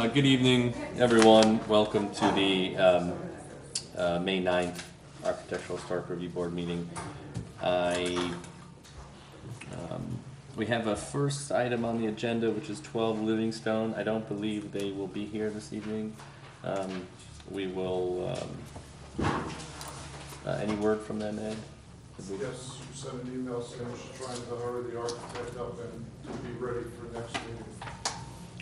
Good evening, everyone. Welcome to the May 9th Architectural Historic Review Board meeting. We have a first item on the agenda, which is 12 Livingstone. I don't believe they will be here this evening. We will, any word from them, Ed? Yes, you sent an email saying she's trying to hurry the architect up and to be ready for next meeting.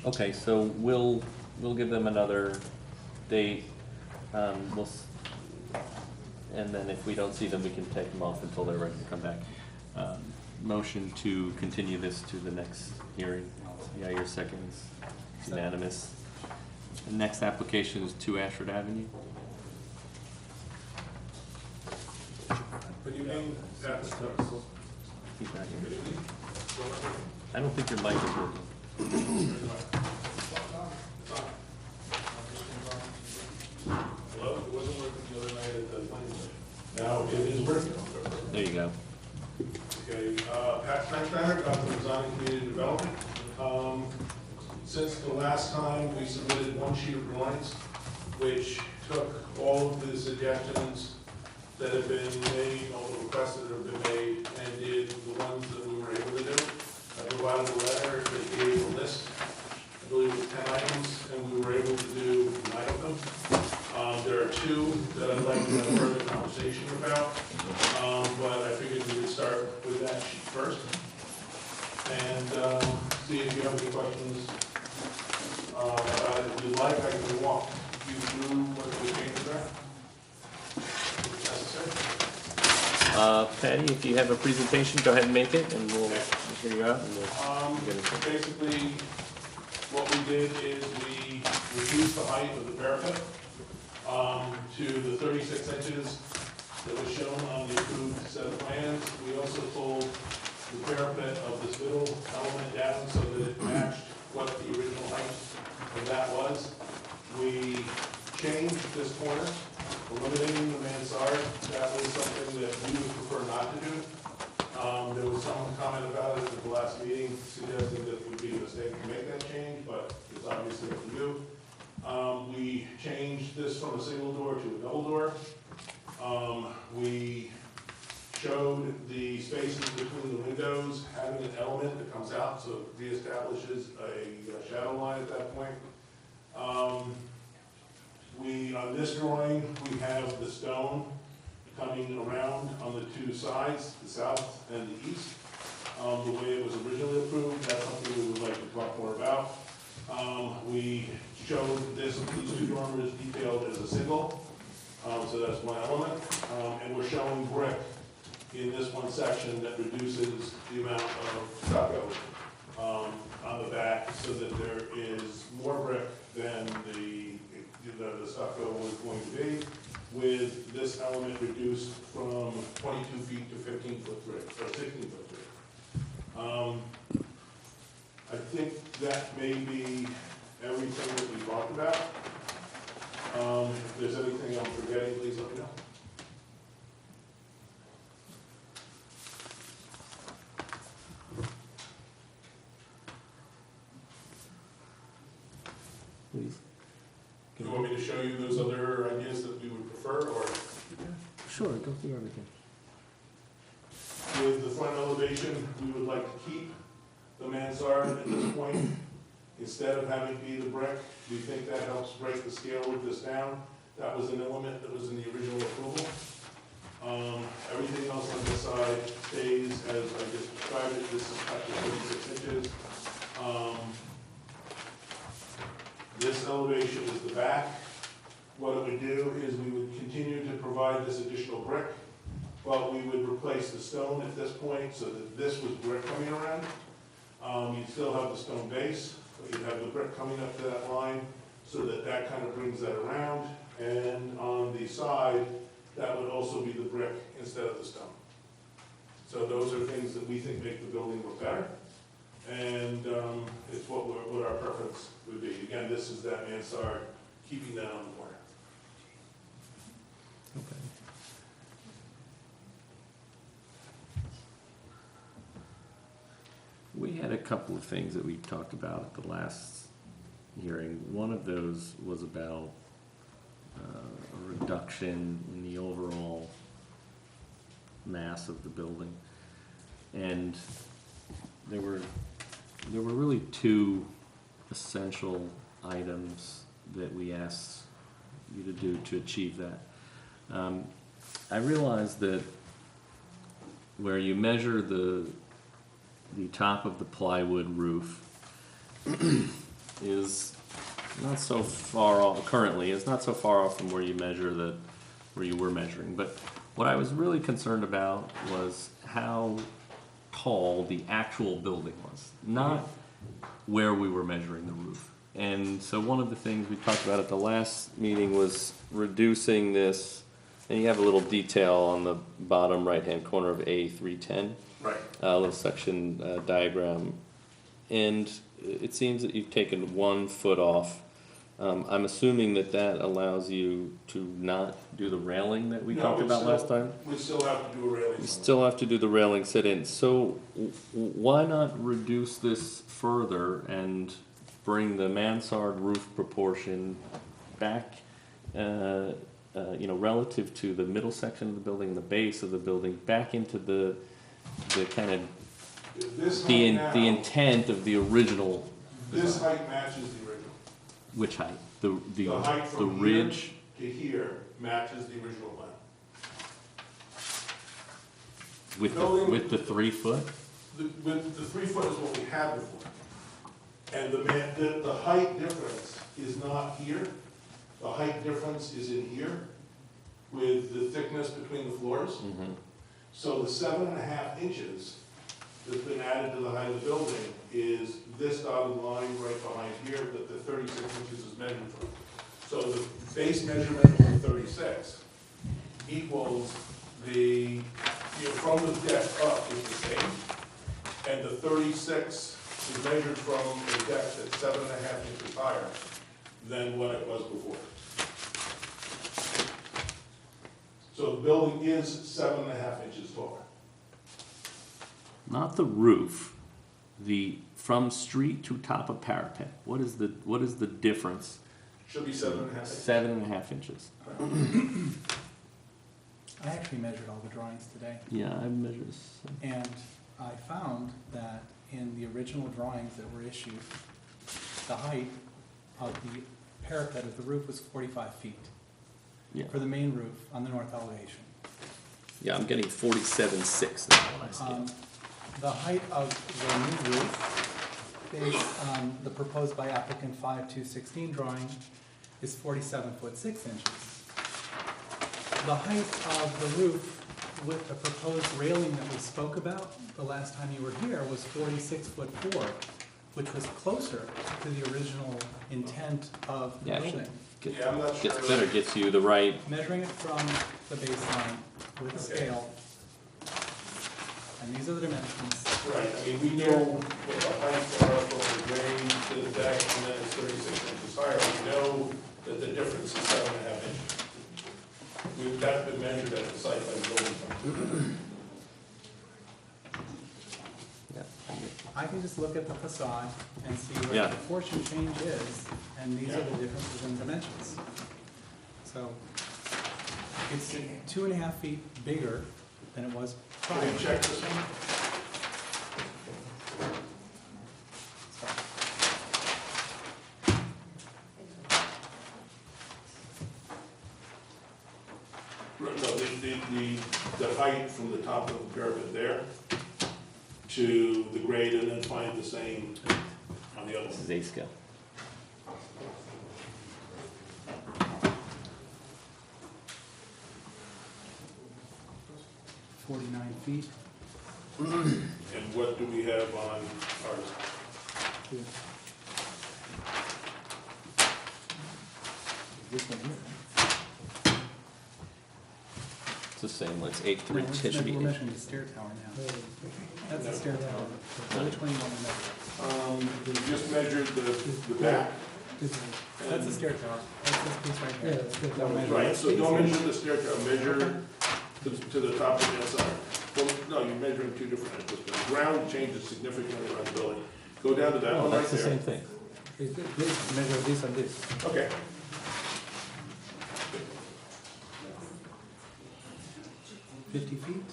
Okay, so we'll give them another date. And then if we don't see them, we can take them off until they're ready to come back. Motion to continue this to the next hearing. Yeah, your seconds. Unanimous. The next application is 2 Ashford Avenue. Good evening. He's not here. I don't think your mic is working. Hello? It wasn't working the other night at the planning session. Now it is working. There you go. Okay, Pat Franklin, about the design and community development. Since the last time, we submitted one sheet of drawings, which took all of the suggestions that have been made, all the requests that have been made, and did the ones that we were able to do. I provided a letter that gave a list, I believe it was 10 items, and we were able to do 9 of them. There are 2 that I'd like to have further conversation about, but I figured we would start with that sheet first. And see if you have any questions about it. If you'd like, I can walk you through what the changes are. Patty, if you have a presentation, go ahead and make it, and we'll hear you out. And we'll get into it. Basically, what we did is we reduced the height of the parapet to the 36 inches that was shown on the approved set of plans. We also pulled the parapet of this middle element down so that it matched what the original height of that was. We changed this corner, eliminating the mansard. That was something that we would prefer not to do. There was some comment about it at the last meeting suggesting that it would be a mistake to make that change, but it's obviously up to you. We changed this from a single door to a double door. We showed the spaces between the windows having an element that comes out, so it reestablishes a shadow line at that point. On this drawing, we have the stone coming around on the 2 sides, the south and the east. The way it was originally approved, that's something we would like to talk more about. We showed these 2 dormers detailed as a single, so that's one element. And we're showing brick in this one section that reduces the amount of stucco on the back so that there is more brick than the stucco was going to be, with this element reduced from 22 feet to 15-foot brick, or 16-foot brick. I think that may be everything that we talked about. If there's anything I'm forgetting, please let me know. Please. Do you want me to show you those other ideas that we would prefer, or? Sure, go through everything. With the front elevation, we would like to keep the mansard at this point. Instead of having it be the brick, we think that helps break the scale of this down. That was an element that was in the original approval. Everything else on this side stays as I just described it. This is cut to 36 inches. This elevation is the back. What it would do is we would continue to provide this additional brick, but we would replace the stone at this point so that this was brick coming around. You'd still have the stone base, but you'd have the brick coming up to that line so that that kind of brings that around. And on the side, that would also be the brick instead of the stone. So those are things that we think make the building look better. And it's what our preference would be. Again, this is that mansard, keeping that on the corner. Okay. We had a couple of things that we talked about at the last hearing. One of those was about a reduction in the overall mass of the building. And there were really two essential items that we asked you to do to achieve that. I realized that where you measure the top of the plywood roof is not so far off, currently, it's not so far off from where you measure where you were measuring. But what I was really concerned about was how tall the actual building was, not where we were measuring the roof. And so one of the things we talked about at the last meeting was reducing this, and you have a little detail on the bottom right-hand corner of A310. Right. A little section diagram. And it seems that you've taken 1 foot off. I'm assuming that allows you to not do the railing that we talked about last time? We still have to do a railing. You still have to do the railing sit-in. So why not reduce this further and bring the mansard roof proportion back, relative to the middle section of the building and the base of the building, back into the kind of the intent of the original design. This height matches the original. Which height? The height the from ridge? here to here matches the original plan. With the 3 foot? With the 3 foot is what we had before. And the height difference is not here. The height difference is in here with the thickness between the floors. Mm-hmm. So the 7.5 inches that's been added to the height of the building is this dotted line right behind here that the 36 inches is measured from. So the base measurement of the 36 equals from the deck up is the same, and the 36 is measured from a deck that's 7.5 inches higher than what it was before. So the building is 7.5 inches taller. Not the roof, from street to top of parapet. What is the difference? Should be 7.5 inches. 7.5 inches. I actually measured all the drawings today, Yeah, I measured this. and I found that in the original drawings that were issued, the height of the parapet of the roof was 45 feet Yeah. for the main roof on the north elevation. Yeah, I'm getting 47.6 now when I see it. The height of the new roof, based on the proposed by applicant 5216 drawing, is 47 foot 6 inches. The height of the roof with the proposed railing that we spoke about the last time you were here was 46 foot 4, which was closer to the original intent of the Yeah, building. Yeah, I'm not sure. Gets better, gets you the right. Measuring it from the baseline with a scale, and these are the dimensions. Right, I mean, we know what the heights are from the grade to the deck, and then it's 36 inches higher. We know that the difference is 7.5 inches. That's been measured at the site by the building department. Yeah. I can just look at the facade and see what Yeah. the proportion change is, and these are the differences in dimensions. So it's 2.5 feet bigger than it was Can prior. you check this one? Right, no, the height from the top of the parapet there to the grade, and then find the same on the other This one. is A scale. .49 feet. And what do we have on ours? This one here. It's the same one. It's 8.3. No, It should be we're 8. measuring the stair tower now. That's the stair tower. Which one you want to measure? We just measured the back. That's the stair tower. That's this piece right here. Don't measure Right, this so piece. don't measure the stair tower, measure to the top of the inside. Well, no, you're measuring two different angles. The ground changes significantly around the building. Go down to that Oh, one right that's the there. same thing. This, measure this and this. Okay. 50 feet.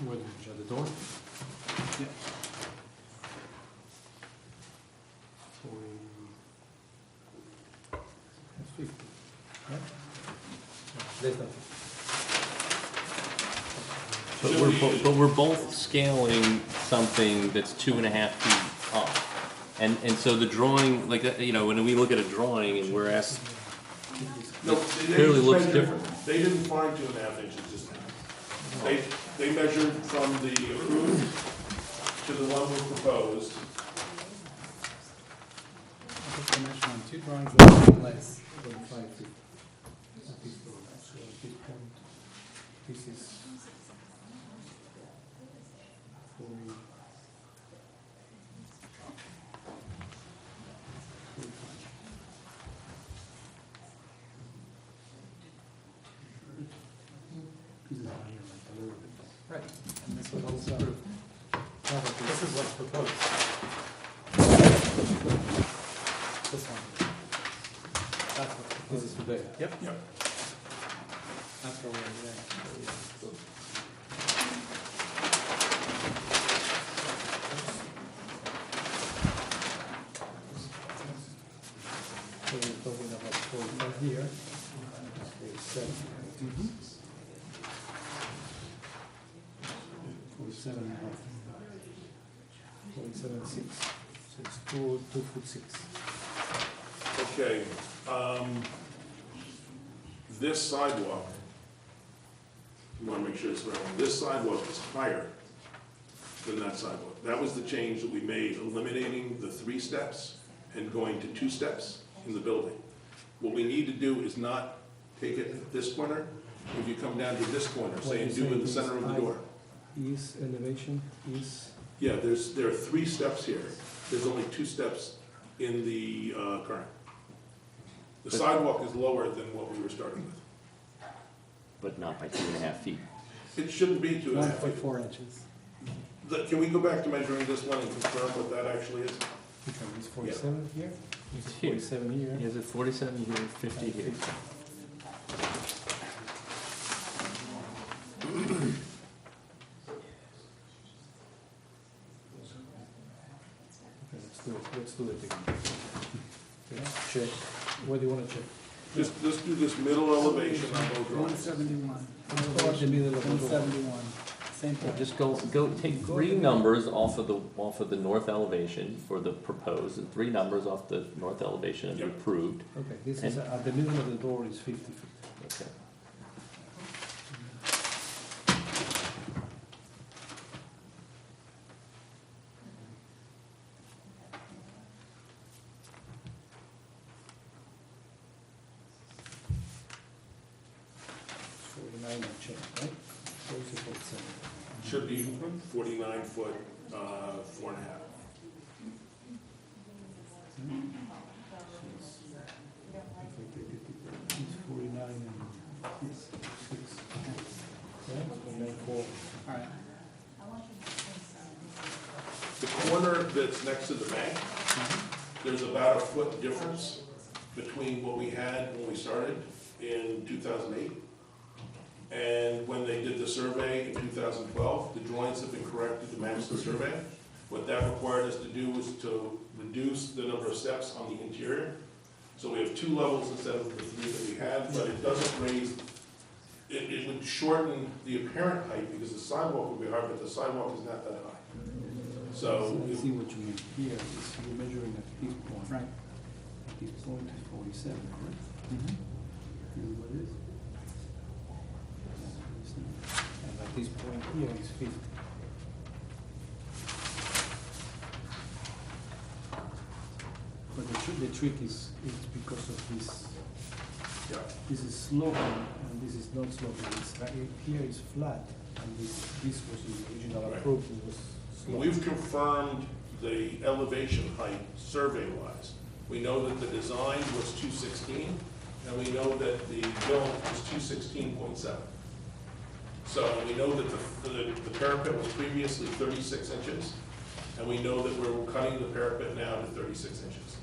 Where did you shut the door? Yeah. 50. Yeah? Less than 50. But we're both scaling something that's 2.5 feet up. And so the drawing, like, you know, when we look at a drawing and we're asked, No, it they clearly looks measured- different. They didn't find 2.5 inches just now. They measured from the approved to the one we proposed. Just to mention on two drawings that are less than 5 feet. At this point, so at this point, this is 40. This is higher, like a little bit. Right, and this was also approved. This is what's proposed. This one. That's what, this is today. Yep. Yep. That's where we are today. So we're talking about 45 here. 47. 47 and a half. 47.6. So it's 2 foot 6. Okay, this sidewalk, you want to make sure it's right, this sidewalk is higher than that sidewalk. That was the change that we made, eliminating the 3 steps and going to 2 steps in the building. What we need to do is not take it at this corner. If you come down to this corner, say, and do it in the center of the door. Is elevation is. Yeah, there are 3 steps here. There's only 2 steps in the current. The sidewalk is lower than what we were starting with. but not by 2.5 feet. It shouldn't be 2.5 feet. 1.4 inches. Can we go back to measuring this one and confirm what that actually is? Because it's 47 here. It's Here. 47 here. Is it 47 here, 50 here? Okay, let's do it again. Okay, check. What do you want to check? Just do this middle elevation on both drawings. 171. Start the middle of the door. 171. Same point. Just go take 3 numbers off of the north elevation for the proposed, and 3 numbers off the north elevation of the Yep. approved. Okay, this is at the middle of the door is 50 feet. Okay. So 49 and change, right? 47. Should be 49 foot, 4.5. It's 49 and 6. Yeah, 4. All right. The corner that's next to the bank, there's about a foot difference between what we had when we started in 2008 and when they did the survey in 2012. The drawings have been corrected to match the survey. What that required us to do was to reduce the number of steps on the interior. So we have 2 levels instead of the 3 that we had, but it doesn't raise, it would shorten the apparent height because the sidewalk would be higher, but the sidewalk is not that high. So, I see what you mean. Here is you're measuring at this point. Right. At this point is 47, correct? Mm-hmm. This is what it is. And at this point here is 50. But the trick is because of this. yeah. This is sloping and this is not sloping. It's here is flat and this was the original Right. approach. It was sloping. We've confirmed the elevation height survey-wise. We know that the design was 216, and we know that the build was 216.7. So we know that the parapet was previously 36 inches, and we know that we're cutting the parapet now to 36 inches.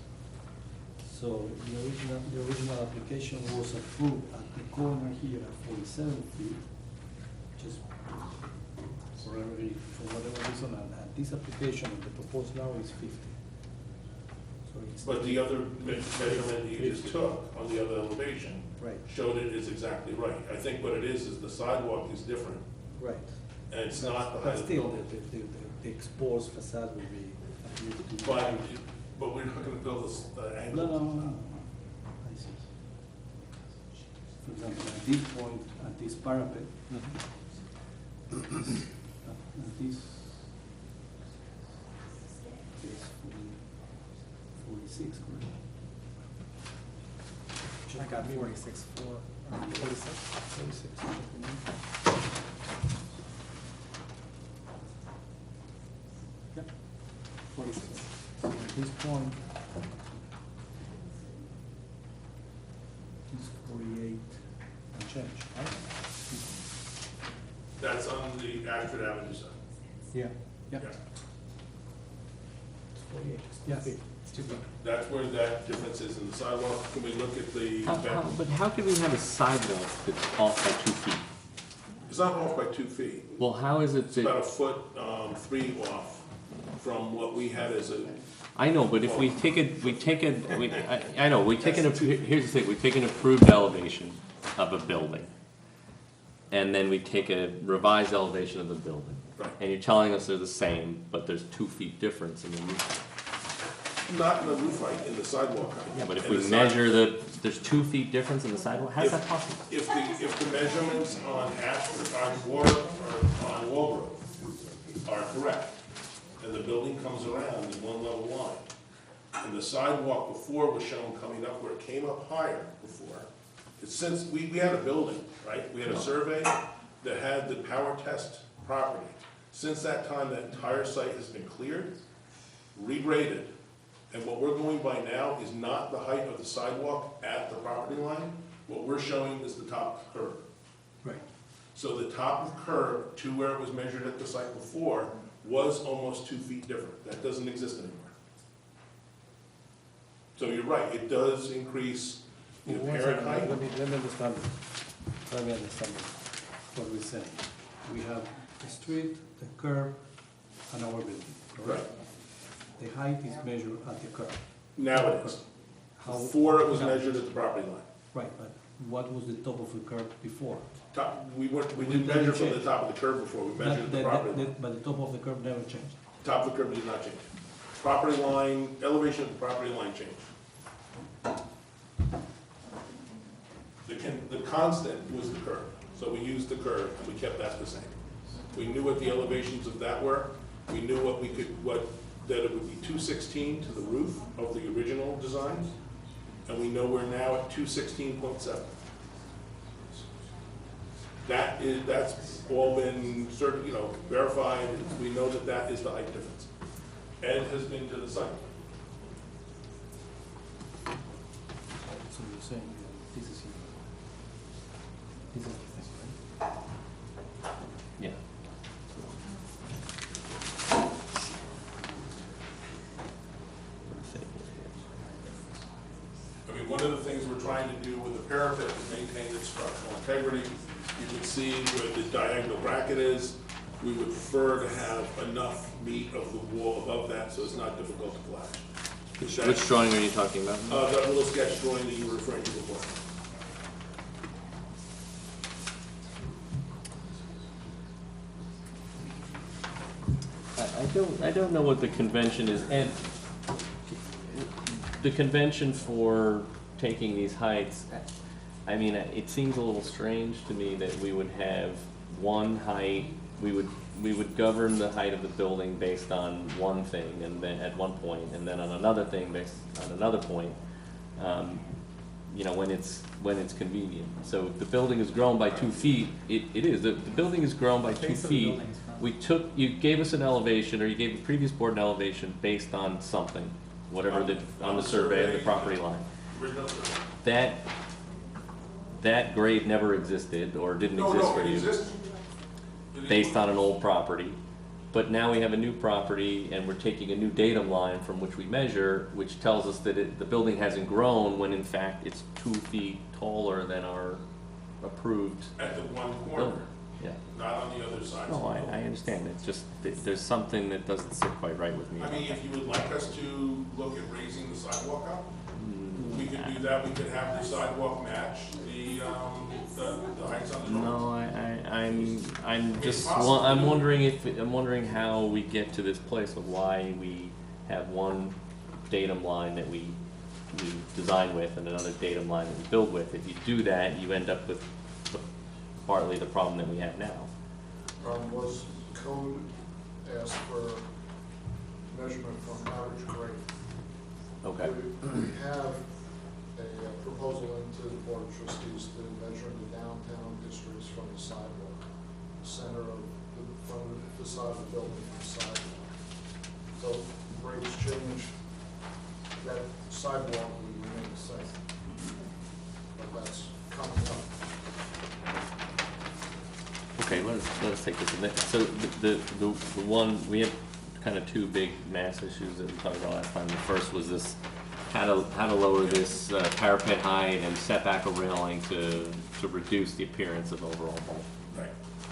So the original application was approved at the corner here at 47 feet, just for whatever reason, and this application, the proposed now is 50. So it's. But the other measurement you just took on the other elevation Right, showed it is exactly right. I think what it is the sidewalk is different, right. and it's not the height But of the still, building. the exposed facade will be. But we're not gonna build this No, angle. no. I see. For example, at this point, at this parapet, at this is 46, correct? I got 46, 46. 46. Yep, 46. So at this point, is 48 and change, right? That's on the Ashford Avenue side. Yeah, yeah, Yeah. It's 48. yes, it's 2 feet. That's where that difference is in the sidewalk. Can we look at the, But how could we have a sidewalk that's off by 2 feet? it's not off by 2 feet. Well, how is it It's about a that, foot, 3 off from what we had as a, I know, but if we take I know, here's the thing, we take an approved elevation of a building, and then we take a revised elevation of the building. Right. And you're telling us they're the same, but there's 2 feet difference in the roof. not in the roof height, in the sidewalk height. Yeah, but if And we the measure there's 2 feet difference in the sidewalk, how's that possible? If the measurements on Ashford, on Water, or on Walbrook are correct, and the building comes around in one level line, and the sidewalk before was shown coming up where it came up higher before, it's since, we had a building, right? We had a survey that had the power test property. Since that time, that entire site has been cleared, regraded, and what we're going by now is not the height of the sidewalk at the property line. What we're showing is the top of the curb. Right. So the top of curb to where it was measured at the site before was almost 2 feet different. That doesn't exist anymore. So you're right, it does increase the One apparent second, height. Let me understand. Let me understand what we're saying. We have the street, the curb, and our building, Right, correct? The height is measured at the curb. now it is. How? Before it was No. measured at the property line. Right, but what was the top of the curb before? Top, we didn't measure from the top of the curb before, we measured the property line. But the top of the curb never changed. Top of the curb did not change. Property line, elevation of the property line changed. The constant was the curb, so we used the curb and we kept that the same. We knew what the elevations of that were, we knew that it would be 216 to the roof of the original design, and we know we're now at 216.7. That's all been verified, we know that that is the height difference. Ed has been to the site. So you're saying this is the thing, right? Yeah. I mean, one of the things we're trying to do with the parapet is maintain its structural integrity. You can see where the diagonal bracket is. We would prefer to have enough meat of the wall above that so it's not difficult to flash. Which drawing are you talking about? That little sketch drawing that you were referring to before. I don't know what the convention is, and the convention for taking these heights, I mean, it seems a little strange to me that we would have one height, we would govern the height of the building based on one thing, and then at one point, and then on another thing based on another point, when it's convenient. So if the building is grown by 2 feet, it is, the building is grown by 2 Base of the feet. building is fine. You gave us an elevation, or you gave the previous board an elevation based on something, whatever on the survey of the property line. Original survey. That grade never existed, or didn't exist for No, it you. exists. based on an old property. But now we have a new property and we're taking a new datum line from which we measure, which tells us that the building hasn't grown when in fact it's 2 feet taller than our approved At the one corner, building. Yeah. not on the other side. No, I understand. It's just, there's something that doesn't sit quite right with me. I mean, if you would like us to look at raising the sidewalk up, we could do that. We could have the sidewalk match the heights on the drawing. No, I'm just, possible. I'm wondering how we get to this place of why we have one datum line that we design with and another datum line that we build with. If you do that, you end up with partly the problem that we have now. Was code asked for measurement from average grade. Okay. We have a proposal into the Board of Trustees to measure the downtown districts from the sidewalk, the center of from the facade of the building from the sidewalk. So grades change, that sidewalk will remain the same. But that's coming up. Okay, let's take this. So the one, we have kind of two big mass issues that we talked about last time. The first was this, how to lower this parapet height and setback of railing to reduce the appearance of overall bulk. Right.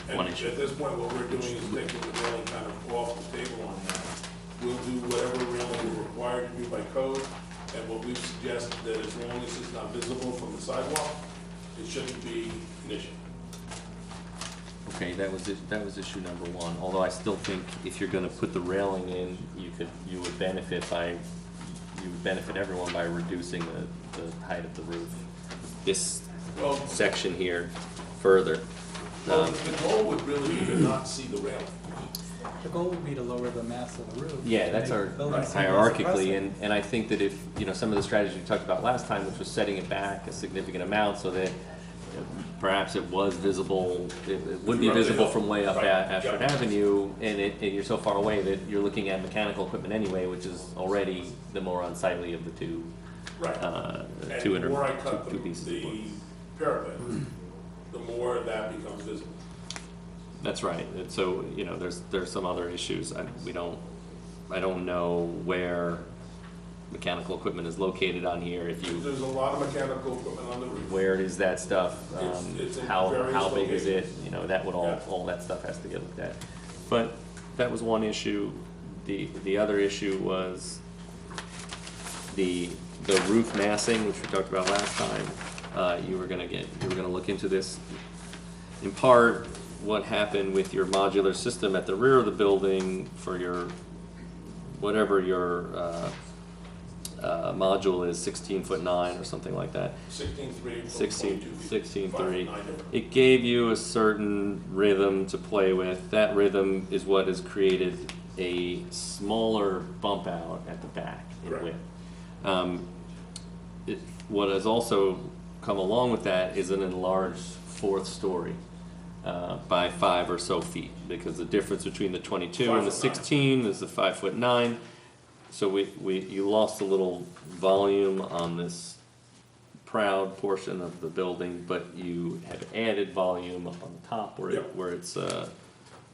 And One issue. at this point, what we're doing is taking the railing kind of off the table on that. We'll do whatever railing we're required to do by code, and what we suggest that as long as it's not visible from the sidewalk, it shouldn't be an issue. Okay, that was issue number one. Although I still think if you're going to put the railing in, you would benefit everyone by reducing the height of the roof. This Well, section here further. well, the goal would really be to not see the railing. The goal would be to lower the mass of the roof. Yeah, to that's make our the building seem less hierarchically, oppressive. and I think that if, some of the strategies we talked about last time, which was setting it back a significant amount so that perhaps it was visible, it would be Right, visible yeah. from way up Right, Ashford yeah. Avenue, and you're so far away that you're looking at mechanical equipment anyway, which is already the more unsightly of the two, Right. two And the more I cut two pieces of wood. the parapet, the more that becomes visible. That's right. And so, there's some other issues. I don't know where mechanical equipment is located on here. There's a lot of mechanical equipment on the roof. Where is that stuff? It's in How various big is it? locations. That would Yeah. all that stuff has to get looked at. But that was one issue. The other issue was the roof massing, which we talked about last time. You were gonna look into this. In part, what happened with your modular system at the rear of the building for your, whatever your module is, 16'9" or something like that. 16.3. 16'3". It gave you a certain rhythm to play with. That rhythm is what has created a smaller bump out at the back in Correct. width. What has also come along with that is an enlarged fourth story by 5 or so feet, because the difference between the 22 and the 16 is the 5'9". So you lost a little volume on this proud portion of the building, but you have added volume up on the top where Yep. where it's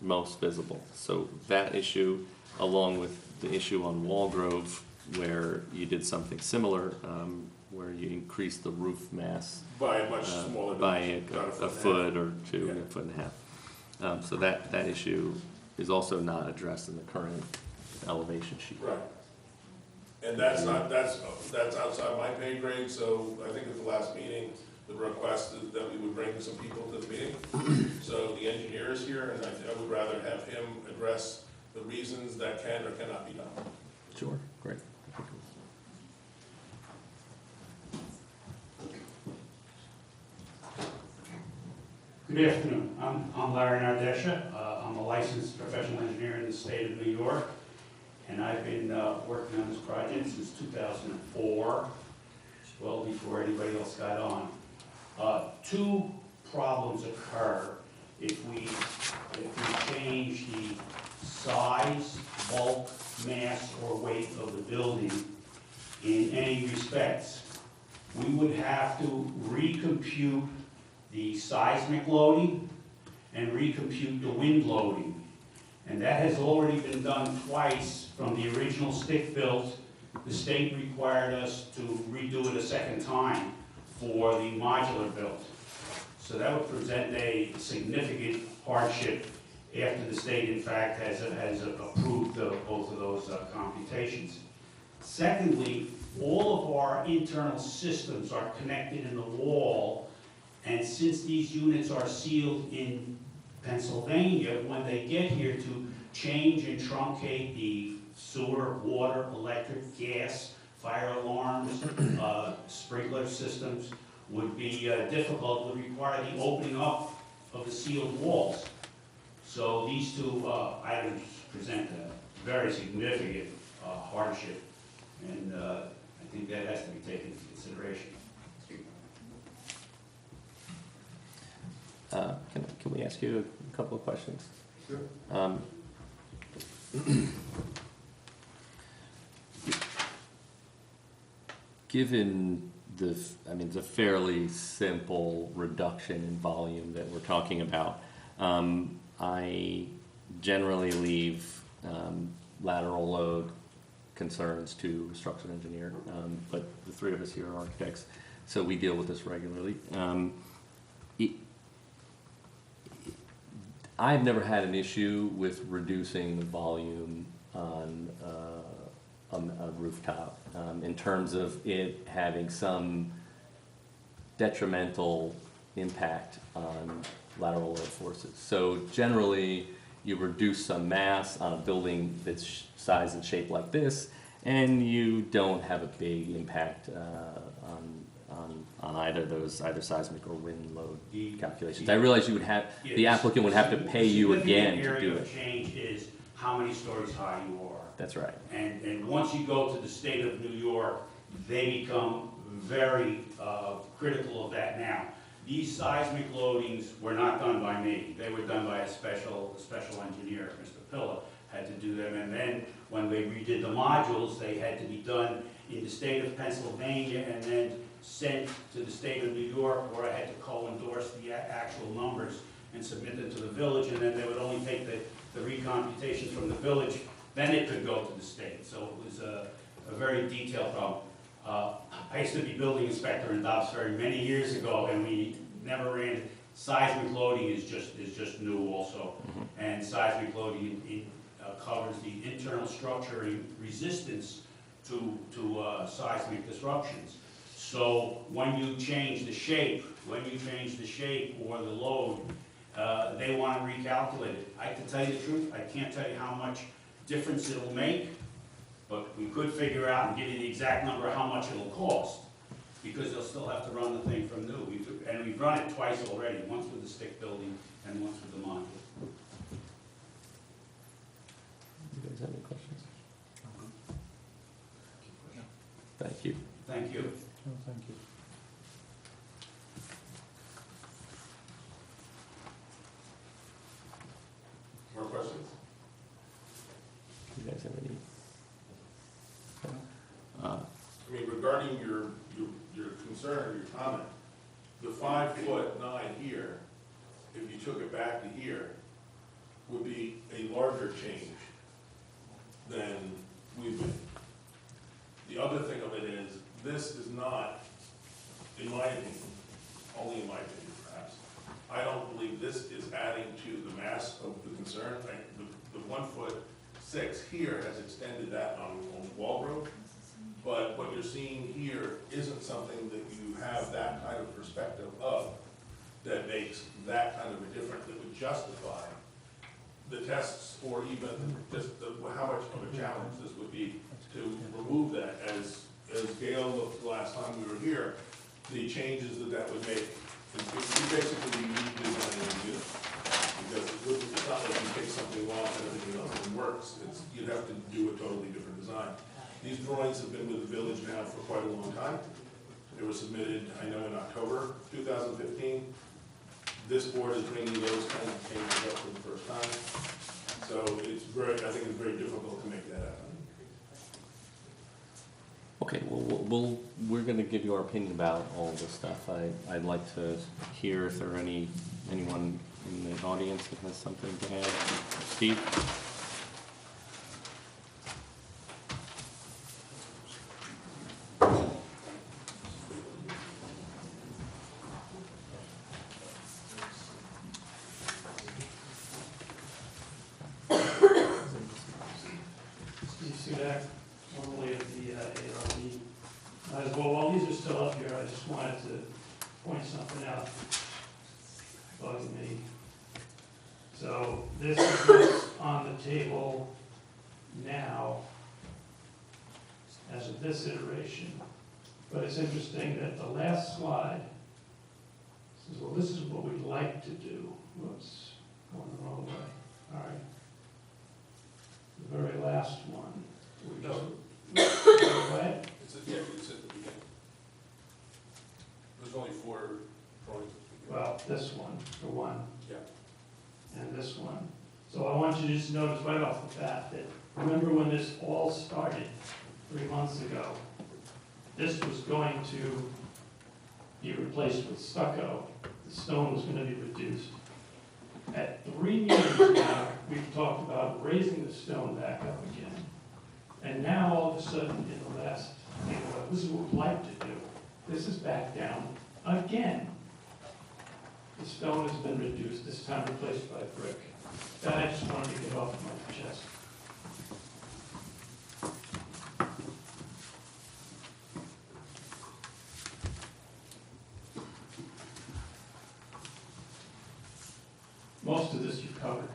most visible. So that issue, along with the issue on Walgrove, where you did something similar, where you increased the roof mass By a much smaller. by about a foot or two, Yeah. a foot and a half. So that issue is also not addressed in the current elevation sheet. Right. And that's outside my pay grade, so I think at the last meeting, the request is that we would bring some people to the meeting. So the engineer is here, and I would rather have him address the reasons that can or cannot be done. Sure, great. Good afternoon. I'm Larry Nardesha. I'm a licensed professional engineer in the state of New York, and I've been working on this project since 2004, well before anybody else got on. Two problems occur if we change the size, bulk, mass, or weight of the building in any respects. We would have to recompute the seismic loading and recompute the wind loading. And that has already been done twice from the original stick-built. The state required us to redo it a second time for the modular build. So that would present a significant hardship after the state, in fact, has approved both of those computations. Secondly, all of our internal systems are connected in the wall, and since these units are sealed in Pennsylvania, when they get here to change and truncate the sewer, water, electric, gas, fire alarms, sprinkler systems would be difficult, would require the opening up of the sealed walls. So these two items present a very significant hardship, and I think that has to be taken into consideration. Can we ask you a couple of questions? Sure. Given it's a fairly simple reduction in volume that we're talking about. I generally leave lateral load concerns to a structural engineer, but the three of us here are architects, so we deal with this regularly. I've never had an issue with reducing the volume on a rooftop in terms of it having some detrimental impact on lateral load forces. So generally, you reduce some mass on a building that's size and shape like this, and you don't have a big impact on either seismic or wind load calculations. I realize you would have, the applicant would have to pay you again to do The it. significant area of change is how many stories high you are. That's right. And once you go to the state of New York, they become very critical of that now. These seismic loadings were not done by me. They were done by a special engineer, Mr. Pilla, had to do them. And then when they redid the modules, they had to be done in the state of Pennsylvania and then sent to the state of New York, where I had to co-endorse the actual numbers and submit them to the village, and then they would only take the recomputations from the village, then it could go to the state. So it was a very detailed problem. I used to be building inspector in Dobbs Ferry many years ago, and we never ran. Seismic loading is just new also, and seismic loading covers the internal structure and resistance to seismic disruptions. So when you change the shape, or the load, they want to recalculate it. I can tell you the truth, I can't tell you how much difference it'll make, but we could figure out and give you the exact number of how much it'll cost, because they'll still have to run the thing from new. We've run it twice already, once with the stick building and once with the module. You guys have any questions? Thank you. Thank you. Oh, thank you. More questions? You guys have any? I mean, regarding your concern or your comment, the 5'9" here, if you took it back to here, would be a larger change than we've been. The other thing of it is, this is not, in my opinion, only in my opinion perhaps, I don't believe this is adding to the mass of the concern. The 1'6" here has extended that on Walgrove, but what you're seeing here isn't something that you have that kind of perspective of that makes that kind of a difference that would justify the tests or even just how much of a challenge this would be to remove that. As Gail looked the last time we were here, the changes that would make, you basically redesigning the unit. Because it's not like you take something off and everything else works. You'd have to do a totally different design. These drawings have been with the village now for quite a long time. They were submitted, I know, in October 2015. This board is bringing those kinds of changes up for the first time. So I think it's very difficult to make that happen. Okay, well, we're going to give you our opinion about all this stuff. I'd like to hear if there are anyone in the audience that has something to add? Steve? Steve Sudak, formerly of the AHRB. Well, while these are still up here, I just wanted to point something out bugging me. So this is what's on the table now as of this iteration. But it's interesting that the last slide says, well, this is what we'd like to do. Whoops, going the wrong way. All right. The very last one. We just, right? It's at the beginning. There's only 4 drawings. Well, this one, the one. Yeah. And this one. So I want you to just notice right off the bat that, remember when this all started 3 months ago, this was going to be replaced with stucco. The stone was going to be reduced. At 3 meetings now, we've talked about raising the stone back up again. And now, all of a sudden, in the last thing, this is what we'd like to do. This is back down again. The stone has been reduced, this time replaced by brick. That I just wanted to get off my chest. Most of this you've covered.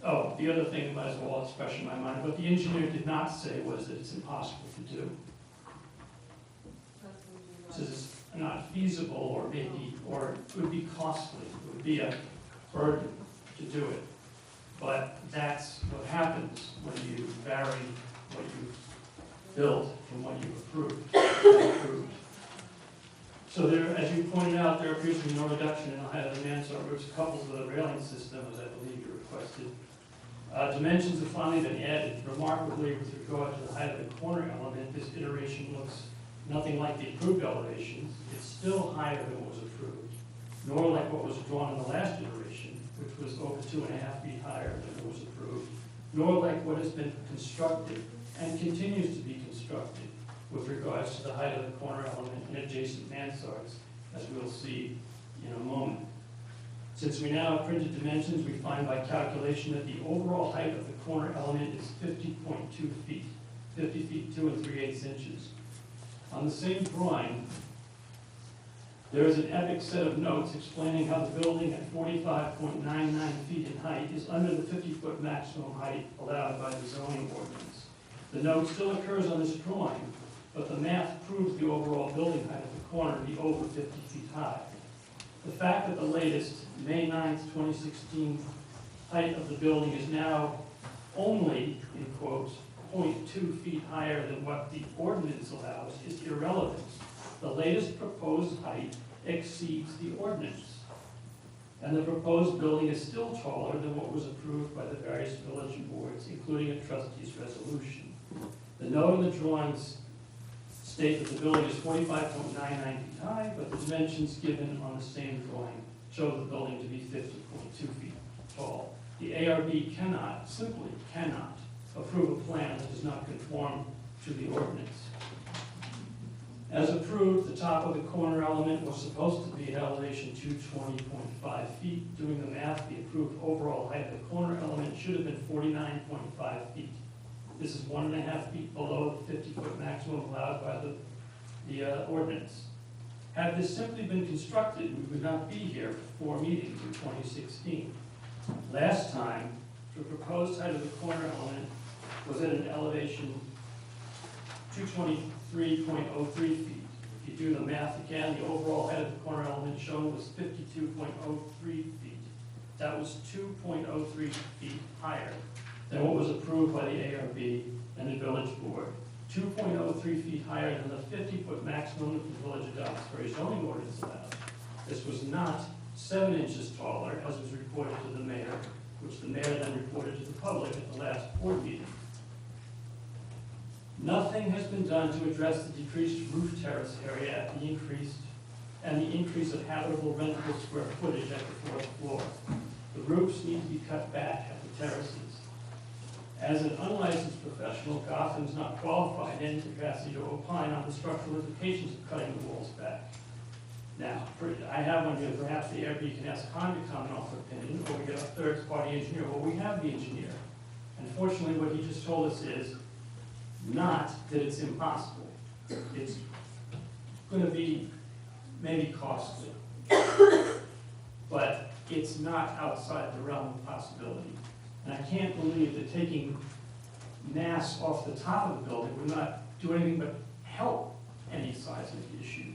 Oh, the other thing that might as well it's fresh in my mind, what the engineer did not say was that it's impossible to do. This is not feasible, or maybe, or it would be costly, it would be a burden to do it. But that's what happens when you vary what you built from what you approved. So there, as you pointed out, there appears to be no reduction in the height of the mansard roofs coupled with a railing system, as I believe you requested. Dimensions have finally been added. Remarkably, with regard to the height of the corner element, this iteration looks nothing like the approved elevations. It's still higher than what was approved, nor like what was drawn in the last iteration, which was over 2.5 feet higher than what was approved, nor like what has been constructed and continues to be constructed with regards to the height of the corner element and adjacent mansards, as we'll see in a moment. Since we now have printed dimensions, we find by calculation that the overall height of the corner element is 50.2 feet, 50 feet 2 3/8 inches. On the same drawing, there is an epic set of notes explaining how the building at 45.99 feet in height is under the 50-foot maximum height allowed by the zoning ordinance. The note still occurs on this drawing, but the math proves the overall building height of the corner to be over 50 feet high. The fact that the latest May 9th, 2016 height of the building is now only, in quotes, 0.2 feet higher than what the ordinance allows is irrelevant. The latest proposed height exceeds the ordinance. And the proposed building is still taller than what was approved by the various village boards, including a trustee's resolution. The note in the drawings state that the building is 45.99 feet high, but the dimensions given on the same drawing show the building to be 50.2 feet tall. The ARB cannot, simply cannot, approve a plan that does not conform to the ordinance. As approved, the top of the corner element was supposed to be at elevation 220.5 feet. Doing the math, the approved overall height of the corner element should have been 49.5 feet. This is 1.5 feet below the 50-foot maximum allowed by the ordinance. Had this simply been constructed, we would not be here for 4 meetings in 2016. Last time, the proposed height of the corner element was at an elevation 223.03 feet. If you do the math again, the overall height of the corner element shown was 52.03 feet. That was 2.03 feet higher than what was approved by the ARB and the village board. 2.03 feet higher than the 50-foot maximum that the village adopts for a zoning ordinance allowed. This was not 7 inches taller, as was reported to the mayor, which the mayor then reported to the public at the last board meeting. Nothing has been done to address the decreased roof terrace area at the increased and the increase of habitable rentable square footage at the fourth floor. The roofs need to be cut back at the terraces. As an unlicensed professional, Gotham is not qualified in any capacity to opine on the structural implications of cutting the walls back. Now, I have one here, perhaps the AHRB can ask Con to comment on her opinion, or we get a third-party engineer. Well, we have the engineer. Unfortunately, what he just told us is not that it's impossible. It's going to be maybe costly, but it's not outside the realm of possibility. And I can't believe that taking mass off the top of the building would not do anything but help any seismic issue.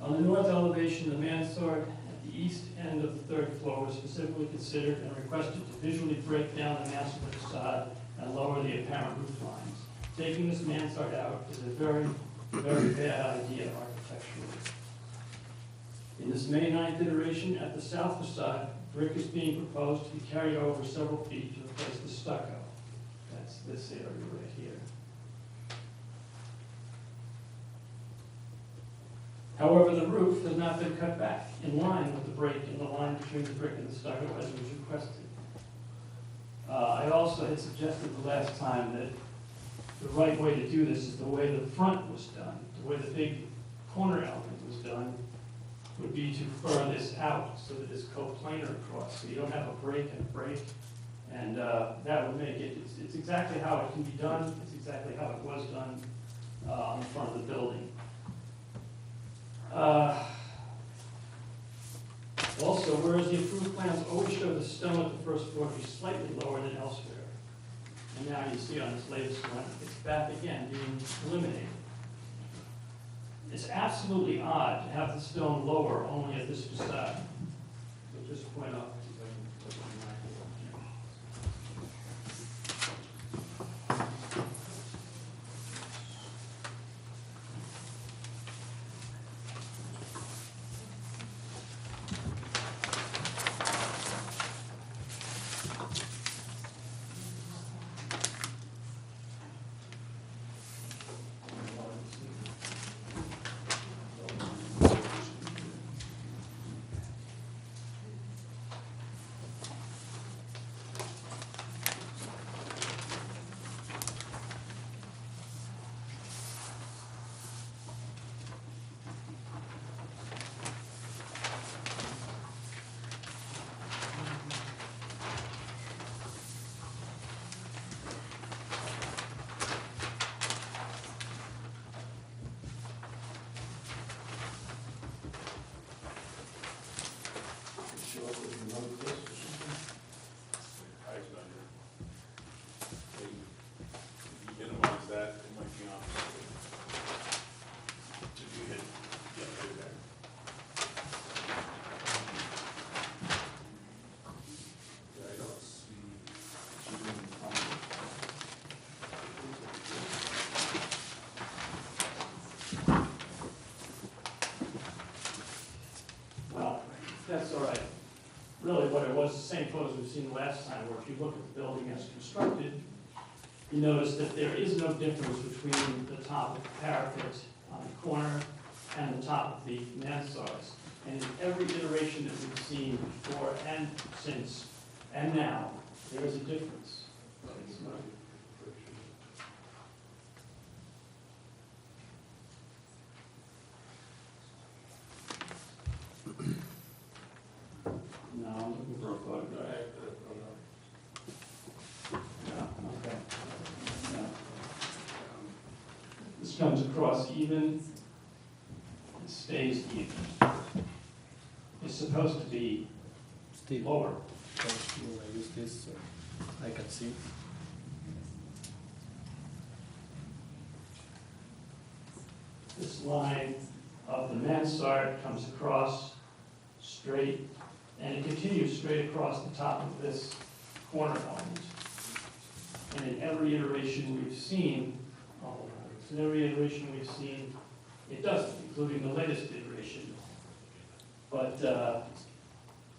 On the north elevation, the mansard at the east end of the third floor was specifically considered and requested to visually break down the mansard facade and lower the apparent roof lines. Taking this mansard out is a very, very bad idea architecturally. In this May 9th iteration, at the south facade, brick is being proposed to be carried over several feet to replace the stucco. That's this area right here. However, the roof has not been cut back in line with the break in the line between the brick and the stucco as was requested. I also had suggested the last time that the right way to do this is the way the front was done, the way the big corner element was done, would be to fur this out so that it's coplanar across, so you don't have a break and a break. And that would make it, it's exactly how it can be done, it's exactly how it was done on the front of the building. Also, whereas the approved plans always show the stone at the first floor to be slightly lower than elsewhere, and now you see on this latest one, it's back again being eliminated. It's absolutely odd to have the stone lower only at this facade. So just point out. That's all right. Really what it was, the same photos we've seen last time, where if you look at the building as constructed, you notice that there is no difference between the top of the parapet on the corner and the top of the mansards. And in every iteration that we've seen before and since and now, there is a difference. It's not- No, I'm looking for a photograph. No, okay. No. This comes across even, it stays even. It's supposed to be Steve, lower. you want to use this so I can see? This line of the mansard comes across straight, and it continues straight across the top of this corner element. And in every iteration we've seen, it doesn't, including the latest iteration. But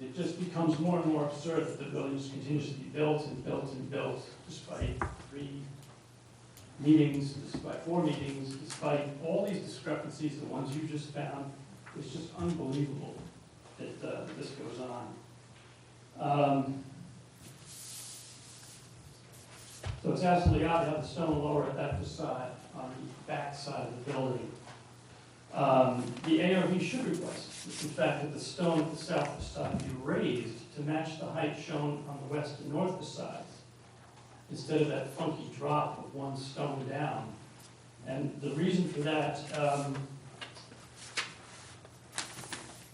it just becomes more and more absurd that the building just continues to be built and built and built, despite three meetings, despite 4 meetings, despite all these discrepancies, the ones you just found, it's just unbelievable that this goes on. So it's absolutely odd to have the stone lower at that facade on the back side of the building. The ARB should request, in fact, that the stone at the south facade be raised to match the height shown on the west and north facades, instead of that funky drop of one stone down. And the reason for that,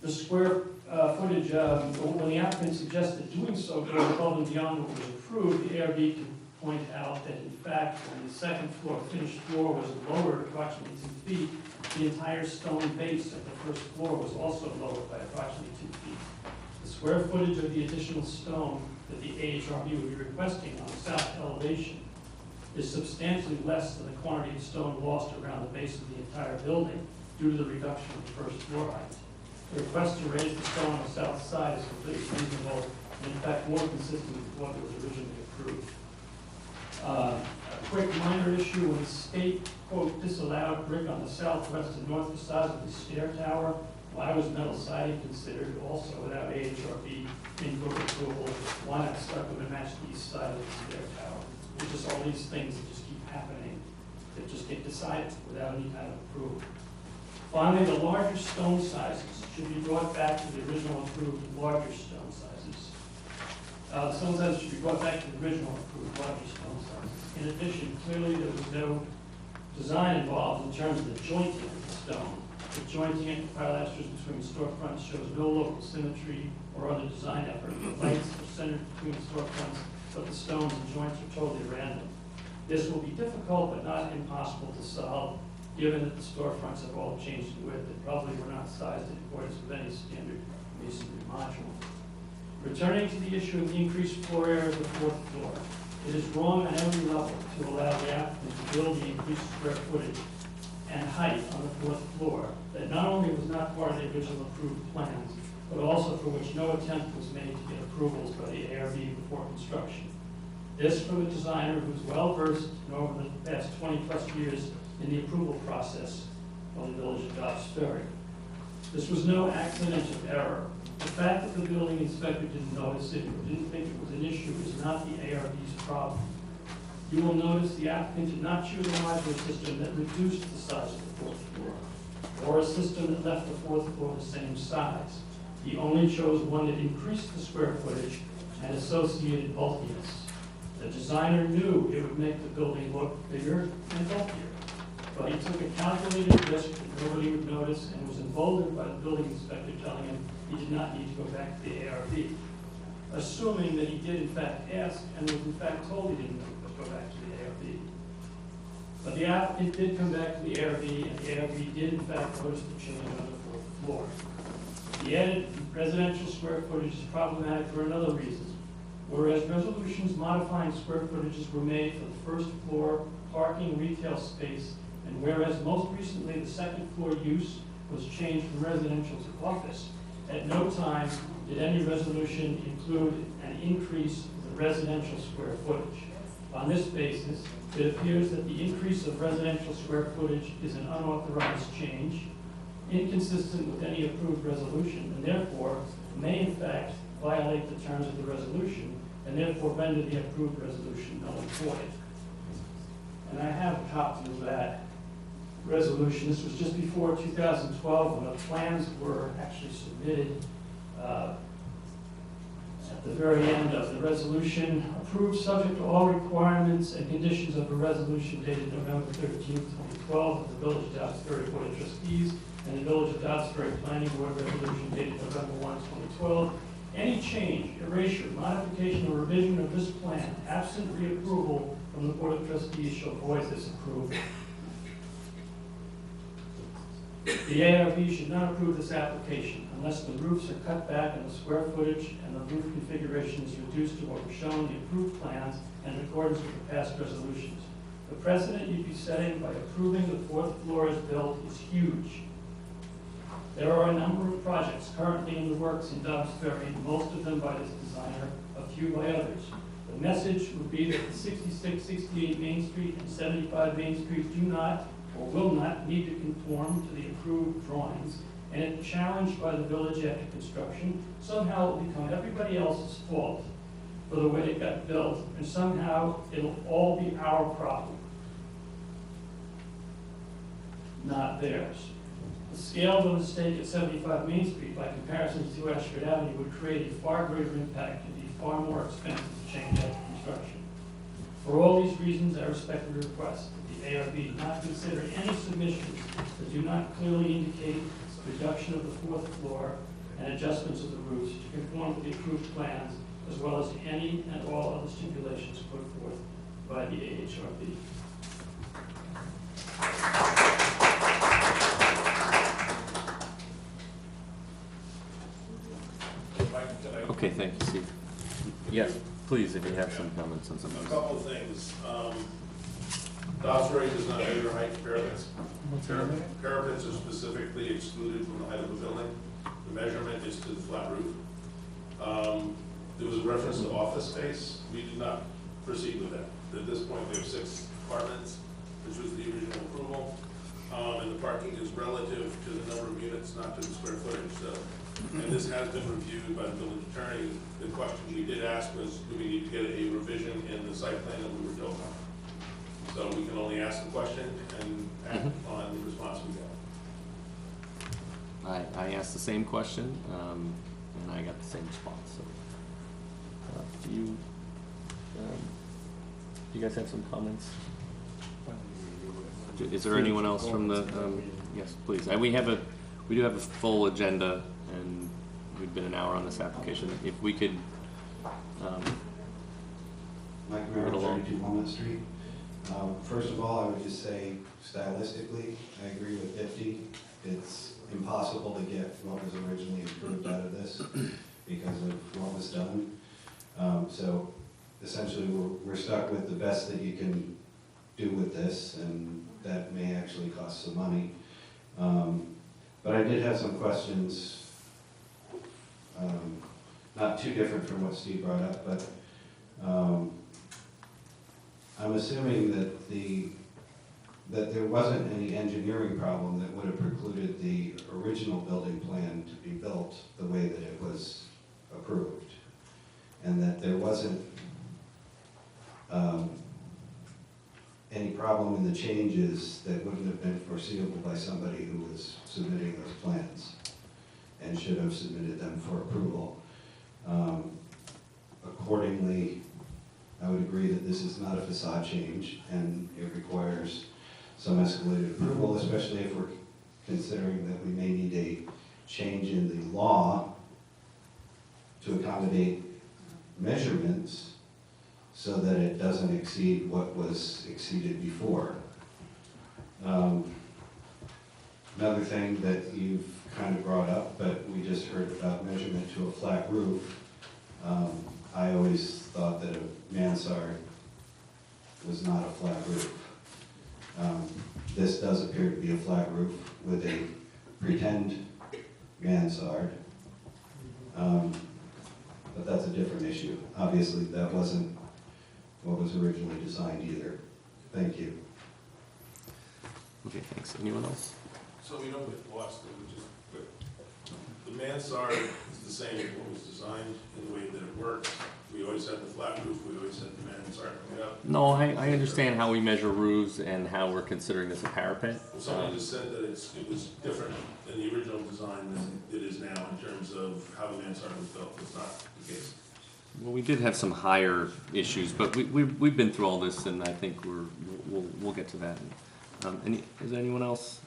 the square footage, when the applicant suggested doing so goes above and beyond what was approved, the ARB can point out that in fact, when the second floor, finished floor, was lowered approximately 2 feet, the entire stone base of the first floor was also lowered by approximately 2 feet. The square footage of the additional stone that the AHRB would be requesting on the south elevation is substantially less than the quantity of stone lost around the base of the entire building due to the reduction of the first floor height. The request to raise the stone on the south side is completely reasonable and in fact more consistent with what was originally approved. A quick minor issue, when the state, quote, disallowed brick on the southwest and north facades of the stair tower, why was metal siding considered also without AHRB input approval? Why not start with a match the east side of the stair tower? It's just all these things that just keep happening, that just get decided without any kind of approval. Finally, the larger stone sizes should be brought back to the original approved larger stone sizes. The stone sizes should be brought back to the original approved larger stone sizes. In addition, clearly there was no design involved in terms of the jointing of the stone. The jointing and pilasters between the storefronts shows no local symmetry or other design effort. The lights are centered between the storefronts, but the stones and joints are totally random. This will be difficult but not impossible to solve, given that the storefronts have all changed in width and probably were not sized in accordance with any standard masonry module. Returning to the issue of the increased floor area of the fourth floor, it is wrong on every level to allow the applicant to build the increased square footage and height on the fourth floor that not only was not part of the original approved plans, but also for which no attempt was made to get approvals by the ARB before construction. This from a designer who's well versed in over the past 20 plus years in the approval process of the village of Dobbs Ferry. This was no accident of error. The fact that the building inspector didn't notice it or didn't think it was an issue is not the ARB's problem. You will notice the applicant did not choose a modular system that reduced the size of the fourth floor, or a system that left the fourth floor the same size. He only chose one that increased the square footage and associated bulkiness. The designer knew it would make the building look bigger and bulkier, but he took a calculated risk that nobody would notice and was emboldened by the building inspector telling him he did not need to go back to the ARB, assuming that he did in fact ask and was in fact told he didn't need to go back to the ARB. But the applicant did come back to the ARB, and the ARB did in fact notice the change on the fourth floor. The added residential square footage is problematic for another reason. Whereas resolutions modifying square footages were made for the first floor parking retail space, and whereas most recently the second floor use was changed from residential to office, at no time did any resolution include an increase of the residential square footage. On this basis, it appears that the increase of residential square footage is an unauthorized change, inconsistent with any approved resolution, and therefore may in fact violate the terms of the resolution, and therefore render the approved resolution null and void. And I have a copy of that resolution. This was just before 2012 when the plans were actually submitted. At the very end of the resolution, approved subject to all requirements and conditions of a resolution dated November 13, 2012 of the Village of Dobbs Ferry Board of Trustees and the Village of Dobbs Ferry Planning Board resolution dated November 1, 2012. Any change, erasure, modification, or revision of this plan, absent reapproval from the Board of Trustees, shall void this approval. The ARB should not approve this application unless the roofs are cut back and the square footage and the roof configuration is reduced to what was shown in the approved plans and in accordance with the past resolutions. The precedent you'd be setting by approving the fourth floor as built is huge. There are a number of projects currently in the works in Dobbs Ferry, most of them by this designer, a few by others. The message would be that the 66, 68 Main Street and 75 Main Street do not or will not need to conform to the approved drawings, and if challenged by the village after construction, somehow it will become everybody else's fault for the way it got built, and somehow it'll all be our problem, not theirs. The scale of the mistake at 75 Main Street, by comparison to Ashford Avenue, would create a far greater impact and be far more expensive to change after construction. For all these reasons, I respectfully request that the ARB not consider any submissions that do not clearly indicate reduction of the fourth floor and adjustments of the roofs to conform to the approved plans, as well as any and all other stipulations put forth by the AHRB. Okay, thank you, Steve. Yes, please, if you have some comments on some of A those. couple of things. Dobbs Ferry does not measure height parapets. Parapets are specifically excluded from the height of the building. The measurement is to the flat roof. There was a reference to office space. We did not proceed with that. At this point, we have 6 apartments, which was the original approval. And the parking is relative to the number of units, not to the square footage. So, and this has been reviewed by the village attorney. The question we did ask was, do we need to get a revision in the site plan that we were told on? So we can only ask the question and act on the response we got. I asked the same question, and I got the same response, so. Do you guys have some comments? Is there anyone else from the, yes, please. We do have a full agenda, and we've been an hour on this application. If we could, Mike move it Merrill, along. 32 Walnut Street. First of all, I would just say stylistically, I agree with 50. It's impossible to get what was originally approved out of this because of what was done. So essentially, we're stuck with the best that you can do with this, and that may actually cost some money. But I did have some questions, not too different from what Steve brought up, but I'm assuming that there wasn't any engineering problem that would have precluded the original building plan to be built the way that it was approved, and that there wasn't any problem in the changes that wouldn't have been foreseeable by somebody who was submitting those plans and should have submitted them for approval. Accordingly, I would agree that this is not a facade change and it requires some escalated approval, especially if we're considering that we may need a change in the law to accommodate measurements so that it doesn't exceed what was exceeded before. Another thing that you've kind of brought up, but we just heard about measurement to a flat roof. I always thought that a mansard was not a flat roof. This does appear to be a flat roof with a pretend mansard. But that's a different issue. Obviously, that wasn't what was originally designed either. Thank you. okay, thanks. Anyone else? So we don't get lost, the mansard is the same as what was designed in the way that it works. We always had the flat roof, we always had the mansard coming up. No, I understand how we measure roofs and how we're considering this a parapet. Well, somebody just said that it was different in the original design than it is now in terms of how the mansard was built. It's not the case. Well, we did have some higher issues, but we've been through all this, and I think we'll get to that. Does anyone else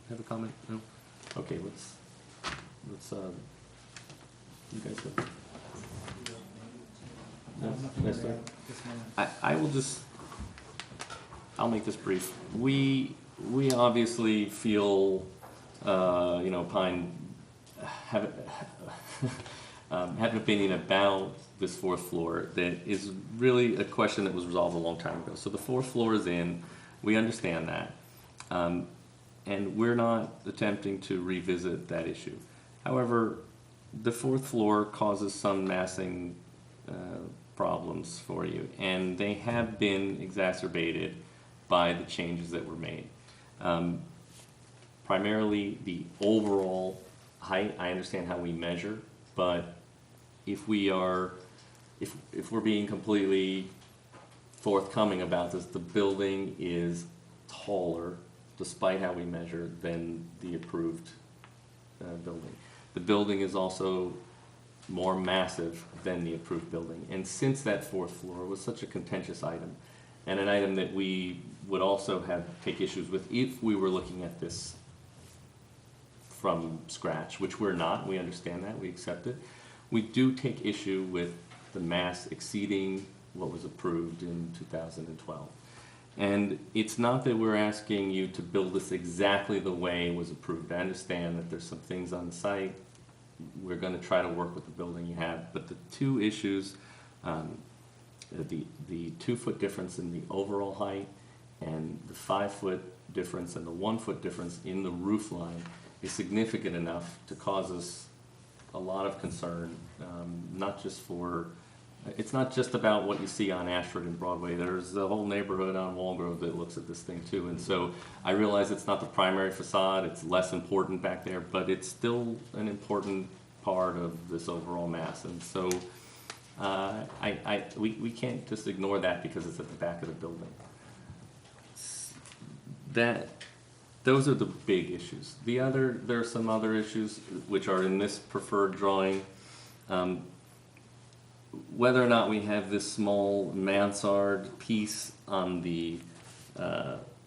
have a comment? No? Okay, let's you guys go. No? Yes, sir? I will just, I'll make this brief. We obviously feel, Pine have an opinion about this fourth floor that is really a question that was resolved a long time ago. So the fourth floor is in, we understand that. And we're not attempting to revisit that issue. However, the fourth floor causes some massing problems for you, and they have been exacerbated by the changes that were made. Primarily the overall height. I understand how we measure, but if we're being completely forthcoming about this, the building is taller, despite how we measure, than the approved building. The building is also more massive than the approved building. And since that fourth floor was such a contentious item, and an item that we would also take issues with if we were looking at this from scratch, which we're not, we understand that, we accept it. We do take issue with the mass exceeding what was approved in 2012. And it's not that we're asking you to build this exactly the way it was approved. I understand that there's some things on site. We're going to try to work with the building you have, but the two issues, the 2-foot difference in the overall height and the 5-foot difference and the 1-foot difference in the roof line is significant enough to cause us a lot of concern, it's not just about what you see on Ashford and Broadway. There's the whole neighborhood on Walgrove that looks at this thing too. And so I realize it's not the primary facade, it's less important back there, but it's still an important part of this overall mass. And so we can't just ignore that because it's at the back of the building. Those are the big issues. There are some other issues which are in this preferred drawing. Whether or not we have this small mansard piece on the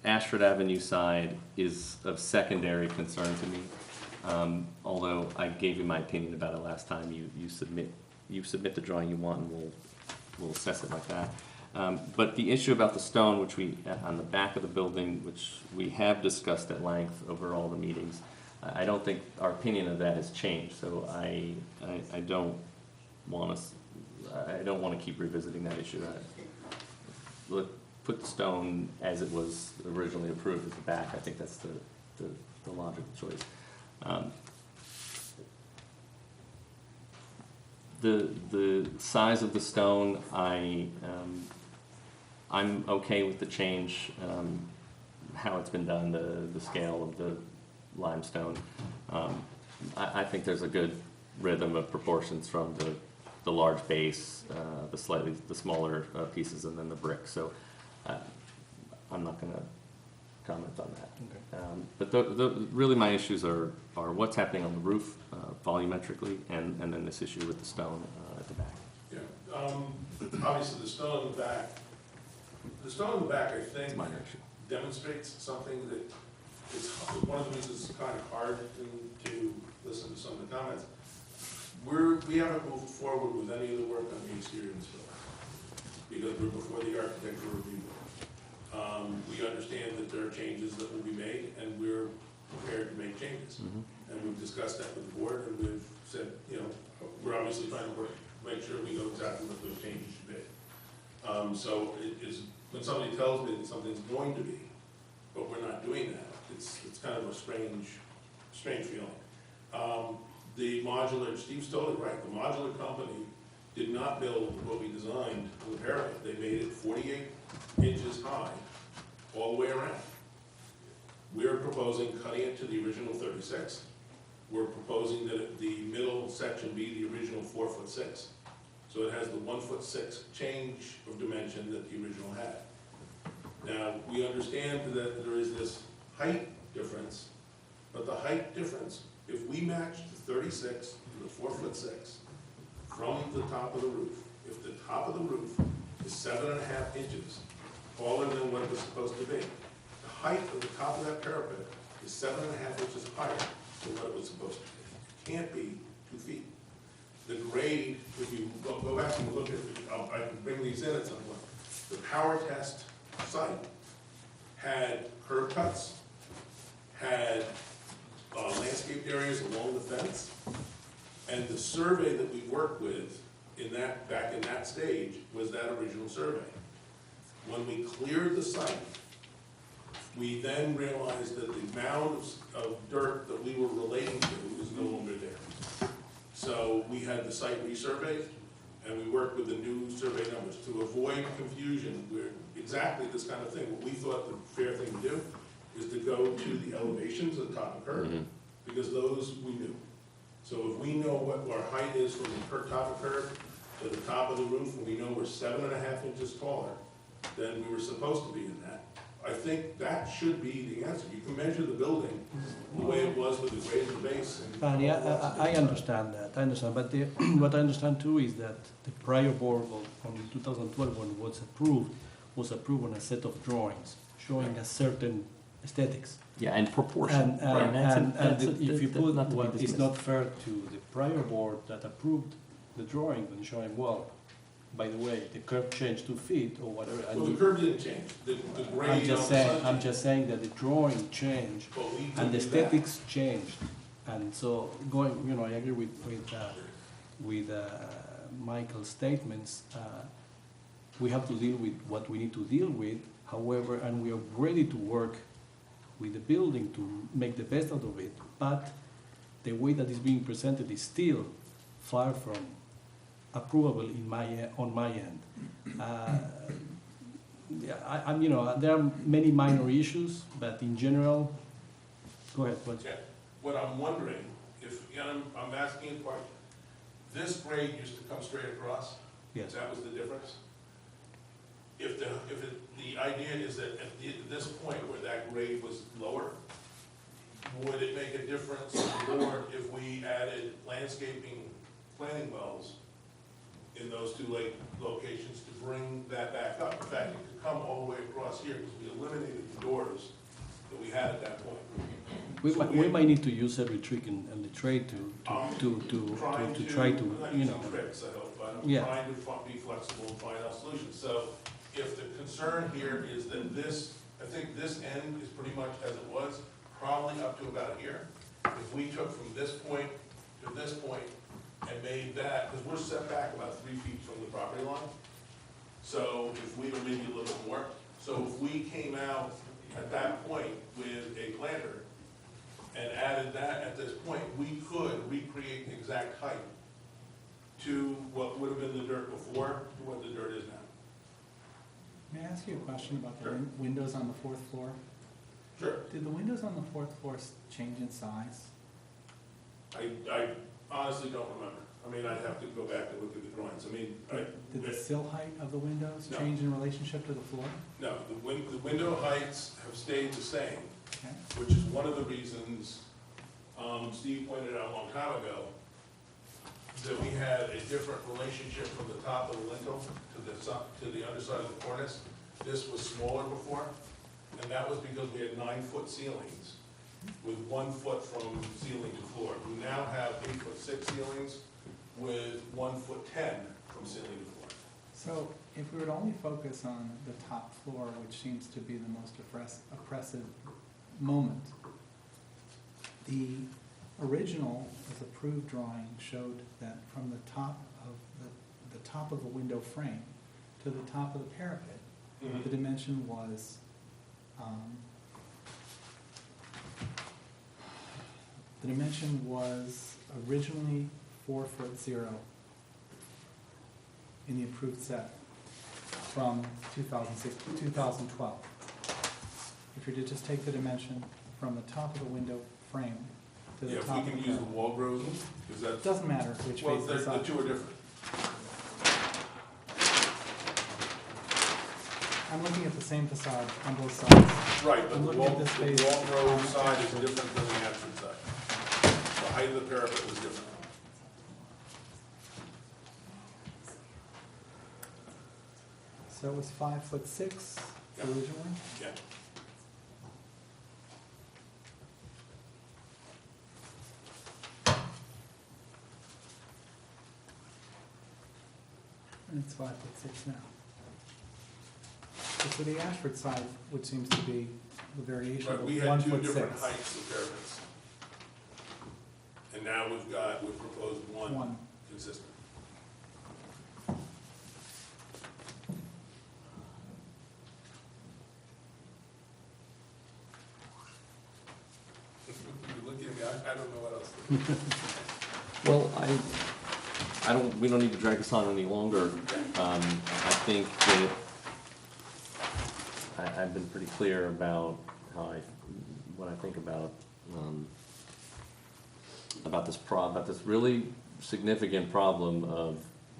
Ashford Avenue side is of secondary concern to me. Although I gave you my opinion about it last time, you submit the drawing you want, and we'll assess it like that. But the issue about the stone, which on the back of the building, which we have discussed at length over all the meetings, I don't think our opinion of that has changed. So I don't want to keep revisiting that issue. Put the stone as it was originally approved at the back. I think that's the logical choice. The size of the stone, I'm okay with the change, how it's been done, the scale of the limestone. I think there's a good rhythm of proportions from the large base, the smaller pieces, and then the brick. So I'm not going to comment on that. Okay. But really my issues are what's happening on the roof volumetrically, and then this issue with the stone at the back. Yeah. Obviously, the stone in the back. The stone in the back, I think, demonstrates something that is one of the reasons it's kind of hard to listen to some of the comments. We haven't moved forward with any of the work on the exterior of this building because we're before the architectural review board. We understand that there are changes that will be made, and we're prepared to make changes. Mm-hmm. And we've discussed that with the board, and we've said, we're obviously trying to make sure we know exactly what those changes should be. So it is, when somebody tells me that something's going to be, but we're not doing that, it's kind of a strange feeling. The modular, Steve's totally right, the modular company did not build what we designed on the parapet. They made it 48 inches high all the way around. We're proposing cutting it to the original 36. We're proposing that the middle section be the original 4'6". So it has the 1'6" change of dimension that the original had. Now, we understand that there is this height difference, but the height difference, if we match the 36 to the 4'6" from the top of the roof, if the top of the roof is 7.5 inches taller than what it was supposed to be, the height of the top of that parapet is 7.5 inches higher than what it was supposed to be. It can't be 2 feet. The grade, if you go back and look at it, I can bring these in at some point. The power test site had curb cuts, had landscaped areas along the fence, and the survey that we worked with back in that stage was that original survey. When we cleared the site, We then realized that the amount of dirt that we were relating to is no longer there. So we had the site resurveyed, and we worked with the new survey numbers to avoid confusion where exactly this kind of thing. What we thought the fair thing to do is to go to the elevations at the top of curve, because those we knew. So if we know what our height is from the top of curve to the top of the roof, and we know we're 7.5 inches taller than we were supposed to be in that, I think that should be the answer. You can measure the building the way it was with the grade of the base. And Yeah, I understand that, but what I understand too is that the prior board on 2012, when it was approved on a set of drawings showing a certain aesthetics. Yeah, and proportion. right, And that's if you that's put, not to be well, it's dismissed. not fair to the prior board that approved the drawing and showing, well, by the way, the curve changed 2 feet or whatever. and Well, the you- curve didn't change. The grade on the side I'm just saying that the drawing changed But we and didn't the do that. aesthetics changed. And so I agree with Michael's statements. We have to deal with what we need to deal with. However, and we are ready to work with the building to make the best out of it. But the way that is being presented is still far from approvable on my end. Yeah, I'm, there are many minor issues, but in general, go ahead. Yeah. What I'm wondering, I'm asking a question. This grade used to come straight across? Yes. That was the difference? If the idea is that at this point where that grade was lower, would it make a difference more if we added landscaping planting wells in those two locations to bring that back up? In fact, it could come all the way across here because we eliminated the doors that we had at that point. We might need to use every trick in the trade to try to, Some tricks, I hope, but I'm Yeah. trying to be flexible and find out solutions. So if the concern here is that I think this end is pretty much as it was, probably up to about here. If we took from this point to this point and made that, because we're set back about 3 feet from the property line. So if we, or maybe a little bit more, so if we came out at that point with a planter and added that at this point, we could recreate the exact height to what would have been the dirt before to what the dirt is now. May I ask you a question about the Sure. windows on the fourth floor? Sure. Did the windows on the fourth floor change in size? I honestly don't remember. I mean, I'd have to go back and look at the drawings. I mean, Did the sill height of the windows No. change in relationship to the floor? no, the window heights have stayed the same, Okay. which is one of the reasons Steve pointed out a long time ago that we had a different relationship from the top of the lintel to the underside of the cornice. This was smaller before, and that was because we had 9-foot ceilings with 1 foot from ceiling to floor. We now have 8'6" ceilings with 1'10" from ceiling to floor. So if we were to only focus on the top floor, which seems to be the most oppressive moment, the original, as approved drawing showed that from the top of the top of the window frame to the top of the parapet, the dimension was, originally 4'0" in the approved set from 2012. If you were to just take the dimension from the top of the window frame to the Yeah, if top we of can the use the parapet. wall group, because It that's, doesn't matter which well, face the it's on. two are different. I'm looking at the same facade on both sides. Right, but I'm the looking wall, at this the face wall road on side is actual. different than the Ashford side. The height of the parapet was different. So it was 5'6" Yeah. originally? Yeah. And it's 5'6" now. So for the Ashford side, which seems to be the variation Right, of we had 2 1'6". different heights of parapets. And now we've proposed one One. consistent. Well, we don't need to drag this on any longer. I think that I've been pretty clear about what I think about this really significant problem of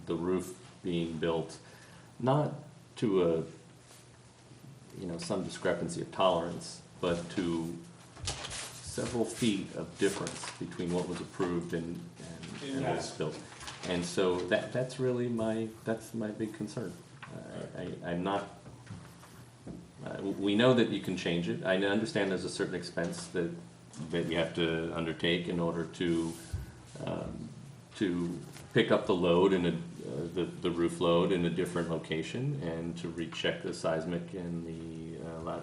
the roof being built, not to some discrepancy of tolerance, but to several feet of difference between what was approved and what was built. And so that's really my big concern. I'm not, we know that you can change it. I understand there's a certain expense that you have to undertake in order to pick up the load and the roof load in a different location, and to recheck the seismic and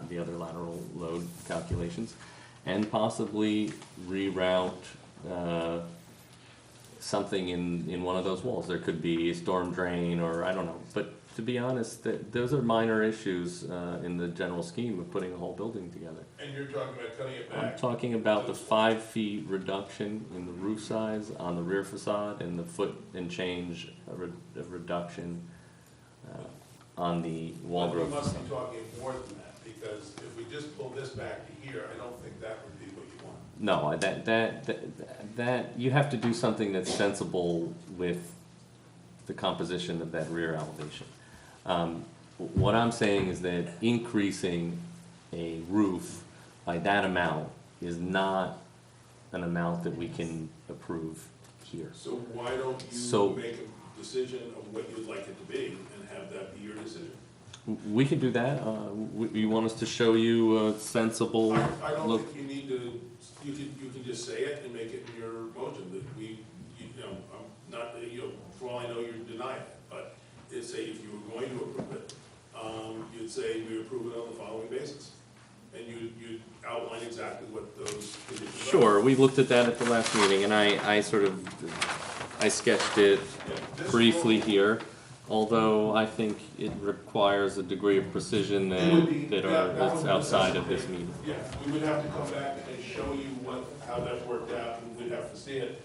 the other lateral load calculations, and possibly reroute something in one of those walls. There could be a storm drain, or I don't know. But to be honest, those are minor issues in the general scheme of putting a whole building together. And you're talking about cutting it I'm back? talking about the 5 feet reduction in the roof size on the rear facade, and the foot and change reduction on the wall But roof. we must be talking more than that, because if we just pull this back to here, I don't think that would be what you want. No, that you have to do something that's sensible with the composition of that rear elevation. What I'm saying is that increasing a roof by that amount is not an amount that we can approve here. So why don't So- you make a decision of what you'd like it to be, and have that be your decision? We can do that. You want us to show you a sensible I don't look? think you need to, you can just say it and make it in your motion, that I'm not, for all I know, you're denying it, but it's say if you were going to approve it, you'd say we approve it on the following basis. And you'd outline exactly what those conditions are. Sure, we looked at that at the last meeting, and I sketched it Yeah, this briefly will- here, although I think it requires a degree of precision It would be- that's would outside of this necessitate- meeting. Yeah, we would have to come back and show you how that worked out, and we'd have to see it.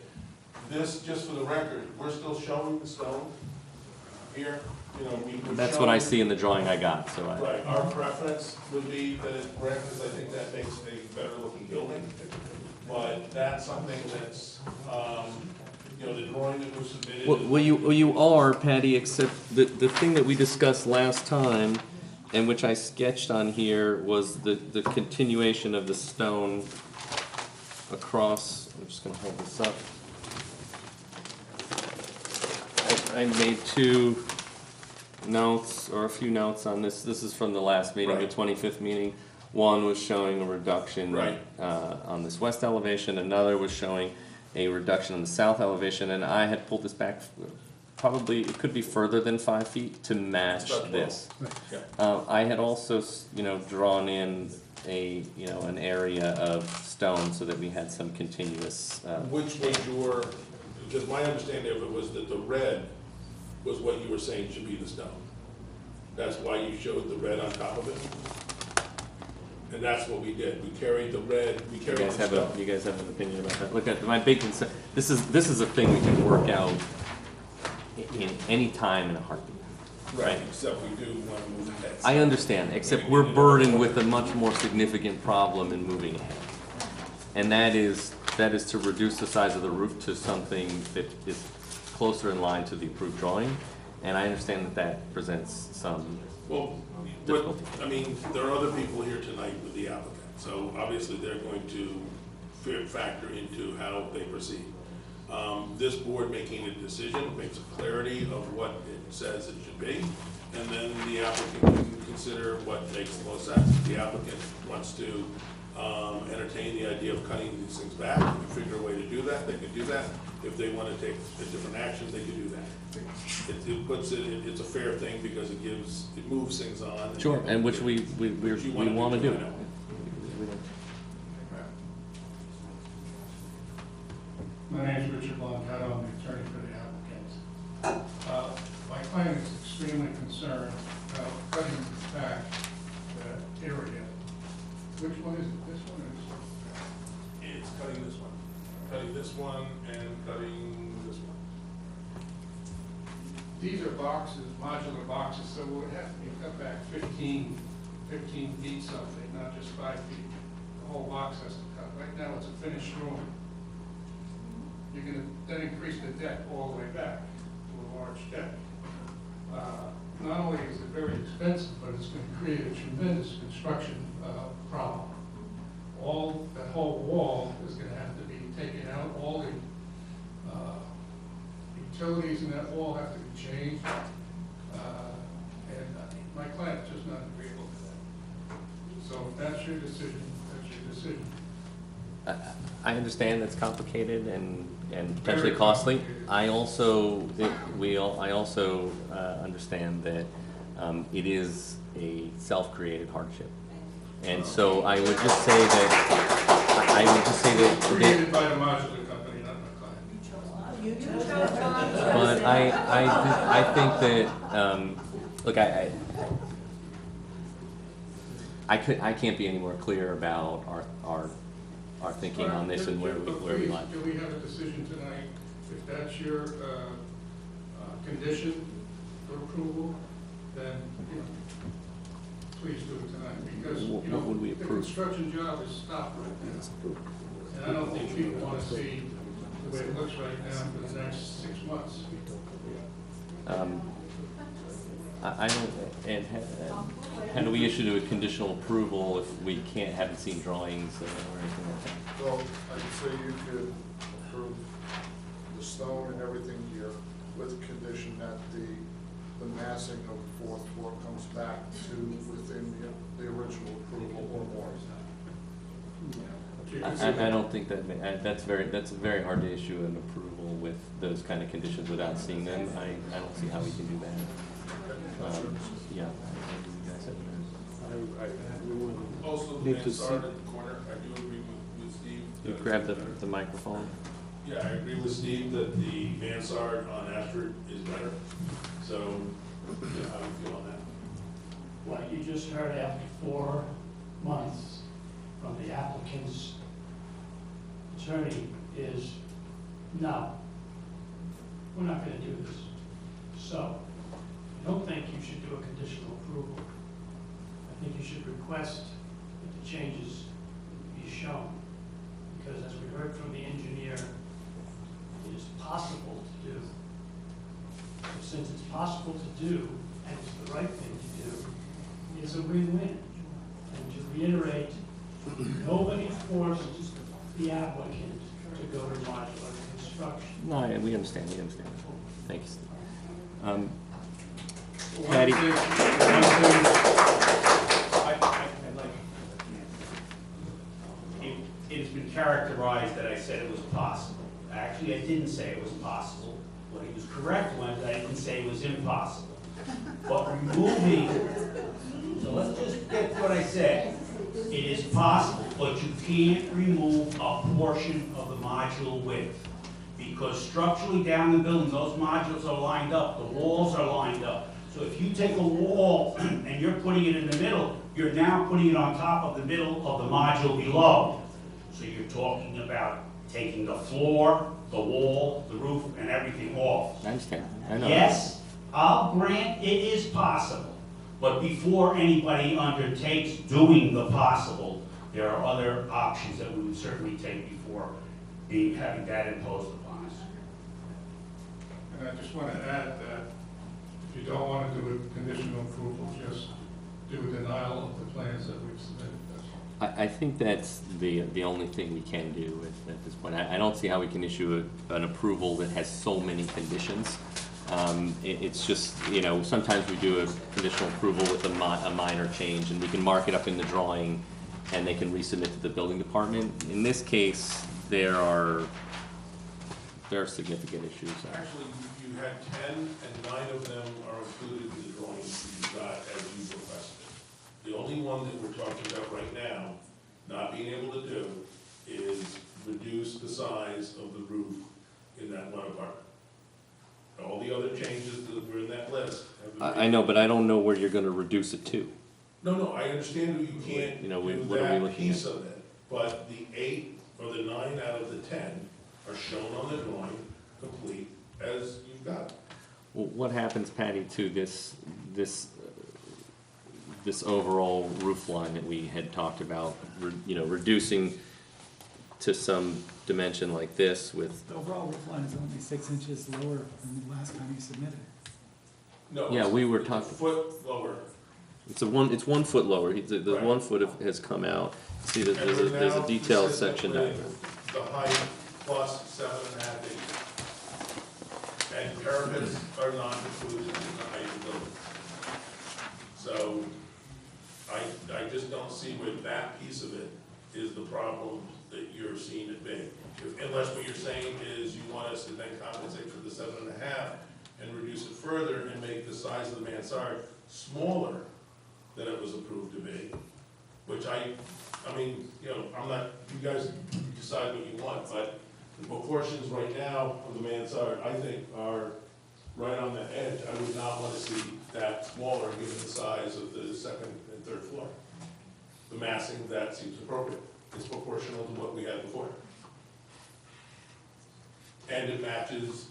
This, just for the record, we're still showing the stone here, we're That's what I showing- see in the drawing I got, so Right, our preference would be that it's brick, because I think that makes a better looking building. But that's something that's, the drawing that was submitted. Well, you are, Patty, except the thing that we discussed last time, and which I sketched on here, was the continuation of the stone across, I'm just gonna hold this up. I made two notes, or a few notes on this. This is from the last meeting, the Right. 25th meeting. One was showing a reduction Right. on this west elevation, another was showing a reduction on the south elevation, and I had pulled this back, probably, it could be further than 5 feet to match About 12. this. Yeah. I had also, drawn in an area of stone so that we had some continuous, Which was because my understanding of it was that the red was what you were saying should be the stone. That's why you showed the red on top of it. And that's what we did. We carried the red, we you carried guys the have stone. you guys have an opinion about that? Look at my big concern, this is a thing we can work out in any time in a heartbeat. Right, except we do want to move ahead. I understand, except we're burdened with a much more significant problem in moving ahead. And that is to reduce the size of the roof to something that is closer in line to the approved drawing. And I understand that presents some Well, difficulty. there are other people here tonight with the applicant, so obviously they're going to factor into how they proceed. This board making a decision makes a clarity of what it says it should be, and then the applicant can consider what makes the most sense. If the applicant wants to entertain the idea of cutting these things back, and figure a way to do that, they can do that. If they want to take a different action, they can do that. It's a fair thing because it moves things on. Sure, and which we you want to do. I know. My name is Richard Loncato, I'm the attorney for the applicant. My client is extremely concerned about cutting back the area. Which one is it, this one or this one? It's cutting this one, cutting this this one and cutting this one. These are boxes, modular boxes, so it would have to be cut back 15 feet something, not just 5 feet. The whole box has to cut. Right now, it's a finished room. You're gonna then increase the deck all the way back to a large deck. Not only is it very expensive, but it's gonna create a tremendous construction problem. That whole wall is gonna have to be taken out, all the utilities in that wall have to be changed. And my client's just not agreeable to that. So if that's your decision, that's your decision. I understand that's complicated and potentially Very costly. complicated. I also understand that it is a self-created hardship. And so I would just say that, Created by the modular company, not my client. but I think that, look, I can't be any more clear about our thinking on this and where we lie. Do we have a decision tonight? If that's your condition for approval, then, please do it tonight, because, What would we the approve? construction job is stopped right now. And I don't think people want to see the way it looks right now for the next 6 months. I don't, and how do we issue a conditional approval if we haven't seen drawings or anything like that? Well, I'd say you could approve the stone and everything here with condition that the massing of the fourth floor comes back to within the original approval or more. I don't think that's a very hard to issue an approval with those kind of conditions without seeing them. I don't see how we can do that. Yeah. You guys have- Also, the mansard in the corner, I do agree with Steve. You grab the microphone. Yeah, I agree with Steve that the mansard on Ashford is better. So, yeah, how do you feel on that? What you just heard after 4 months from the applicant's attorney is, no, we're not gonna do this. So, I don't think you should do a conditional approval. I think you should request that the changes be shown. Because as we heard from the engineer, it is possible to do. So since it's possible to do, and it's the right thing to do, it's a win-win. And to reiterate, nobody forced the applicant to go to modular construction. No, we understand. Thank you, Steve. One Patty? thing, It has been characterized that I said it was possible. Actually, I didn't say it was possible. What he was correct was that I didn't say it was impossible. But removing, so let's just get what I said. It is possible, but you can't remove a portion of the module width. Because structurally down the building, those modules are lined up, the walls are lined up. So if you take a wall and you're putting it in the middle, you're now putting it on top of the middle of the module below. So you're talking about taking the floor, the wall, the roof, and everything off. I understand. I know. Yes, I'll grant it is possible, but before anybody undertakes doing the possible, there are other options that we would certainly take before having that imposed upon us. and I just want to add that if you don't want to do a conditional approval, just do a denial of the plans that we've submitted, that's all. I think that's the only thing we can do at this point. I don't see how we can issue an approval that has so many conditions. It's just, sometimes we do a conditional approval with a minor change, and we can mark it up in the drawing, and they can resubmit to the building department. In this case, there are significant issues. Actually, you had 10, and 9 of them are included in the drawings that you got as you requested. The only one that we're talking about right now, not being able to do, is reduce the size of the roof in that one apartment. All the other changes that were in that list have been made. I know, but I don't know where you're gonna reduce it to. No, I understand that you can't You know, do what are we that looking piece at? of it, but the 8 or the 9 out of the 10 are shown on the drawing, complete as you've got. Well, what happens, Patty, to this overall roof line that we had talked about, reducing to some dimension like this with, The overall roof line is only 6 inches lower than the last time you submitted. No, Yeah, it's- we were it's a talking- foot lower. it's 1 foot lower, the Right. 1 foot has come out. See, And there's we're a now detailed consistent section with diagram. the height plus 7.5 inches. And parapets are not included in the height of the building. So I just don't see where that piece of it is the problem that you're seeing it be. Unless what you're saying is you want us to then compensate for the 7.5 and reduce it further and make the size of the mansard smaller than it was approved to be, which I'm not, you guys decide what you want, but the proportions right now of the mansard, I think, are right on the edge. I would not want to see that smaller given the size of the second and third floor. The massing of that seems appropriate. It's proportional to what we had before. And it matches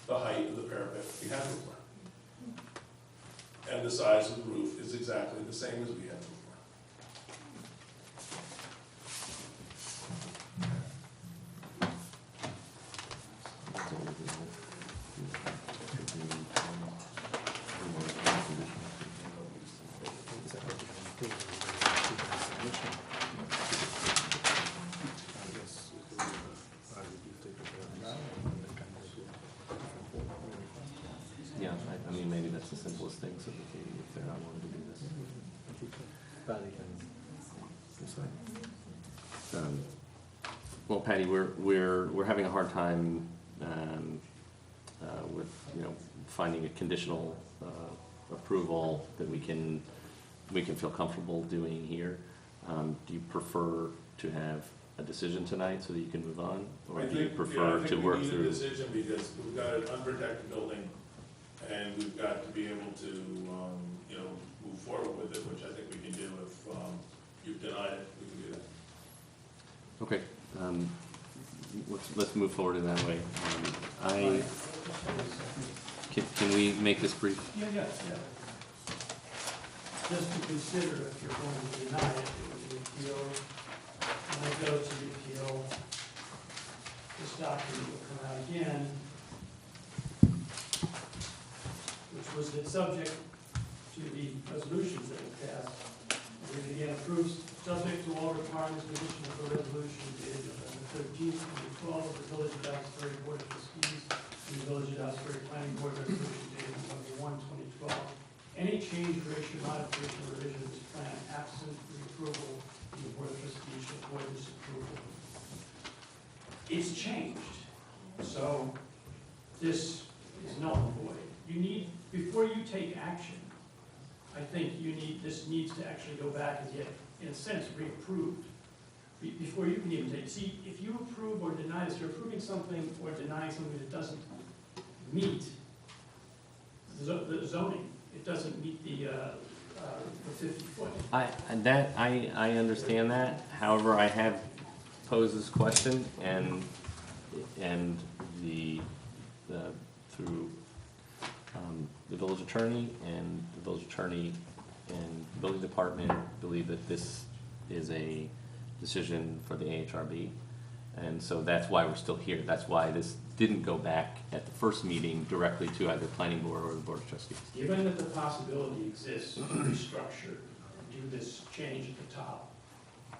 the height of the parapet we had before. And the size of the roof is exactly the same as we had before. Yeah, I mean, maybe that's the simplest thing, so that if they're not willing to do this. This way. Well, Patty, we're having a hard time with, finding a conditional approval that we can feel comfortable doing here. Do you prefer to have a decision tonight so that you can move on? Or do you prefer to work I think we need a through? decision because we've got an unprotected building and we've got to be able to, move forward with it, which I think we can do if you've denied it, we can do that. Okay, let's move forward in that way. Can we make this brief? Yeah. Just to consider if you're going to deny it, it would be appealed. When I go to the appeal, this document will come out again, which was the subject to the resolutions that were passed. And it again approves, subject to all requirements and conditions of the resolution dated November 13th, 2012, of the Village of Asbury Board of Trustees and the Village of Asbury Planning Board resolution dated November 1, 2012. Any change, ratio, modification, or revision of this plan absent the approval of the Board of Trustees shall void this approval. It's changed, so this is null and void. You need, before you take action, I think this needs to actually go back and get, in a sense, reapproved. Before you can even take, see, if you approve or deny this, you're approving something or denying something that doesn't meet the zoning. It doesn't meet the 50-foot. I understand that. However, I have posed this question and through the village attorney and the building department believe that this is a decision for the AHRB. And so that's why we're still here. That's why this didn't go back at the first meeting directly to either planning board or the board of trustees. Given that the possibility exists to restructure and do this change at the top,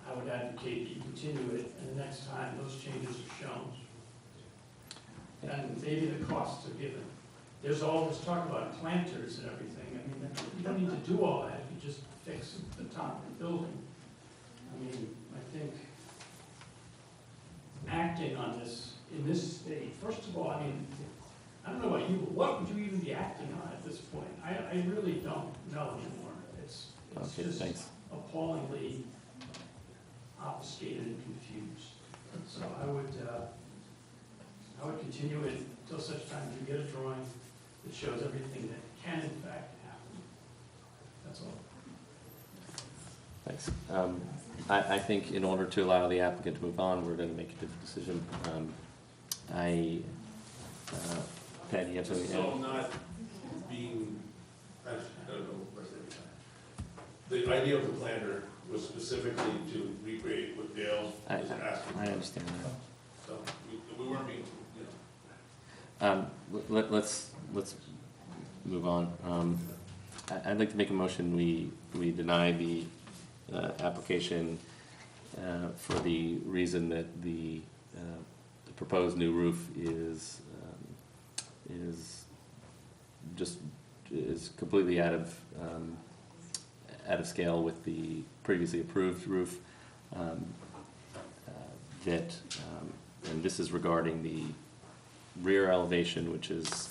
I would advocate that you continue it, and the next time those changes are shown, and maybe the costs are given. There's all this talk about planters and everything. I mean, you don't need to do all that if you just fix the top of the building. I mean, I think acting on this, in this state, first of all, I mean, I don't know about you, but what would you even be acting on at this point? I really don't know anymore. It's Okay, just thanks. appallingly obfuscated and confused. So I would continue it until such time as you get a drawing that shows everything that can in fact happen. That's all. Thanks. I think in order to allow the applicant to move on, we're going to make a different decision. Pat, you have something to So add? I'm not being, I don't know, what's the idea of the planner was specifically to recreate what Dale was asking. I understand that. So we weren't being, you know. Let's move on. I'd like to make a motion, we deny the application for the reason that the proposed new roof is completely out of scale with the previously approved roof. And this is regarding the rear elevation, which is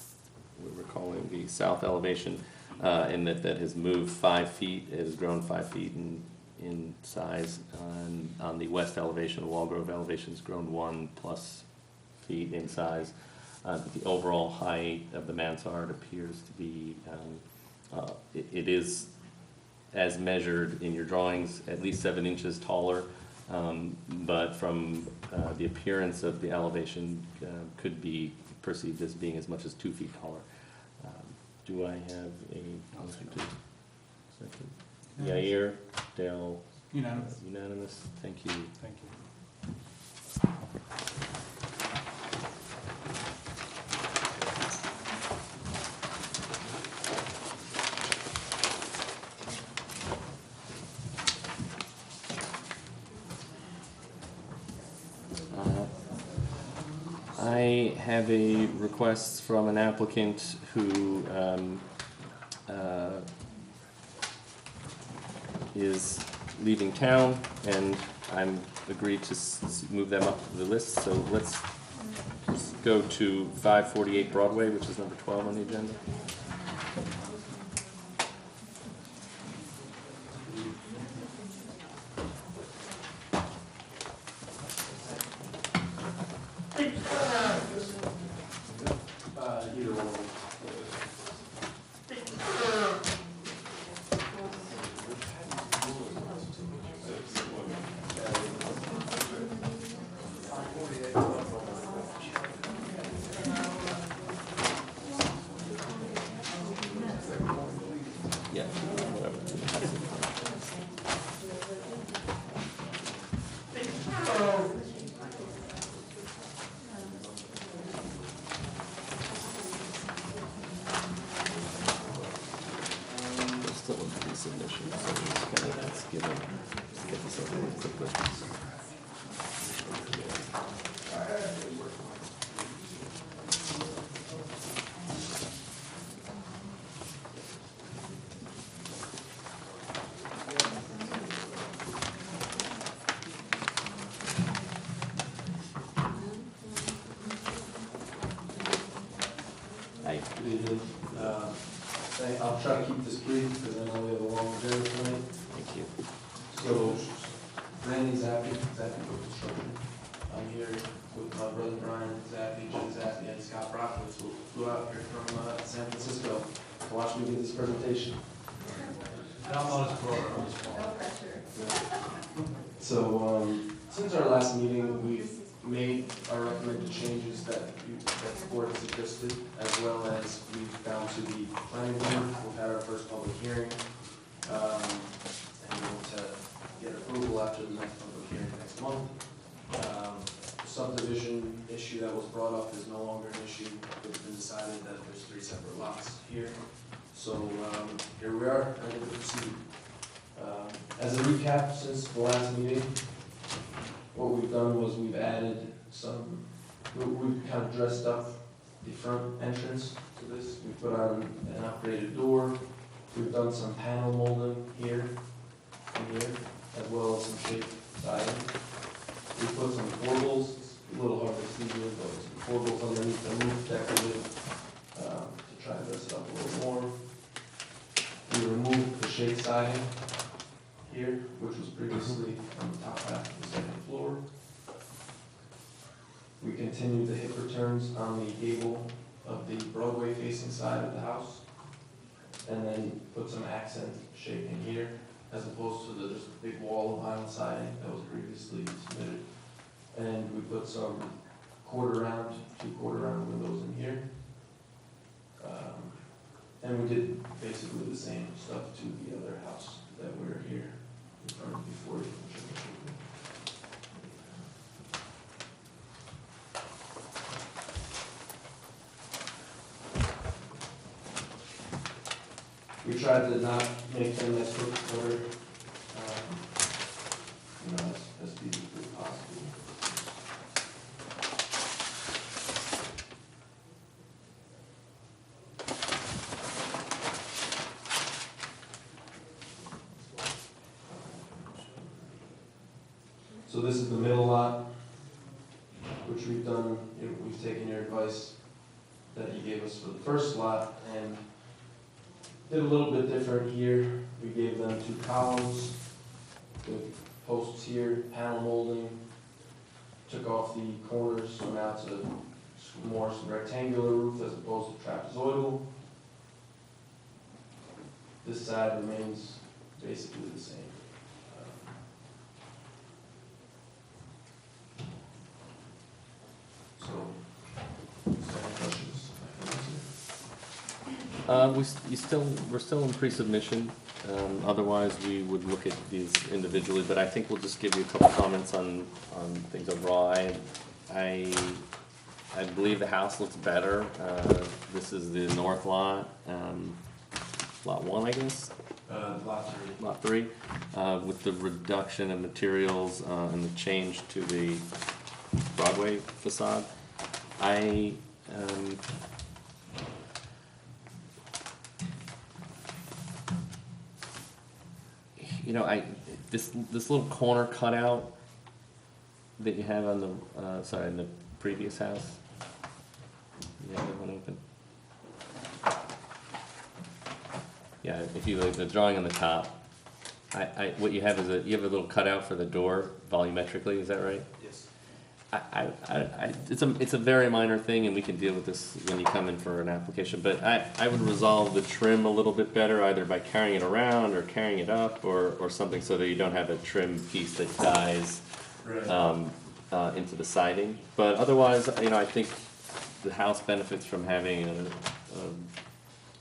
what we're calling the south elevation, and that has moved 5 feet. It has grown 5 feet in size. On the west elevation, the Walgrove elevation has grown 1+ feet in size. The overall height of the mansard appears to be, it is, as measured in your drawings, at least 7 inches taller, but from the appearance of the elevation, could be perceived as being as much as 2 feet taller. Do I have a motion to second? Yair, Dale? Unanimous. Unanimous, thank you. Thank you. I have a request from an applicant who is leaving town, and I'm agreed to move them up the list. So let's go to 548 Broadway, which is number 12 on the agenda. Either one of them. Yeah, whatever. There's still a pre-submission, so it's kind of, let's give it, let's get this over with quickly. Aye. Good evening. I'll try to keep this brief because I know we have a long agenda tonight. Thank you. So, Randy Zappi, Zappi for Construction. I'm here with my brother Brian Zappi, Jim Zappi, and Scott Brockowitz, who flew out here from San Francisco to watch me give this presentation. So, since our last meeting, we've made our recommended changes that the board has suggested, as well as we've gone to the planning board. We've had our first public hearing, and we'll to get approval after the next public hearing next month. Subdivision issue that was brought up is no longer an issue. It's been decided that there's 3 separate lots here. So here we are, ready to proceed. As a recap, since the last meeting, what we've done was we've added some, we've kind of dressed up the front entrance to this. We put on an upgraded door. We've done some panel molding here and here, as well as some shaped siding. We put some corbels, it's a little hard to see here, but some corbels underneath the roof decorative to try to dress it up a little more. We removed the shaped siding here, which was previously on the top half of the second floor. We continued the hip returns on the gable of the Broadway facing side of the house, and then put some accent shaping here, as opposed to the just big wall of vinyl siding that was previously submitted. And we put some two quarter round windows in here. And we did basically the same stuff to the other house that we were here in front of before. We tried to not make them as cookie cutter, as feasibly as possible. So this is the middle lot, which we've done, we've taken your advice that you gave us for the first lot and did a little bit different here. We gave them 2 columns with posts here, panel molding, took off the corners, so now it's a more rectangular roof as opposed to trapezoidal. This side remains basically the same. We're still in pre-submission. Otherwise, we would look at these individually, but I think we'll just give you a couple comments on things overall. I believe the house looks better. This is the north lot, lot 1, I guess? Lot 3, with the reduction of materials and the change to the Broadway facade. This little corner cutout that you have on the, in the previous house. You have that one open? Yeah, if you look at the drawing on the top, what you have is you have a little cutout for the door volumetrically, is that right? Yes. It's a very minor thing, and we can deal with this when you come in for an application, but I would resolve the trim a little bit better, either by carrying it around or carrying it up or something, so that you don't have a trim piece that dies into the siding. But otherwise, I think the house benefits from having a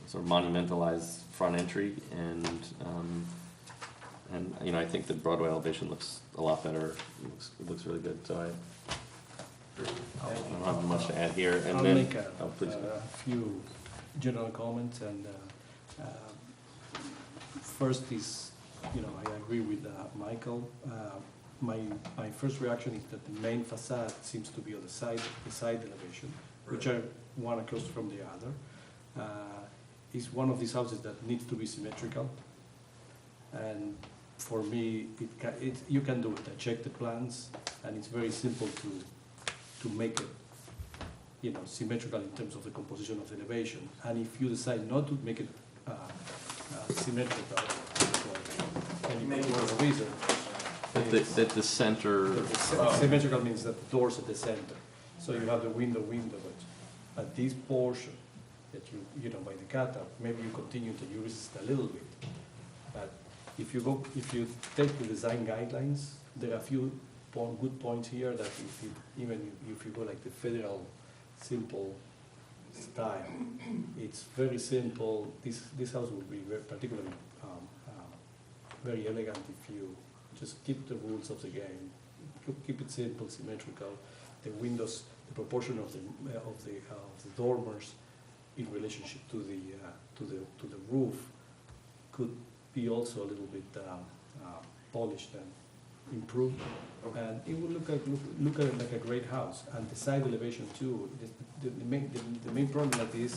sort of monumentalized front entry, and I think the Broadway elevation looks a lot better. It looks really good, so I don't have much to add here. And I'll then, make please. a few general comments, and first is, I agree with Michael. My first reaction is that the main facade seems to be on the side elevation, which are one across from the other. It's one of these houses that needs to be symmetrical, and for me, you can do it. I checked the plans, and it's very simple to make it, symmetrical in terms of the composition of the elevation. And if you decide not to make it symmetrical, for any particular reason, That the center. symmetrical means that the door's at the center, so you have the window, but at this portion that you by the cutout, maybe you continue to use it a little bit. But if you take the design guidelines, there are a few good points here that if you go like the federal simple style, it's very simple. This house would be particularly very elegant if you just keep the rules of the game, keep it simple, symmetrical. The windows, the proportion of the dormers in relationship to the roof could be also a little bit polished and improved, and it would look at it like a great house. And the side elevation too. The main problem that is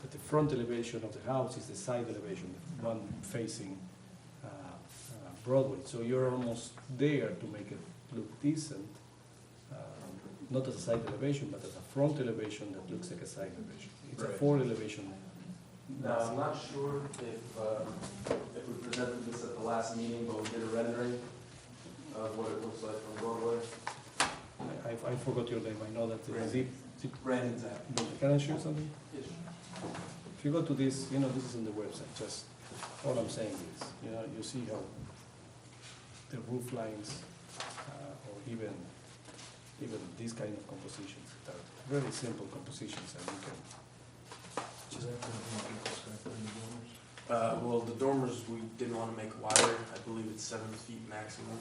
that the front elevation of the house is the side elevation, the one facing Broadway. So you're almost there to make it look decent, not as a side elevation, but as a front elevation that looks like a side elevation. It's a forward elevation. Now, I'm not sure if we presented this at the last meeting, but we did a rendering of what it looks like from Broadway. I forgot your name. I know that Brandon. Brandon Zapp. Can I show you something? Yes. If you go to this, this is on the website. Just all I'm saying is, you see how the roof lines, or even even these kind of compositions that are very simple compositions and you can. Well, the dormers, we didn't want to make wider. I believe it's 7 feet maximum.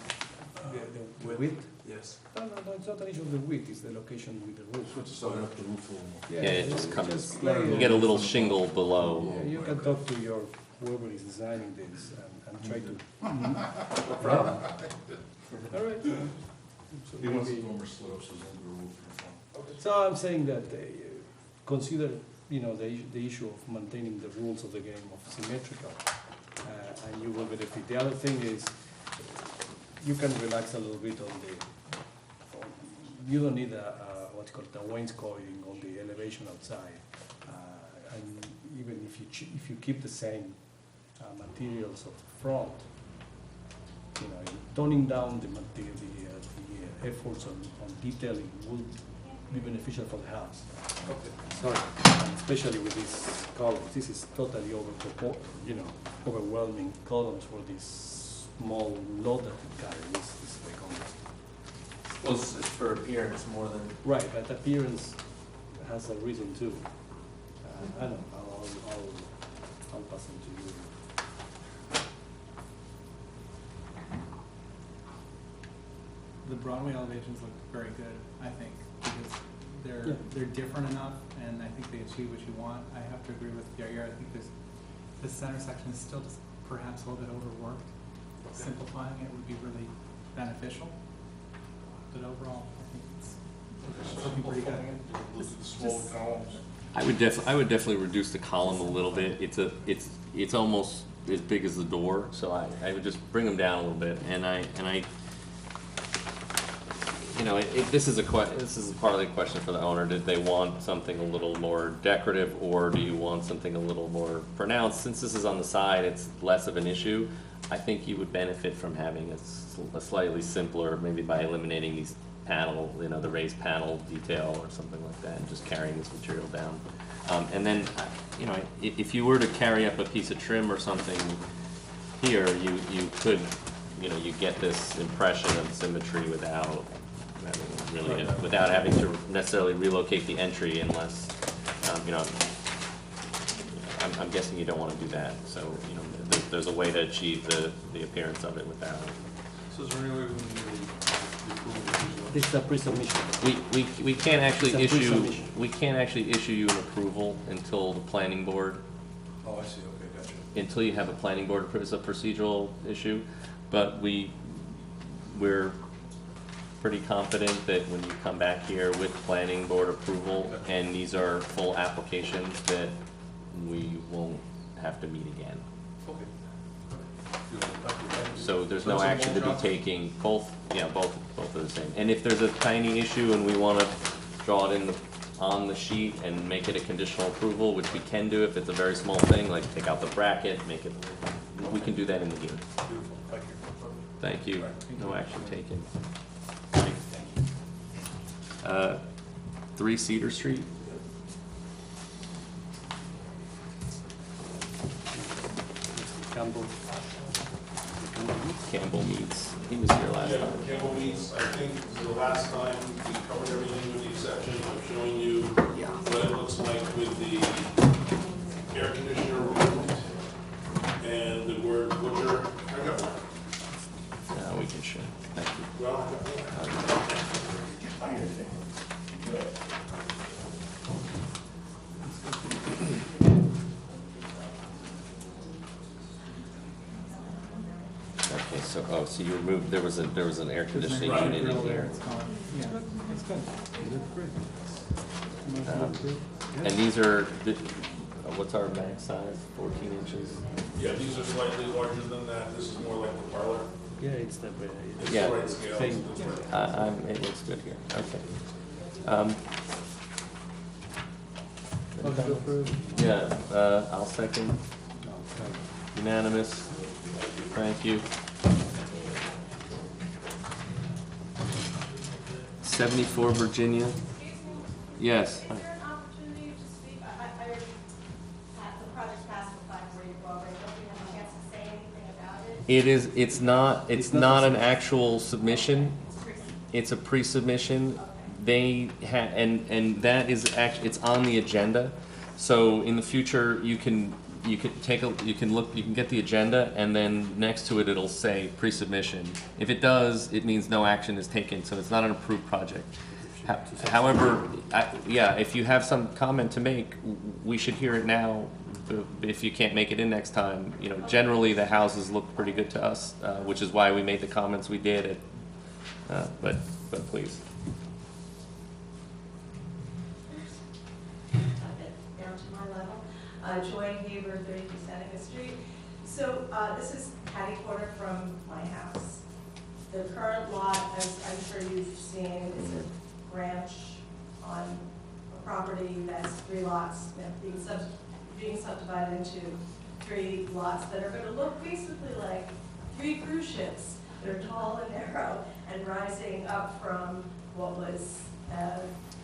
The width? Yes. No, it's not an issue of the width, it's the location with the roof. Yeah, it just comes, just you get a little shingle below. Yeah, you can talk to your, whoever is designing this and try to. All right. So He wants the maybe- dormer slopes as under the roof. So I'm saying that consider, the issue of maintaining the rules of the game of symmetrical, and you will benefit. The other thing is, you can relax a little bit on you don't need what's called the wainscoting on the elevation outside. And even if you keep the same materials of the front, toning down the efforts on detailing will be beneficial for the house. Sorry, and especially with these columns. This is totally overwhelming columns for this small load that it carries. This is the columns. Well, it's for appearance more than. Right, but appearance has a reason too. I don't know. I'll pass them to you. The Broadway elevations look very good, I think, because Yeah. they're different enough, and I think they achieve what you want. I have to agree with Yair. I think this center section is still just perhaps a little bit overworked. Simplifying it would be really beneficial, but overall, I think it's looking pretty good. Look at the small columns. I would definitely reduce the column a little bit. It's almost as big as the door, so I would just bring them down a little bit. And I this is partly a question for the owner. Did they want something a little more decorative, or do you want something a little more pronounced? Since this is on the side, it's less of an issue. I think you would benefit from having a slightly simpler, maybe by eliminating these panel, the raised panel detail or something like that, and just carrying this material down. And then, if you were to carry up a piece of trim or something here, you could, you get this impression of symmetry without having to necessarily relocate the entry unless, I'm guessing you don't want to do that. So, there's a way to achieve the appearance of it without. So is there any way we can This is a pre-submission. We can't actually It's a issue, pre-submission. we can't actually issue you an approval until the planning board, Oh, I see, okay, gotcha. until you have a planning board, it's a procedural issue. But we're pretty confident that when you come back here with planning board approval, and these are full applications, that we won't have to meet again. Okay. Beautiful, thank you. So there's So no it's a action to be mulch out? taking, both are the same. And if there's a tiny issue and we want to draw it on the sheet and make it a conditional approval, which we can do if it's a very small thing, like take out the bracket, we can do that in the hearing. Beautiful, thank you. Thank you, no action taken. 3 Cedar Street. Campbell meets, he was here last Yeah, time. Campbell Meats, I think the last time we covered everything with the exception of showing you what it looks like with the air conditioner removed and the word butcher. I got one. Now we can show, thank you. Well, I got one. Okay, so you removed, there was an air conditioning Right. unit in here. Yeah. It's good. You look great. And these are, what's our max size, 14 inches? Yeah, these are slightly larger than that. This is more like the parlor. Yeah, it's the It's Yeah. the right scale. Same. It's right. It looks good here, okay. Yeah, I'll second, unanimous, thank you. 74 Virginia, yes. Is there an opportunity to speak? I already had the project passed for 540 Broadway. Don't we have a chance to say anything about it? It's not an actual submission, It's pretty- it's a pre-submission. and that is actually, it's on the agenda. So in the future, you can get the agenda, and then next to it, it'll say pre-submission. If it does, it means no action is taken, so it's not an approved project. However, yeah, if you have some comment to make, we should hear it now. If you can't make it in next time, you know, generally the houses look pretty good to us, which is why we made the comments we did. But please. Down to my level. Joy Haber, 32 Seneca Street. So this is catty corner from my house. The current lot, as I'm sure you've seen, is a ranch on a property that's 3 lots, being subdivided into 3 lots that are going to look basically like 3 cruise ships. They're tall and narrow and rising up from what was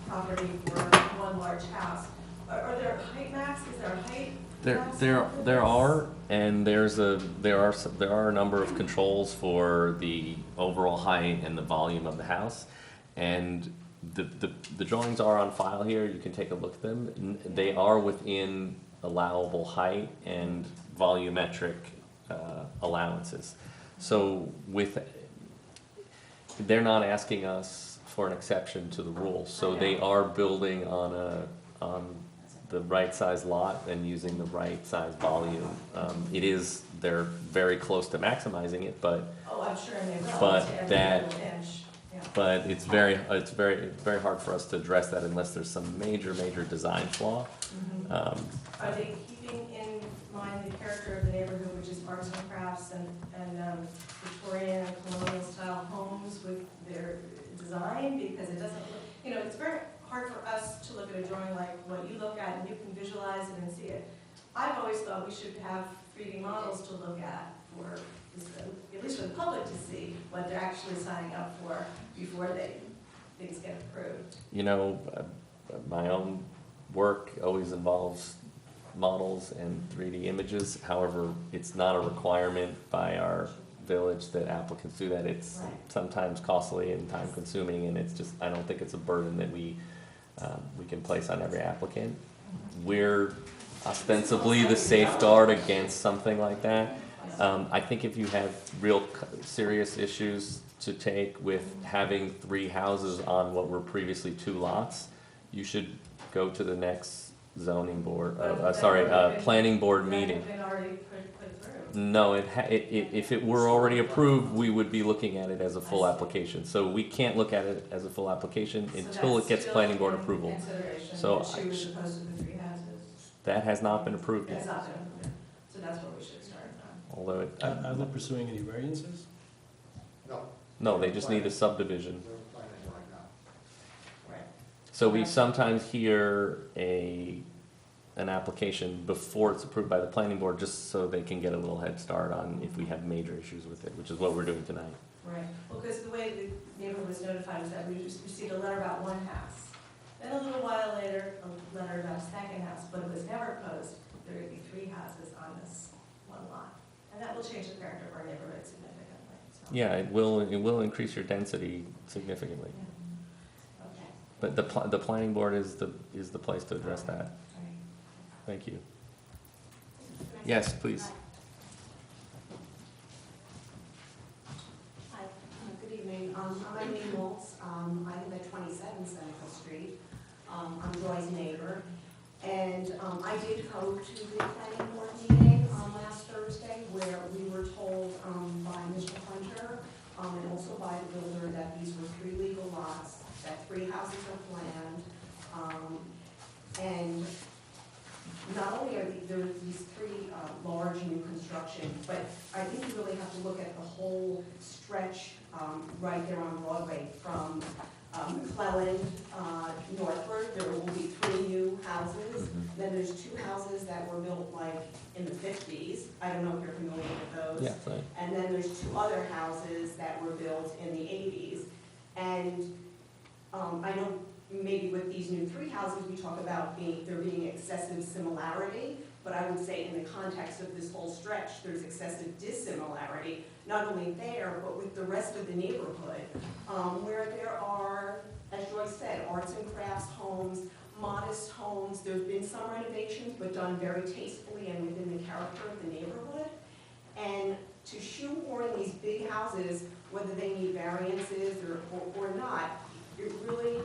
property for one large house. Are there height max? Is there a height? There are, and there are a number of controls for the overall height and the volume of the house, and the drawings are on file here. You can take a look at them. They are within allowable height and volumetric allowances. So they're not asking us for an exception to the rules. So they are building on the right size lot and using the right size volume. They're very close to maximizing it, but Oh, I'm sure they will. but Every that little inch. Yeah. but it's very hard for us to address that unless there's some major design flaw. Mhm. Are they keeping in mind the character of the neighborhood, which is arts and crafts and Victorian and colonial style homes with their design? Because it doesn't look, it's very hard for us to look at a drawing like what you look at and you can visualize it and see it. I've always thought we should have 3D models to look at for, at least for the public to see what they're actually signing up for before things get approved. My own work always involves models and 3D images. However, it's not a requirement by our village that applicants do that. It's Right. sometimes costly and time consuming, and I don't think it's a burden that we can place on every applicant. We're ostensibly the safeguard against something like that. I think if you have real serious issues to take with having 3 houses on what were previously 2 lots, you should go to the next zoning board, planning board meeting. That had been already put through. No, if it were already approved, we would be looking at it as a full application. So we can't look at it as a full application until it gets planning board approval. So So she was opposed to the 3 houses? that has not been approved It's yet. not been approved. So that's where we should start now. Although Are they pursuing any variances? no, they just need a subdivision. They're planning right now. Right. So we sometimes hear an application before it's approved by the planning board, just so they can get a little head start on if we have major issues with it, which is what we're doing tonight. Right. Well, because the way the neighborhood was notified was that we just received a letter about 1 house. Then a little while later, a letter about a second house, but it was never posed. There would be 3 houses on this 1 lot. And that will change the character of our neighborhood significantly. So. Yeah, it will increase your density significantly. Yeah. Okay. But the planning board is the place to address that. Right. Thank you. Yes, please. Hi, good evening. I'm Eileen Waltz. I live at 27 Seneca Street. I'm Joy's neighbor. And I did go to the planning board meeting last Thursday where we were told by Mr. Hunter and also by the builder that these were 3 legal lots, that 3 houses are planned. And not only are there these 3 large new construction, but I think you really have to look at the whole stretch right there on Broadway from McClellan northward. There will be 3 new houses. Then there's 2 houses that were built like in the 50s. I don't know if you're familiar with those. Yeah, right. And then there's 2 other houses that were built in the 80s. And I know maybe with these new 3 houses, we talk about there being excessive similarity, but I would say in the context of this whole stretch, there's excessive dissimilarity, not only there, but with the rest of the neighborhood, where there are as Joyce said, arts and crafts homes, modest homes. There's been some renovations, but done very tastefully and within the character of the neighborhood. And to shoehorn these big houses, whether they need variances or not, it really,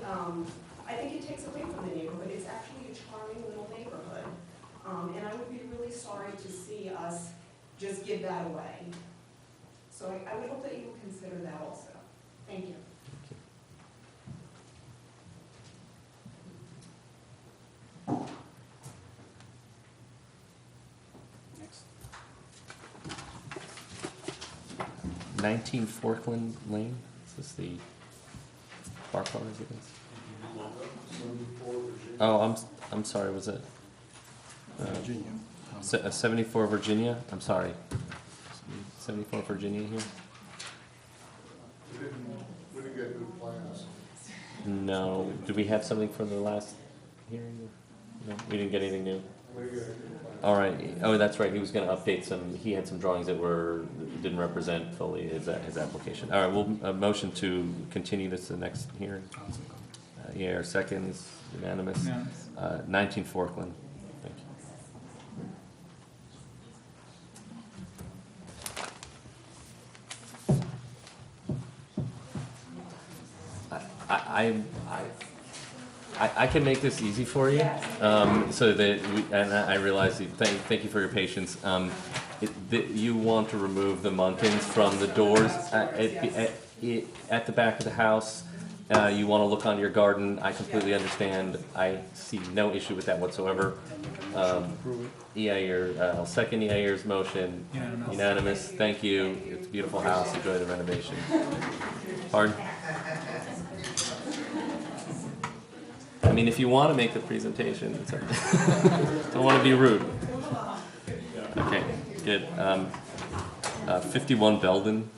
I think it takes away from the neighborhood. It's actually a charming little neighborhood. And I would be really sorry to see us just give that away. So I would hope that you would consider that also. Thank you. Next. 19 Forkland Lane, is this the Barclaw residence? Oh, I'm sorry, was it? Virginia. 74 Virginia, I'm sorry. 74 Virginia here? We didn't get new plans. No, did we have something from the last hearing? No, we didn't get anything new? We didn't get new plans. All right, oh, that's right, he was gonna update some, he had some drawings that didn't represent fully his application. All right, we'll, a motion to continue this to the next hearing. Yeah, our seconds, unanimous. 19 Forkland, thank you. I can make this easy for you, so that and I realize, thank you for your patience. You want to remove the muntins from the doors at the back of the house. You want to look on your garden. I completely understand. I see no issue with that whatsoever. I'll second EIR's motion. Unanimous. Thank you. It's a beautiful house. Enjoy the renovation. Pardon? I mean, if you want to make the presentation, it's okay. Don't want to be rude. Okay, good. 51 Belden.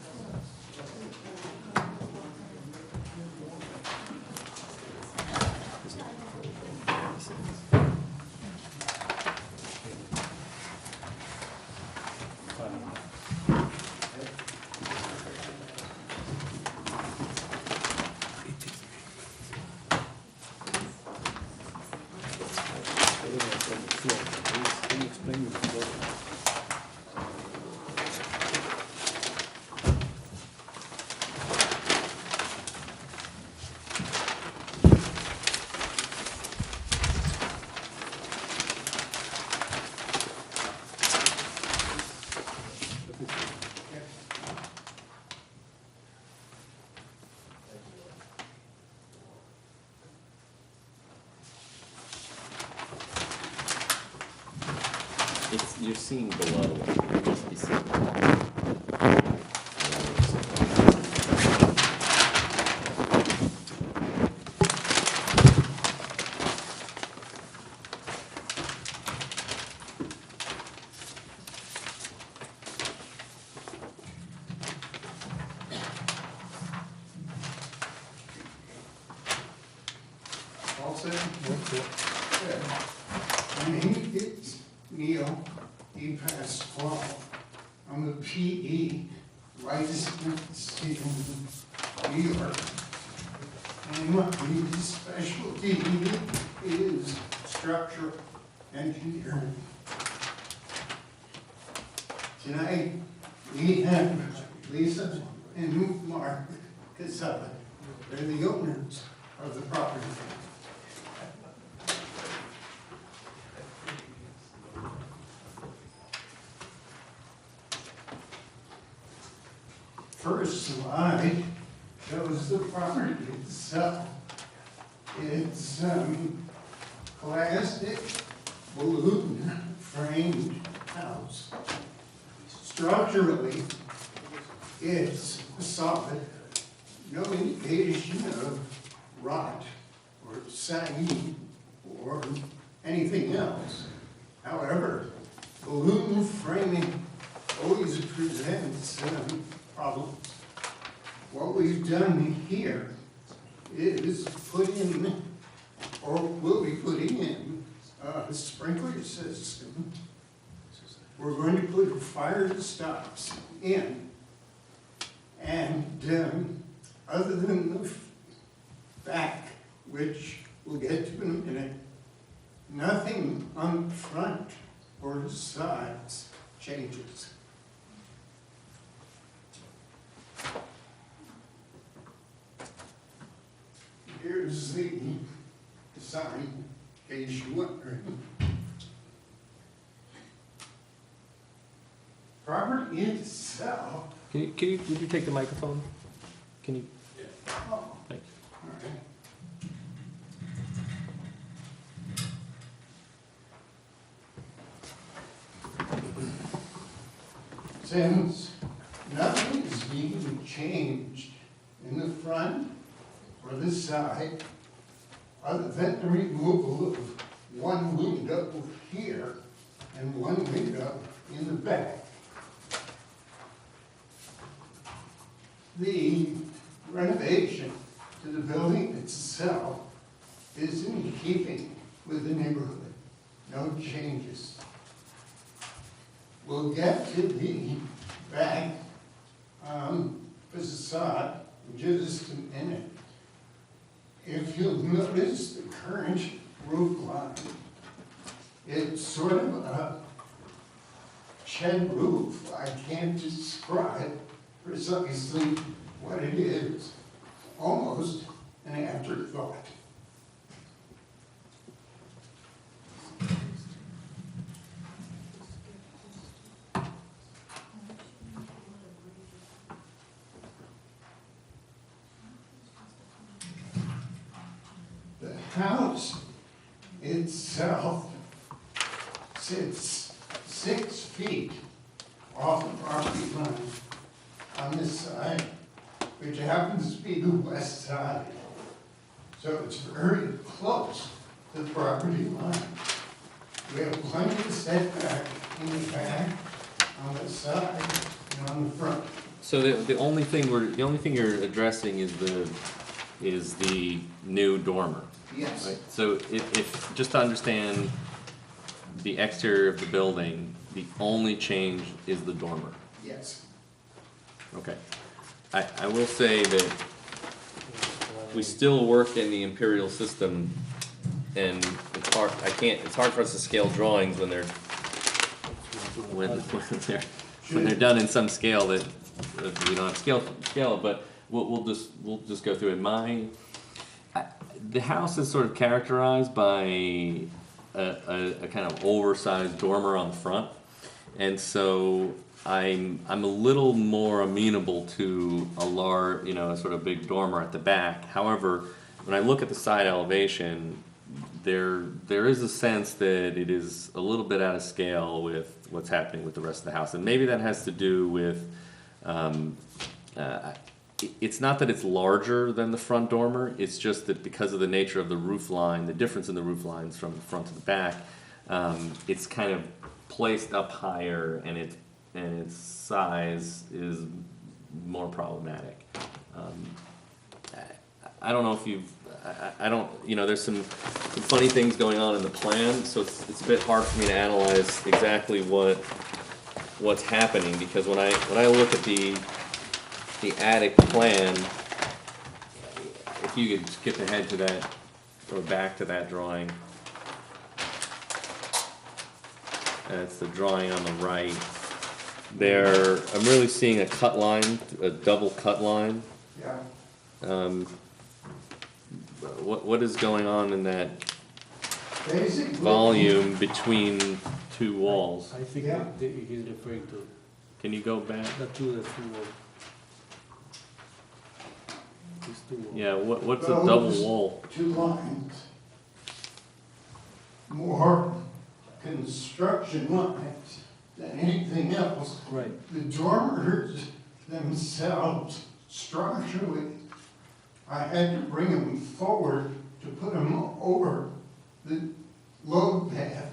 You're seeing below. You must be seeing below. All set? Yeah. My name is Neil E. Pasquale. I'm a PE license in New York. And my specialty is structural engineering. Tonight, we have Lisa and Mark Casella. They're the owners of the property. First slide shows the property itself. It's plastic balloon framed house. Structurally, it's solid. No indication of rot or sagging or anything else. However, balloon framing always presents problems. What we've done here is put in, or will be putting in, a sprinkler system. We're going to put fire stops in. And other than the fact which we'll get to in a minute, nothing on the front or the sides changes. Here's the sign, in case you're wondering. Property itself. Would you take the microphone? Can you? Oh, Thank all right. Since nothing is being changed in the front or the side, other than the removal of one window here and one window in the back. The renovation to the building itself is in keeping with the neighborhood. No changes. We'll get to the back facade in just a minute. If you'll notice the current roof line, it's sort of a shed roof. I can't describe precisely what it is. Almost an afterthought. The house itself sits 6 feet off the property line on this side, which happens to be the west side. So it's very close to the property line. We have plenty of setback in the back, on the side, and on the front. So the only thing you're addressing is the new dormer. Yes. Right? So if just to understand the exterior of the building, the only change is the dormer. Yes. Okay. I will say that we still work in the imperial system, and it's hard. It's hard for us to scale drawings when they're done in some scale that we don't have scale. But we'll just go through it. The house is sort of characterized by a kind of oversized dormer on the front, and so I'm a little more amenable to a large, a sort of big dormer at the back. However, when I look at the side elevation, there is a sense that it is a little bit out of scale with what's happening with the rest of the house, and maybe that has to do with it's not that it's larger than the front dormer. It's just that because of the nature of the roof line, the difference in the roof lines from the front to the back, it's kind of placed up higher, and its size is more problematic. I don't know if I don't, there's some funny things going on in the plan, so it's a bit hard for me to analyze exactly what's happening, because when I look at the attic plan, if you could skip ahead to that, or back to that drawing. That's the drawing on the right. I'm really seeing a cut line, a double cut line. Yeah. What is going on in that Basically, volume between two walls? I think Yeah. he's referring to Can you go back? the two walls. These two walls. Yeah, what's a double wall? Two lines. More construction lines than anything else. Right. The dormers themselves, structurally, I had to bring them forward to put them over the load path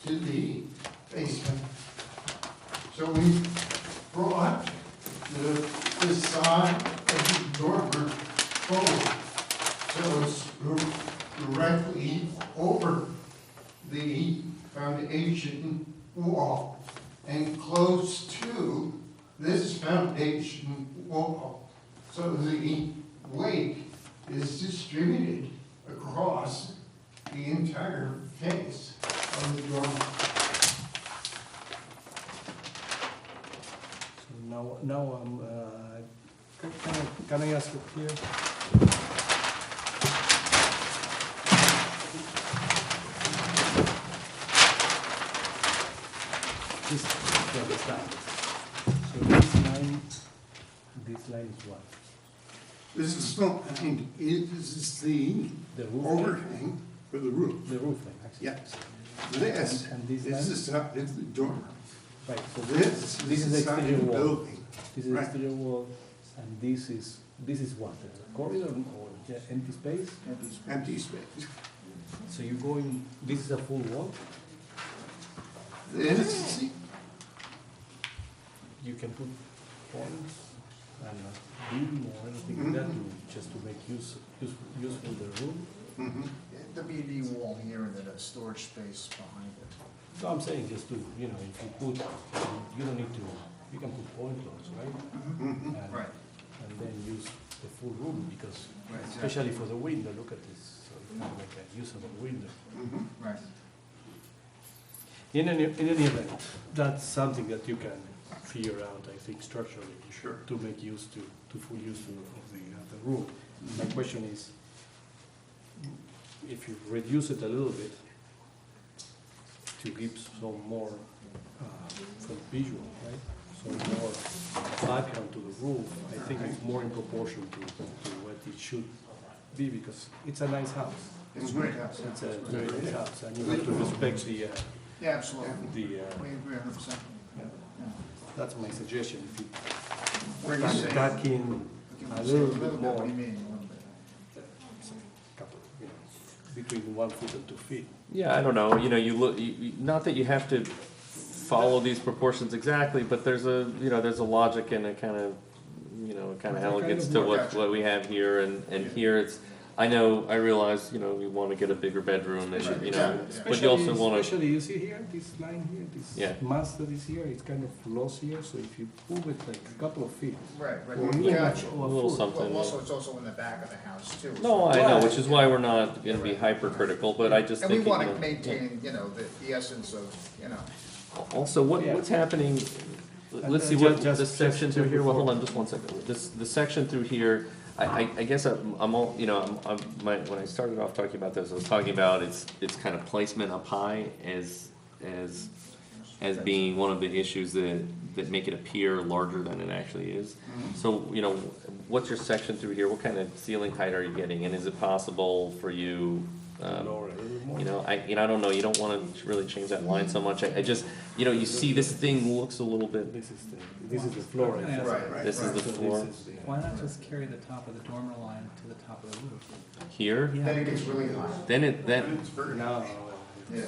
to the basement. So we brought the facade of the dormer forward, so it's directly over the foundation wall and close to this foundation wall. So the weight is distributed across the entire face of the drawing. So now can I ask it here? This is that. So this line is what? This is not, I think, this is the The roof? overhang for the roof. The roof line, actually. Yeah. This And this is the dormer. Right, so This this is the the side exterior of the wall. building. This is the Right. exterior wall, and this is what? A corridor or empty space? Empty space. So you go in, this is a full wall? This, You can put points and beam or anything like that to, just to make useful the room? The BD wall here and then a storage space behind it. So I'm saying just to, if you put, you don't need to, you can put point loads, right? And- Right. And then use the full room, because Right, exactly. especially for the window, look at this, so you can make a usable window. Right. In any event, that's something that you can figure out, I think, structurally. Sure. To make use to full use of the room. My question is, if you reduce it a little bit, to give some more, some visual, right? Some more background to the roof, I think it's more in proportion to what it should be, because it's a nice house. It's a great house. It's a very nice house, and you have to respect the, Yeah, absolutely. We agree 100%. that's my suggestion, if you Where you say? back in a little bit more, What do you mean, a little bit? couple, between 1 foot and 2 feet. Yeah, I don't know, you look, not that you have to follow these proportions exactly, but there's a logic and a kind of, elegance to what we have here, and here it's, I realize, we wanna get a bigger bedroom, and, but you also wanna. Especially, you see here, this line here, Yeah. this mass that is here, it's kind of lost here, so if you move it like a couple of feet. Right, right. or Yeah. much, or A little foot. something. Well, also, it's also in the back of the house too. No, I know, which is why we're not gonna be hypercritical, but I just And we think. want to maintain, the essence of, Also, what's happening, let's see what, this section through here, well, hold on just one second. The section through here, I guess I'm all, when I started off talking about this, I was talking about it's kind of placement up high as being one of the issues that make it appear larger than it actually is. So, what's your section through here? What kind of ceiling height are you getting? And is it possible for you, Lower it a little more. I don't know, you don't wanna really change that line so much. I just, you see this thing looks a little bit, This is the floor. Yeah. Right, this is the So floor this is the- Why not just carry the top of the dormer line to the top of the roof? here. then it gets really high. Then It's very. No, Yeah.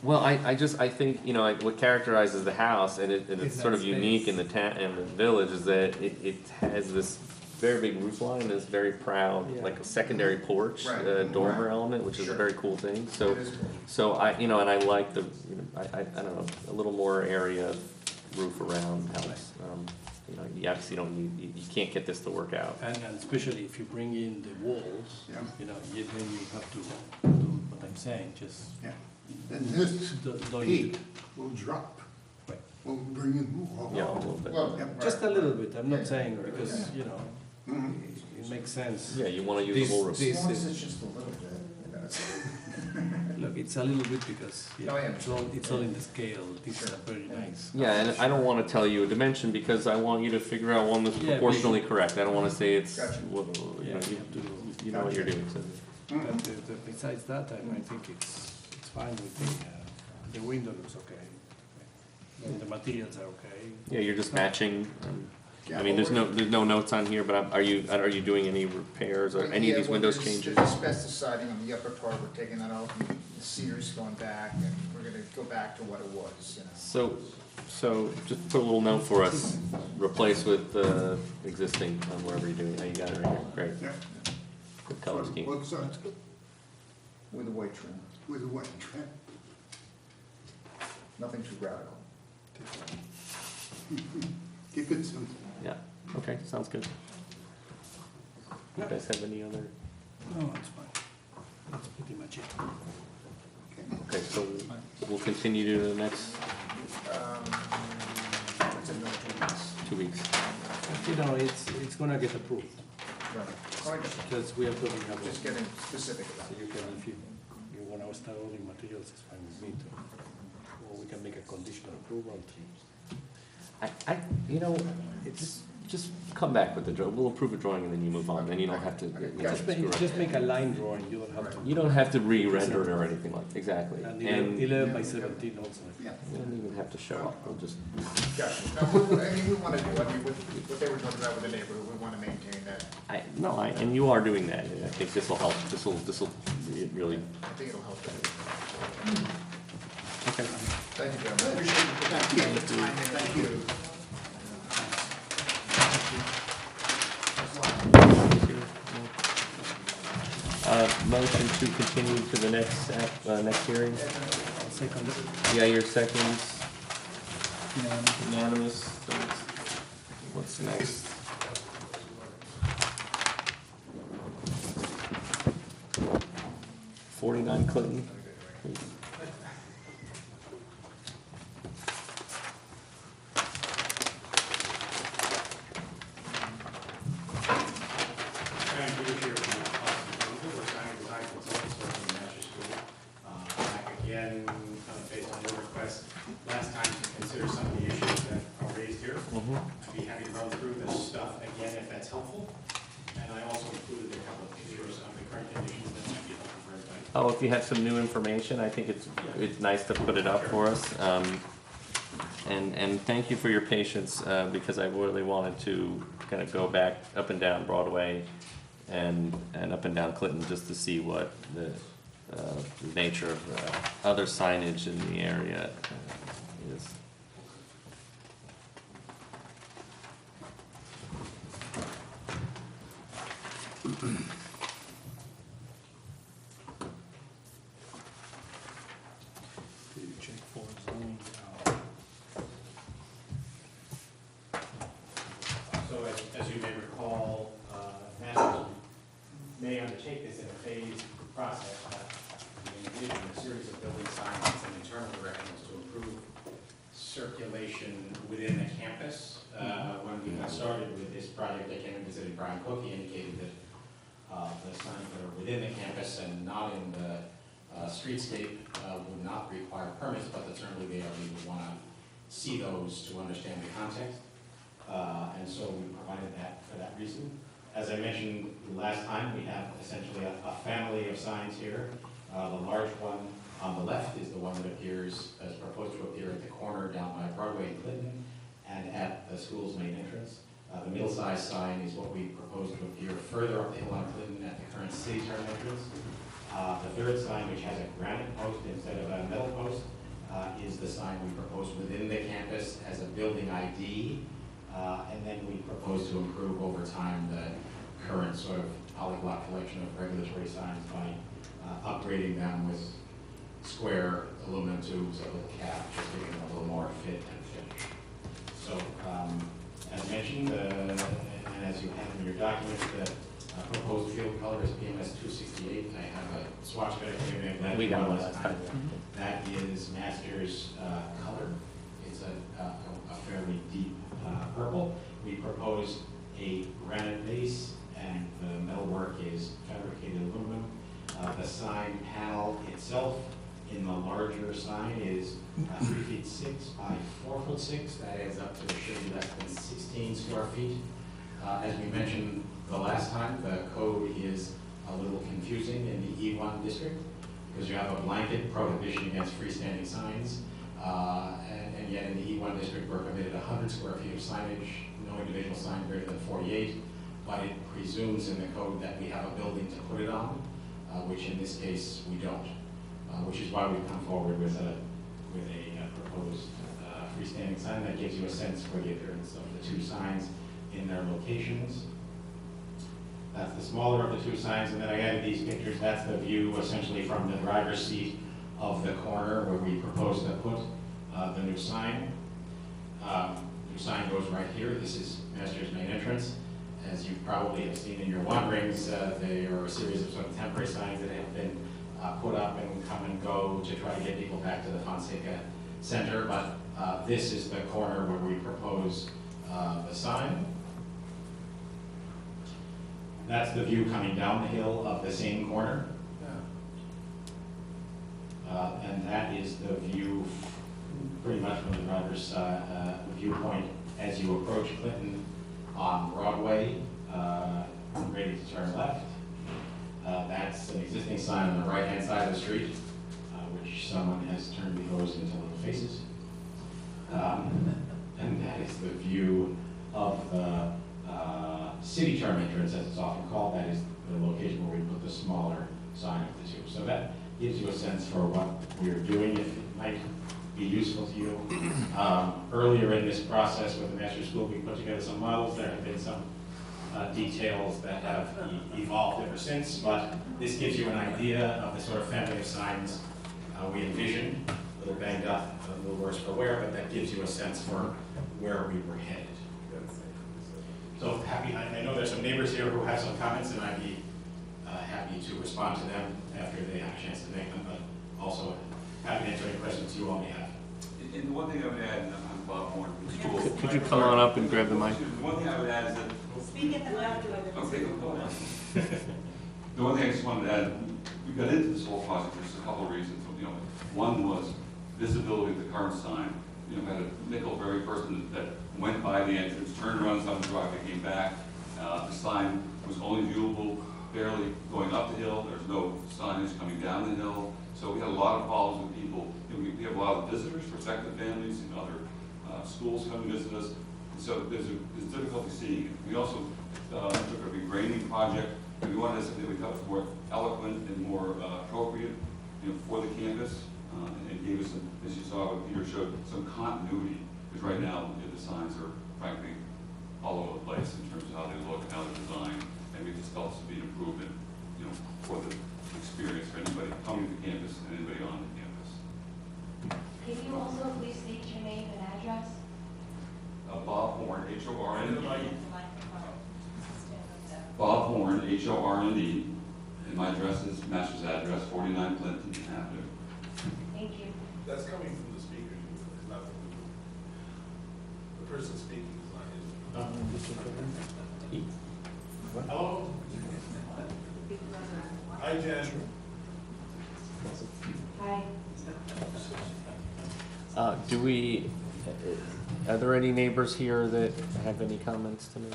well, I think, what characterizes the house, and it's Is sort that of unique space. in the village, is that it has this very big roof line, this very proud, Yeah. like a secondary porch, Right. dormer Right. element, which is a Sure. very cool thing, so. It is cool. So and I like the, I don't know, a little more area of roof around helps. You obviously don't need, you can't get this to work out. and especially if you bring in the walls, Yeah. then you have to do what I'm saying, just Yeah. Then this don't peak will drop. Right. We'll bring in more. Yeah, a little bit. Well, just a little bit, I'm Yeah. not saying, because, Mhm. it makes sense. Yeah, you wanna use the whole roof. As long as it's just a little bit, Look, it's a little bit because, Oh, yeah. it's all in the scale, this is a very nice. Yeah, and I don't wanna tell you a dimension, because I want you to figure out one that's Yeah, proportionally correct. I don't wanna say it's, Gotcha. Yeah, you have to, you know what you're doing, so. but besides that, I think it's fine with the window looks okay. And the materials are okay. Yeah, you're just matching, I mean, there's no notes on here, but are you doing any repairs or any of these windows changes? There's asbestos siding on the upper part, we're taking that out, and the cedar's going back, and we're gonna go back to what it was, So just put a little note for us, replace with existing on wherever you're doing, you got it right here, great, Yeah. good color scheme. Looks like With a white trim, with a white trim. nothing too radical. Keep it simple. Yeah, okay, sounds good. You guys have any other? No, it's fine. pretty much it. Okay, so we'll continue to the next What's in another 2 weeks? 2 weeks. You know, it's gonna get approved, Right. Oh, I just, because we are talking about. just getting specific about So it. you can, if you wanna start ordering materials, it's fine with me too. Or we can make a conditional approval. You know, just come back with the drawing. We'll approve a drawing and then you move on. Then you don't have to. Just make a line drawing, you don't have to. You don't have to re-render it or anything like, exactly. And And 11 by 17 also. Yeah, you don't even have to show up. We'll just, gotcha. No, I mean, we want to do, I mean, what they were talking about with the neighborhood, we want to maintain that. and you are doing that. And I think this will help. This will really, I think it'll help. okay. Thank you, gentlemen. Appreciate the time. Thank you. Motion to continue to the next hearing. Second. Yeah, your seconds. Unanimous. What's next? '49 Clinton. And we're here from we're trying to design consultants for the master's school. Back again, based on your request last time to consider some of the issues that are raised here. I'd be happy to run through this stuff again if that's helpful. And I also included a couple of pictures of the current conditions that might be helpful for everybody. Oh, if you have some new information, I think it's nice to put it up for us. And thank you for your patience, because I really wanted to kind of go back up and down Broadway and up and down Clinton just to see what the nature of other signage in the area is. Do you check for zoning? So as you may recall, masters may undertake this in a phased process. We envision a series of building signs and internal directions to improve circulation within the campus. When we got started with this project, I came and visited Brian Cook. He indicated that the signs that are within the campus and not in the streetscape would not require permits, but that certainly we would want to see those to understand the context. And so we provided that for that reason. As I mentioned last time, we have essentially a family of signs here. The large one on the left is the one that appears, as proposed to appear at the corner down by Broadway and Clinton and at the school's main entrance. The middle-sized sign is what we propose to appear further up the hill on Clinton at the current city turn entrance. The third sign, which has a granite post instead of a metal post, is the sign we propose within the campus as a building ID. And then we propose to improve over time the current sort of polyglot collection of regulatory signs by upgrading them with square aluminum tubes, a little cap, just giving them a little more fit and finish. So, as mentioned, and as you have in your documents, the proposed field color is PMS 268. I have a swatch that I gave you. We got one last time. That is master's color. It's a fairly deep purple. We propose a granite base, and the metalwork is fabricated aluminum. The sign panel itself in the larger sign is 3 feet 6 by 4 foot 6. That adds up to a shade less than 16 square feet. As we mentioned the last time, the code is a little confusing in the E1 district because you have a blanket prohibition against freestanding signs. And yet in the E1 district, we're permitted 100 square feet of signage, no individual sign greater than 48, but it presumes in the code that we have a building to put it on, which in this case we don't, which is why we've come forward with a proposed freestanding sign that gives you a sense for the appearance of the two signs in their locations. That's the smaller of the two signs, and then I added these pictures. That's the view essentially from the driver's seat of the corner where we propose to put the new sign. New sign goes right here. This is Master's main entrance. As you probably have seen in your wanderings, they are a series of sort of temporary signs that have been put up and come and go to try to get people back to the Fonseca Center, but this is the corner where we propose the sign. That's the view coming down the hill of the same corner. And that is the view pretty much from the driver's viewpoint as you approach Clinton on Broadway, ready to turn left. That's an existing sign on the right-hand side of the street, which someone has turned those into little faces. And that is the view of the city term entrance, as it's often called. That is the location where we put the smaller sign of the two. So that gives you a sense for what we're doing, if it might be useful to you. Earlier in this process with the master school, we put together some models. There have been some details that have evolved ever since, but this gives you an idea of the sort of family of signs we envision. A little banged up, a little worse for wear, but that gives you a sense for where we were headed. So happy, I know there's some neighbors here who have some comments, and I'd be happy to respond to them after they have a chance to make them, but also happy to answer any questions you all may have. And the one thing I would add, and I'm Bob Horn from the school. Could you come on up and grab the mic? The one thing I would add is that. Speak at the left or the. Okay, hold on. The one thing I just wanted to add, we got into this whole project for just a couple of reasons. You know, one was visibility of the current sign. You know, had a nickel for every person that went by the entrance, turned around on the driveway, came back. The sign was only viewable barely going up the hill. There's no signage coming down the hill. So we had a lot of problems with people. You know, we have a lot of visitors, prospective families, and other schools come to visit us. So there's difficulty seeing it. We also took a rebranding project. We wanted something that we thought was more eloquent and more appropriate, you know, for the campus, and gave us some, as you saw, what Peter showed, some continuity. Because right now, the signs are frankly all over the place in terms of how they look and how they're designed, and we just felt this would be an improvement, you know, for the experience for anybody coming to campus and anybody on the campus. Can you also please state your name and address? Bob Horn, H-O-R-N-E. Bob Horn, H-O-R-N-E, and my address is, master's address, 49 Clinton Avenue. Thank you. That's coming from the speaker, not from the person speaking is not his. Hello? Hi, Jen. Hi. Are there any neighbors here that have any comments to make?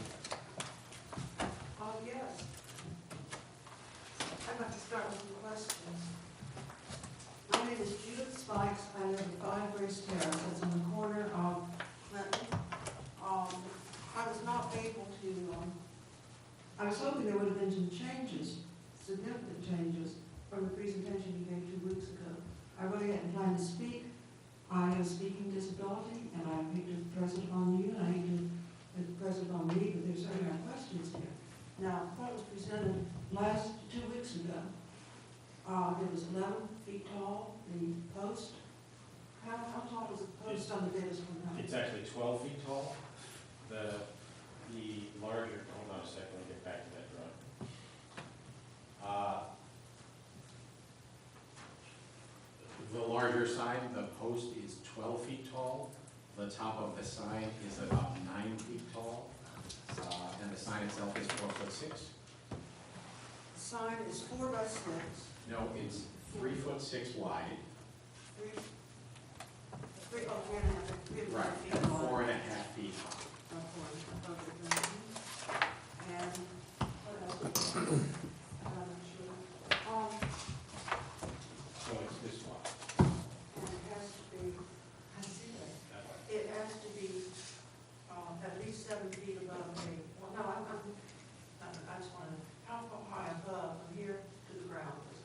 Yes. I'd like to start with some questions. My name is Judith Spikes. I live at 5 Grace Terrace. It's in the corner of Clinton. I was not able to, I was hoping there would have been some changes, significant changes, from the presentation you gave 2 weeks ago. I really hadn't planned to speak. I have a speaking disability, and I hate to press it on you, and I hate to press it on me, but there's certainly are questions here. Now, what was presented 2 weeks ago, it was 11 feet tall, the post. How tall was the post on the Davis one? It's actually 12 feet tall. The larger, hold on a second, let me get back to that drawing. The larger sign, the post is 12 feet tall. The top of the sign is about 9 feet tall. And the sign itself is 4'6". The sign is 4 by 6. No, it's 3'6" wide. 3 and a half Right, feet and wide. 4.5 feet high. And what else? I'm not sure. So it's this wide. And it has to be, I see that. It has to be at least 7 feet above the, well, no, I just want to, how high above from here to the ground is it?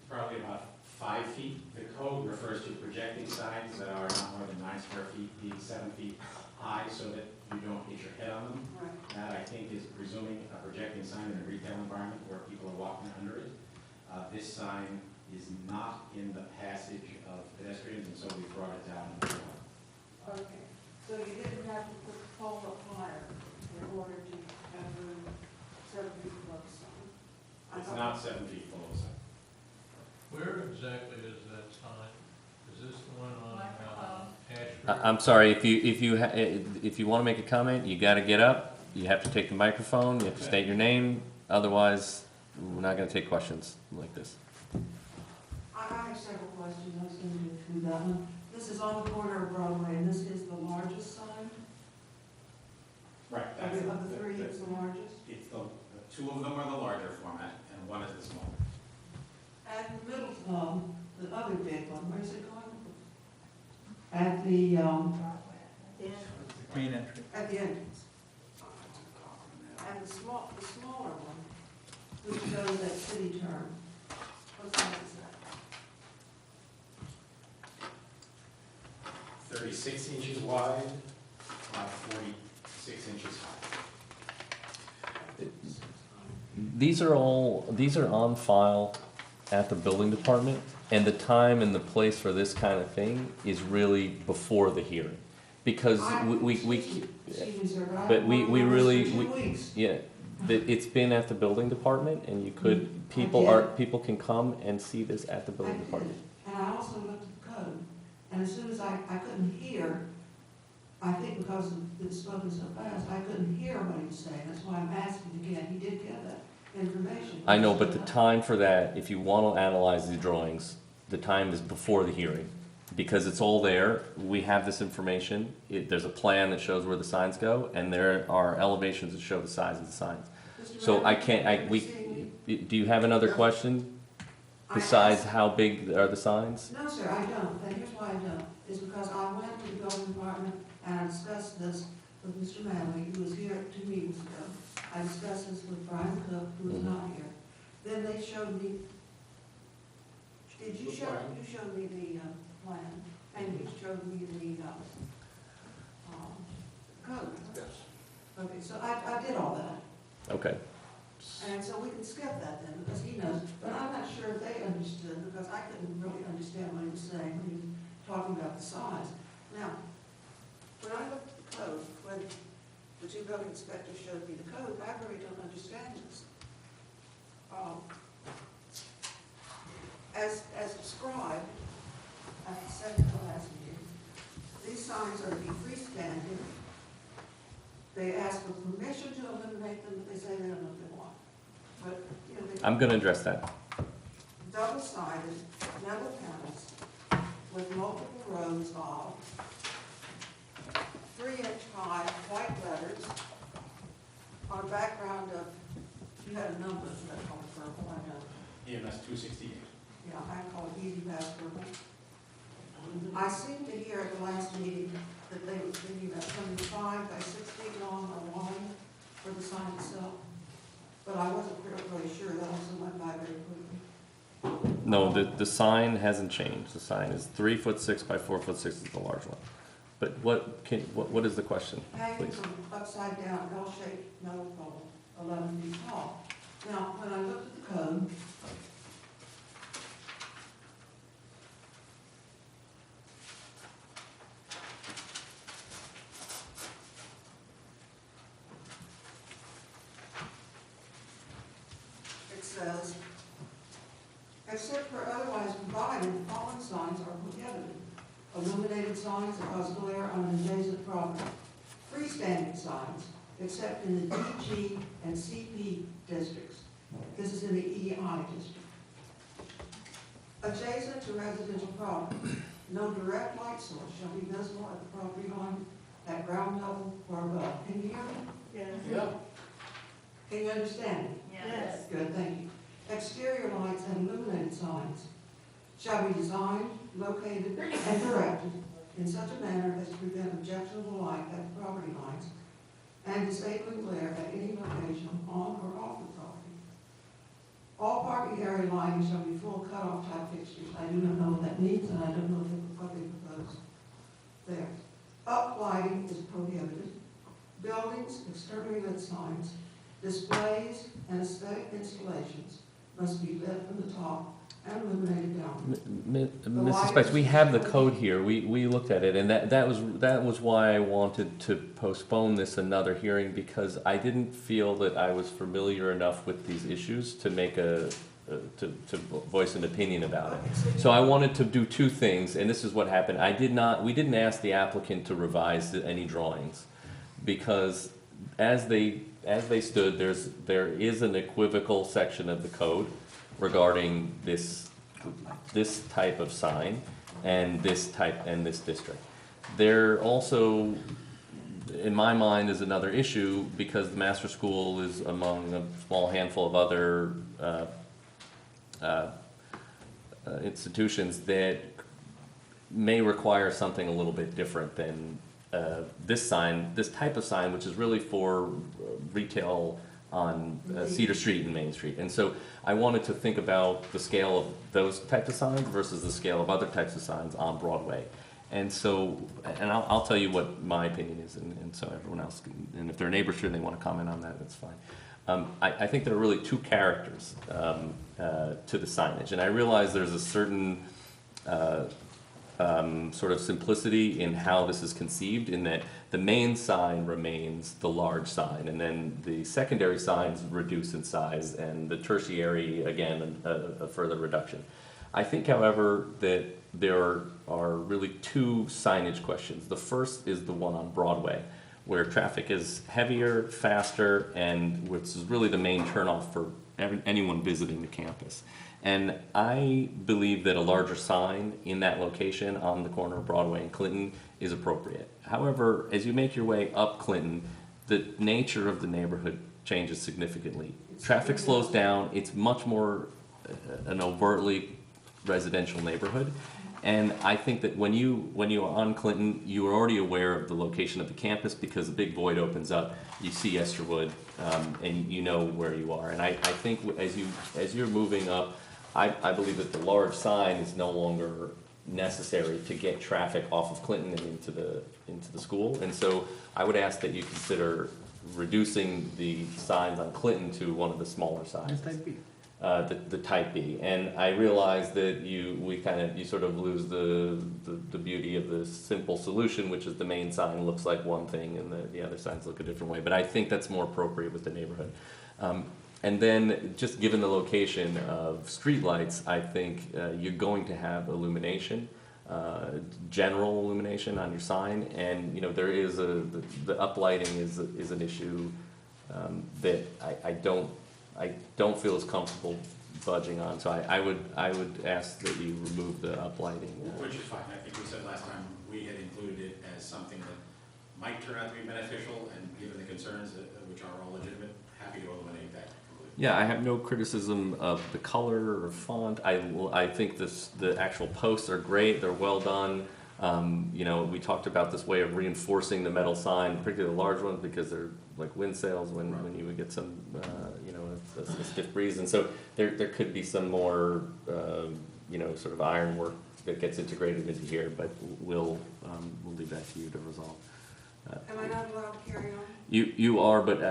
It's probably about 5 feet. The code refers to projecting signs that are not more than 9 square feet, being 7 feet high so that you don't hit your head on them. Right. That, I think, is presuming a projecting sign in a retail environment where people are walking under it. This sign is not in the passage of pedestrians, and so we brought it down. Okay, so you didn't have to put the pole up higher in order to have room 7 feet above the sign? It's not 7 feet below the sign. I'm sorry, if you wanna make a comment, you gotta get up, you have to take the microphone, you have to state your name, otherwise, we're not gonna take questions like this. I have several questions, I was going to go through that one. This is on the corner of Broadway, and this is the largest sign? Right. Of the three, it's the largest? It's the two of them are the larger format, and one is the smaller. And the middle, the other big one, where's it going? At the, Main entry. at the entrance. And the smaller one, which shows that city term, what size is that? 36 inches wide, 46 inches high. These are on file at the building department, and the time and the place for this kind of thing is really before the hearing. Because but we really, yeah, it's been at the building department, and you could, people can come and see this at the building department. And I also looked at the code, and as soon as I couldn't hear, I think because it's spoken so fast, I couldn't hear what he was saying, that's why I'm asking again, he did give that information. I know, but the time for that, if you want to analyze the drawings, the time is before the hearing. Because it's all there, we have this information, there's a plan that shows where the signs go, and there are elevations that show the size of the signs. So I can't, do you have another question? Besides how big are the signs? No, sir, I don't, and here's why I don't, is because I went to the building department and I discussed this with Mr. Manley, who was here 2 meetings ago. I discussed this with Brian Cook, who is not here. Then they showed me, you showed me the plan, and you showed me the code. Yes. Okay, so I did all that. Okay. And so we can skip that then, because he knows, but I'm not sure if they understood, because I couldn't really understand what he was saying when he was talking about the size. Now, when I looked at the code, when the two building inspectors showed me the code, I really don't understand this. As described, at the second to last meeting, these signs are to be freestanding. They ask for permission to eliminate them, but they say they don't know if they want. But, you know, I'm gonna address that. double-sided metal panels with multiple rows of 3-inch high white letters on a background of, you had a number of that color purple, I know. EMS 268. Yeah, I call it easy pass purple. I seem to hear at the last meeting that they were thinking about something 5 by 6 feet long or wide for the sign itself. But I wasn't really sure, that also went by very quickly. No, the sign hasn't changed. The sign is 3'6" by 4'6" is the large one. But what is the question, Hanging please? from upside down L-shaped metal pole, 11 feet tall. Now, when I looked at the code, it says, except for otherwise provided, the following signs are prohibited. Illuminated signs that cause glare on an adjacent property. Freestanding signs, except in the DG and CP districts. This is in the EI district. Adjacent to residential property, no direct light source shall be visible at the property line at ground level or above. Can you hear me? Yes. Yeah. Can you understand me? Yes. Good, thank you. Exterior lights and illuminated signs shall be designed, located, and directed in such a manner as to prevent objectionable light at the property lines and disabling glare at any location on or off the property. All parking area lighting shall be full cutoff type fixtures. I do not know what that means, and I don't know what they propose there. Up lighting is prohibited. Buildings, externally lit signs, displays, and aesthetic installations must be lit from the top and illuminated down. Mrs. Spice, we have the code here. We looked at it, and that was why I wanted to postpone this another hearing, because I didn't feel that I was familiar enough with these issues to make a to voice an opinion about it. So I wanted to do two things, and this is what happened. We didn't ask the applicant to revise any drawings, because as they stood, there is an equivocal section of the code regarding this type of sign and this district. There also, in my mind, is another issue, because the master school is among a small handful of other institutions that may require something a little bit different than this type of sign, which is really for retail on Cedar Street and Main Street. And so I wanted to think about the scale of those types of signs versus the scale of other types of signs on Broadway. And so, and I'll tell you what my opinion is, and so everyone else can, and if they're neighbors here and they want to comment on that, that's fine. I think there are really two characters to the signage, and I realize there's a certain sort of simplicity in how this is conceived, in that the main sign remains the large sign, and then the secondary signs reduce in size, and the tertiary, again, a further reduction. I think, however, that there are really two signage questions. The first is the one on Broadway, where traffic is heavier, faster, and which is really the main turnoff for anyone visiting the campus. And I believe that a larger sign in that location on the corner of Broadway and Clinton is appropriate. However, as you make your way up Clinton, the nature of the neighborhood changes significantly. Traffic slows down. It's much more an overtly residential neighborhood. And I think that when you are on Clinton, you are already aware of the location of the campus, because a big void opens up. You see Esterwood, and you know where you are. And I think as you're moving up, I believe that the large sign is no longer necessary to get traffic off of Clinton and into the school. And so I would ask that you consider reducing the signs on Clinton to one of the smaller sizes. Type B. The type B. And I realize that you sort of lose the beauty of the simple solution, which is the main sign looks like one thing and the other signs look a different way. But I think that's more appropriate with the neighborhood. And then, just given the location of streetlights, I think you're going to have illumination, general illumination on your sign, and there is the uplighting is an issue that I don't feel as comfortable budging on. So I would ask that you remove the uplighting. Which is fine. I think we said last time we had included it as something that might turn out to be beneficial, and given the concerns which are all legitimate, happy to eliminate that. Yeah, I have no criticism of the color or font. I think the actual posts are great. They're well done. We talked about this way of reinforcing the metal sign, particularly the large ones, because they're like wind sails when you would get some, a stiff breeze. And so there could be some more, sort of ironwork that gets integrated into here, but we'll leave that to you to resolve. Am I not allowed to carry on? You are, but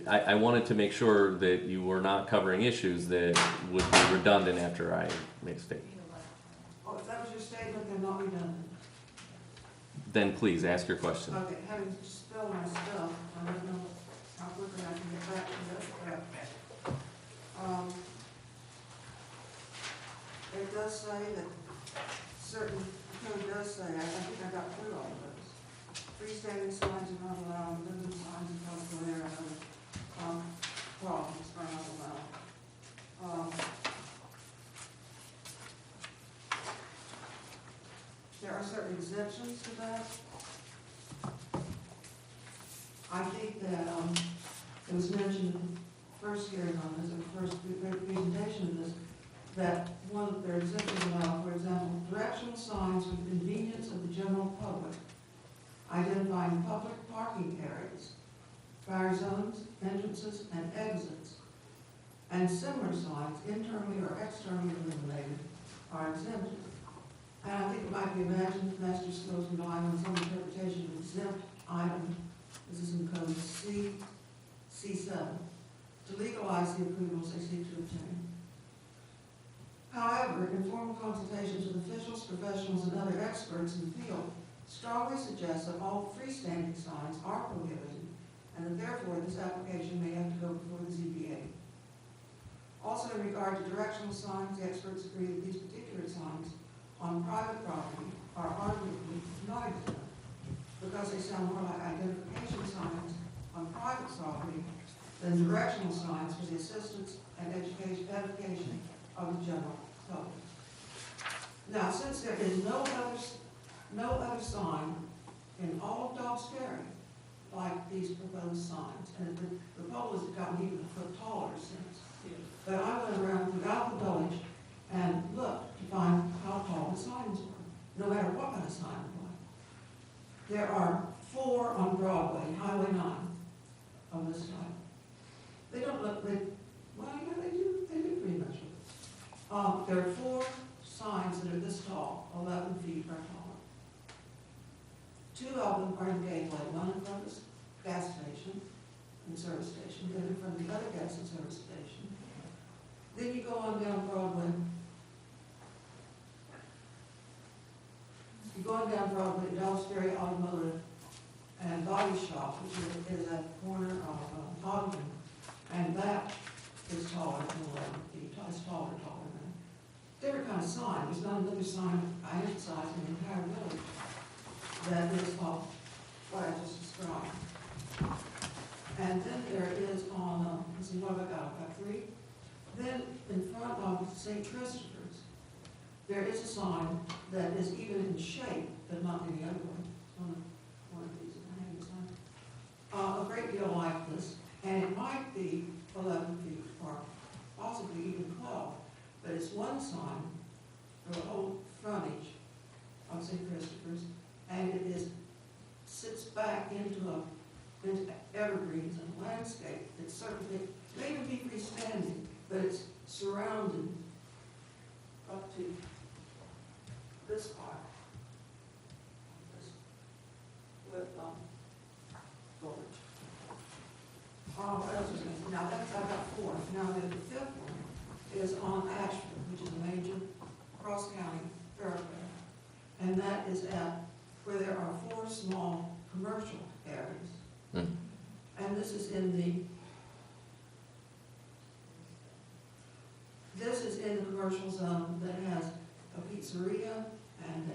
I wanted to make sure that you were not covering issues that would be redundant after I make a statement. Oh, if that was your statement, then not redundant. Then please ask your question. Okay, having spilled my stuff, I don't know how quickly I can get back to this, but, it does say that certain, code does say, I think I got through all of those. Freestanding signs are not allowed, limited signs are not allowed, and other, problems are not allowed. There are certain exemptions to that. I think that, it was mentioned in the first hearing on this, or the first presentation of this, that one of their exemptions allow, for example, directional signs for the convenience of the general public, identifying public parking areas, fire zones, entrances, and exits, and similar signs, internally or externally illuminated, are exempted. And I think it might be imagined that master schools relying on some interpretation of exempt item, this is in code C7, to legalize the approvals they seek to obtain. However, informal consultations with officials, professionals, and other experts in the field strongly suggest that all freestanding signs are prohibited, and that therefore this application may have to go before the ZBA. Also, in regard to directional signs, the experts agree that these particular signs on private property are arguably not exempt because they sound more like identification signs on private property than directional signs for the assistance and edification of the general public. Now, since there is no other sign in all of Dobbs Ferry like these proposed signs, and the pole has gotten even a foot taller since. But I went around throughout the village and looked to find how tall the signs were, no matter what kind of sign it was. There are 4 on Broadway, Highway 9, of this type. They don't look, well, yeah, they do pretty much. There are 4 signs that are this tall, 11 feet or taller. 2 of them are in Gateway, one in front of the gas station and service station, the other in front of the other gas and service station. Then you go on down Broadway. You go on down Broadway, Dobbs Ferry Automotive and Body Shop, which is at the corner of Ogden, and that is taller than 11 feet. It's taller than. Different kind of sign. There's not another sign I emphasize in the entire village that is of what I just described. And then there is on, let's see, what have I got? I've got 3. Then in front of St. Christopher's, there is a sign that is even in shape, but not in the other one. One of these hanging signs. A great deal like this, and it might be 11 feet or possibly even 12, but it's one sign for the whole frontage of St. Christopher's, and it sits back into evergreens and landscape. It's certainly, it may even be freestanding, but it's surrounded up to this part. With foliage. What else is there? Now that's, I've got 4. Now the 5th one is on Ashford, which is a major cross-county thoroughfare. And that is at where there are 4 small commercial areas. And this is in the commercial zone that has a pizzeria and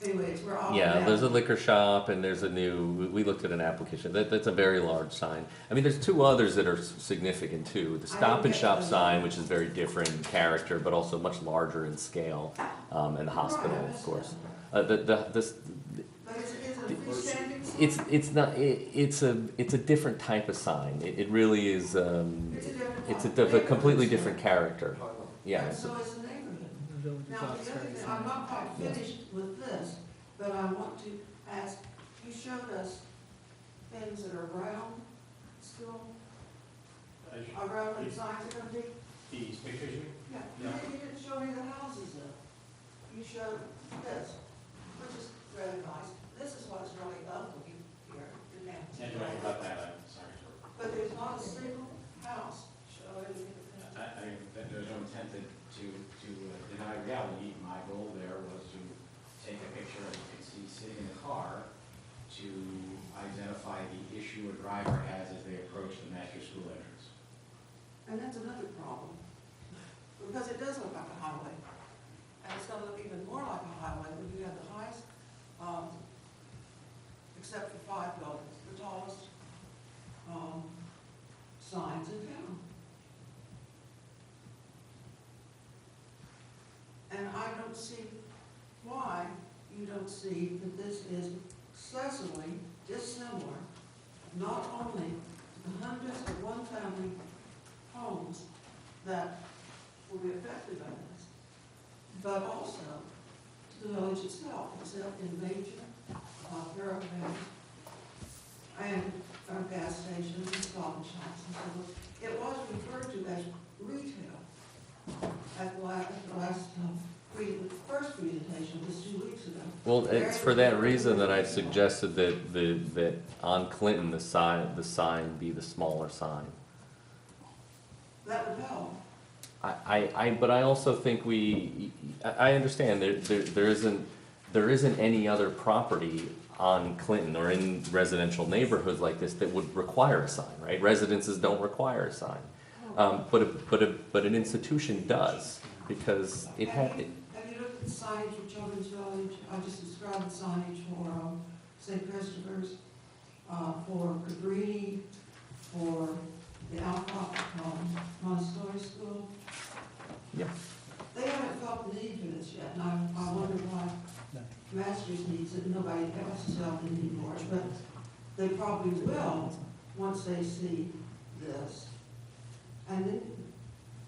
anyway, it's where all. Yeah, there's a liquor shop and there's we looked at an application, that's a very large sign. I mean, there's 2 others that are significant too. The Stop and Shop sign, which is very different in character, but also much larger in scale, and the hospital, of course. It's not. It's a different type of sign. It really is. It's a completely different character. Yeah. So it's a neighborhood. Now, the other thing, I'm not quite finished with this, but I want to ask, you showed us things that are round still? Are round the signs are going to be? These pictures you? Yeah. You didn't show me the houses though. You showed this, which is really nice. This is what's really ugly here. And right about that, I'm sorry. But there's not a single house showing. I mean, there's no intent to deny reality. My goal there was to take a picture, as you can see, sitting in the car, to identify the issue a driver has as they approach the master school entrance. And that's another problem, because it does look like a highway. And it's going to look even more like a highway when you have the highest, except for 5 buildings, the tallest signs in town. And I don't see why you don't see that this is excessively dissimilar, not only to the hundreds of one-family homes that will be affected by this, but also to the village itself, except in major thoroughfares and gas stations and stop and shops and so forth. It was referred to as retail at the last first presentation just 2 weeks ago. Well, it's for that reason that I suggested that on Clinton the sign be the smaller sign. That would help. But I also think I understand there isn't any other property on Clinton or in residential neighborhoods like this that would require a sign, right? Residences don't require a sign. But an institution does, because it had, Have you looked at the signage for Children's Village? I just described the signage for St. Christopher's, for Cabrini, for the Alcott Montessori School. yeah. They haven't felt the need for this yet, and I wonder why Masters needs it, nobody else has felt the need for it, but they probably will once they see this. And then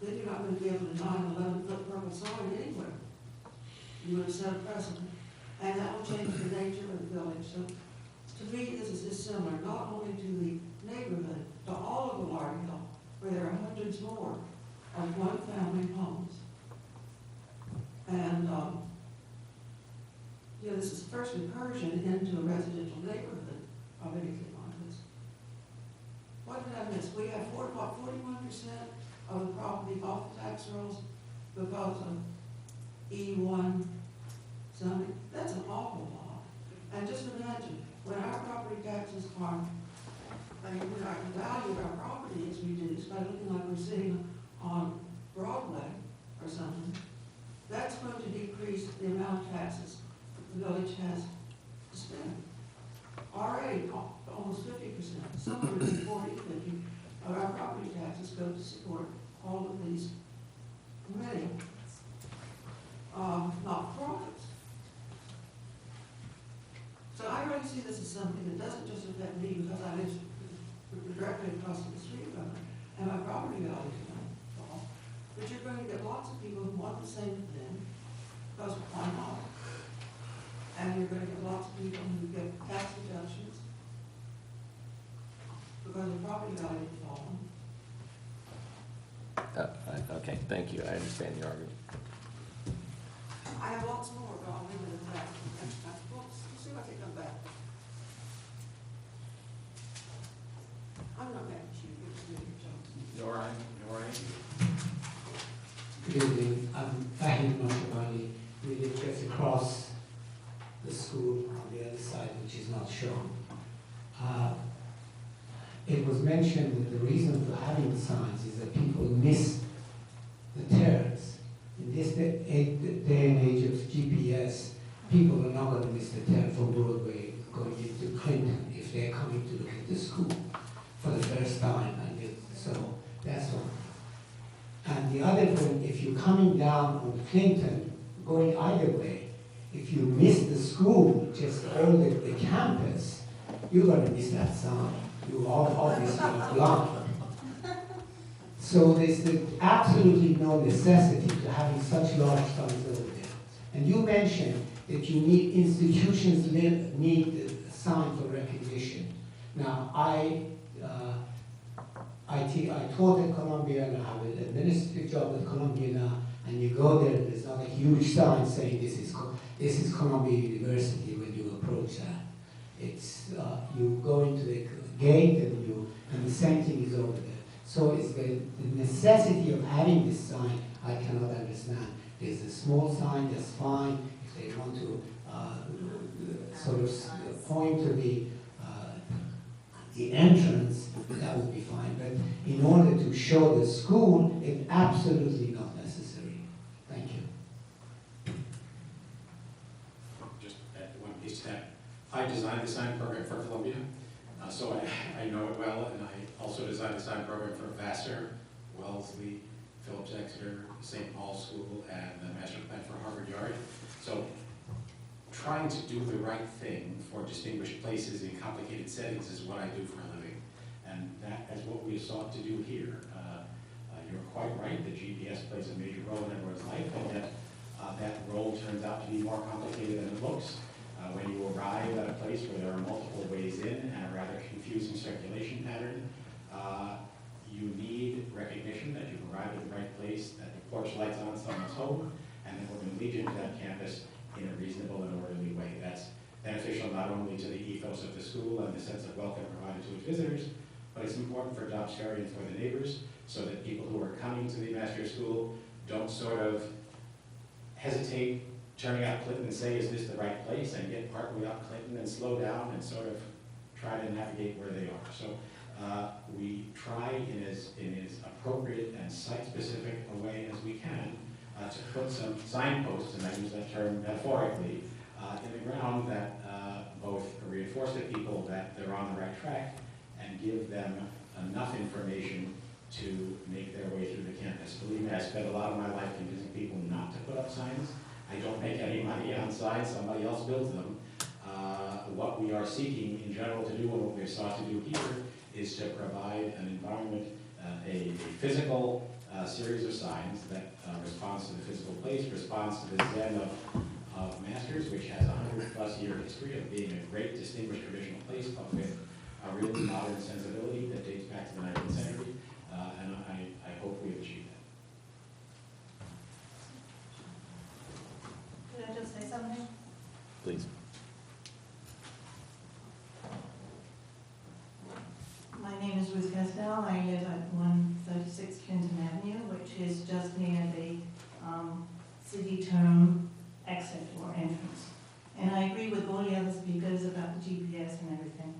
you're not gonna be able to deny an 11-foot purple sign anywhere. You would have set a precedent, and that will change the nature of the village. So to me, this is just similar, not only to the neighborhood, to all of Velarde Hill, where there are hundreds more of one-family homes. And, this is first incursion into a residential neighborhood of anything like this. What did I miss? We have 41% of the property off the tax rolls because of E1 zoning. That's an awful lot. And just imagine, when our property taxes are, when the value of our property is reduced by looking like we're sitting on Broadway or something, that's going to decrease the amount of taxes the village has to spend. Already, almost 50%, somewhere between 40 and 50 of our property taxes go to support all of these many not-for-profits. So I really see this as something that doesn't just affect me because I live directly across the street from it, and my property value is going to fall. But you're going to get lots of people who want the same thing, because why not? And you're going to get lots of people who get tax deductions because their property value has fallen. Okay, thank you, I understand your argument. I have lots more, but I'll leave it at that. We'll see if I can come back. I'm not mad at you, You're all right, you're all right. Good evening, I'm Fahim Mashabali. We live just across the school on the other side, which is not shown. It was mentioned that the reason for having signs is that people miss the turns. In this day and age of GPS, people are not going to miss the turn from Broadway going into Clinton if they're coming to look at the school for the first time. So that's one. And the other thing, if you're coming down on Clinton, going either way, if you miss the school, just all the campus, you're going to miss that sign. You are obviously blind. So there's absolutely no necessity to having such large signs over there. And you mentioned that you need institutions need a sign for recognition. Now, I taught at Columbia and I have an administrative job at Columbia now, and you go there and there's not a huge sign saying this is Columbia University when you approach that. It's you go into the gate and the same thing is over there. So it's the necessity of having this sign I cannot understand. There's a small sign, that's fine. If they want to sort of point to the entrance, that would be fine. But in order to show the school, it's absolutely not necessary. Thank you. Just add one piece to that. I designed the sign program for Columbia, so I know it well, and I also designed the sign program for Vassar, Wellesley, Phillips Exeter, St. Paul's School, and the master plan for Harvard Yard. So trying to do the right thing for distinguished places in complicated settings is what I do for a living. And that is what we sought to do here. You're quite right that GPS plays a major role in everyone's life, and yet that role turns out to be more complicated than it looks. When you arrive at a place where there are multiple ways in and a rather confusing circulation pattern, you need recognition that you've arrived at the right place, that the porch light's on someone's home, and that we're going to lead you to that campus in a reasonable and orderly way. That's beneficial not only to the ethos of the school and the sense of welcome provided to its visitors, but it's important for job sharing and for the neighbors, so that people who are coming to the master school don't sort of hesitate turning out Clinton and say, is this the right place, and get partway up Clinton and slow down and sort of try to navigate where they are. So we try in as appropriate and site-specific a way as we can to put some signposts, and I use that term metaphorically, in the ground that both reinforce to people that they're on the right track and give them enough information to make their way through the campus. Believe me, I spent a lot of my life convincing people not to put up signs. I don't make any money on signs, somebody else builds them. What we are seeking in general to do, and what we've sought to do here, is to provide an environment, a physical series of signs that responds to the physical place, responds to the zen of Masters, which has a 100+ year history of being a great distinguished traditional place, but with a really modern sensibility that dates back to the 19th century, and I hope we have achieved that. Could I just say something? Please. My name is Ruth Castell. I live at 136 Clinton Avenue, which is just near the city term exit or entrance. And I agree with all the other speakers about the GPS and everything.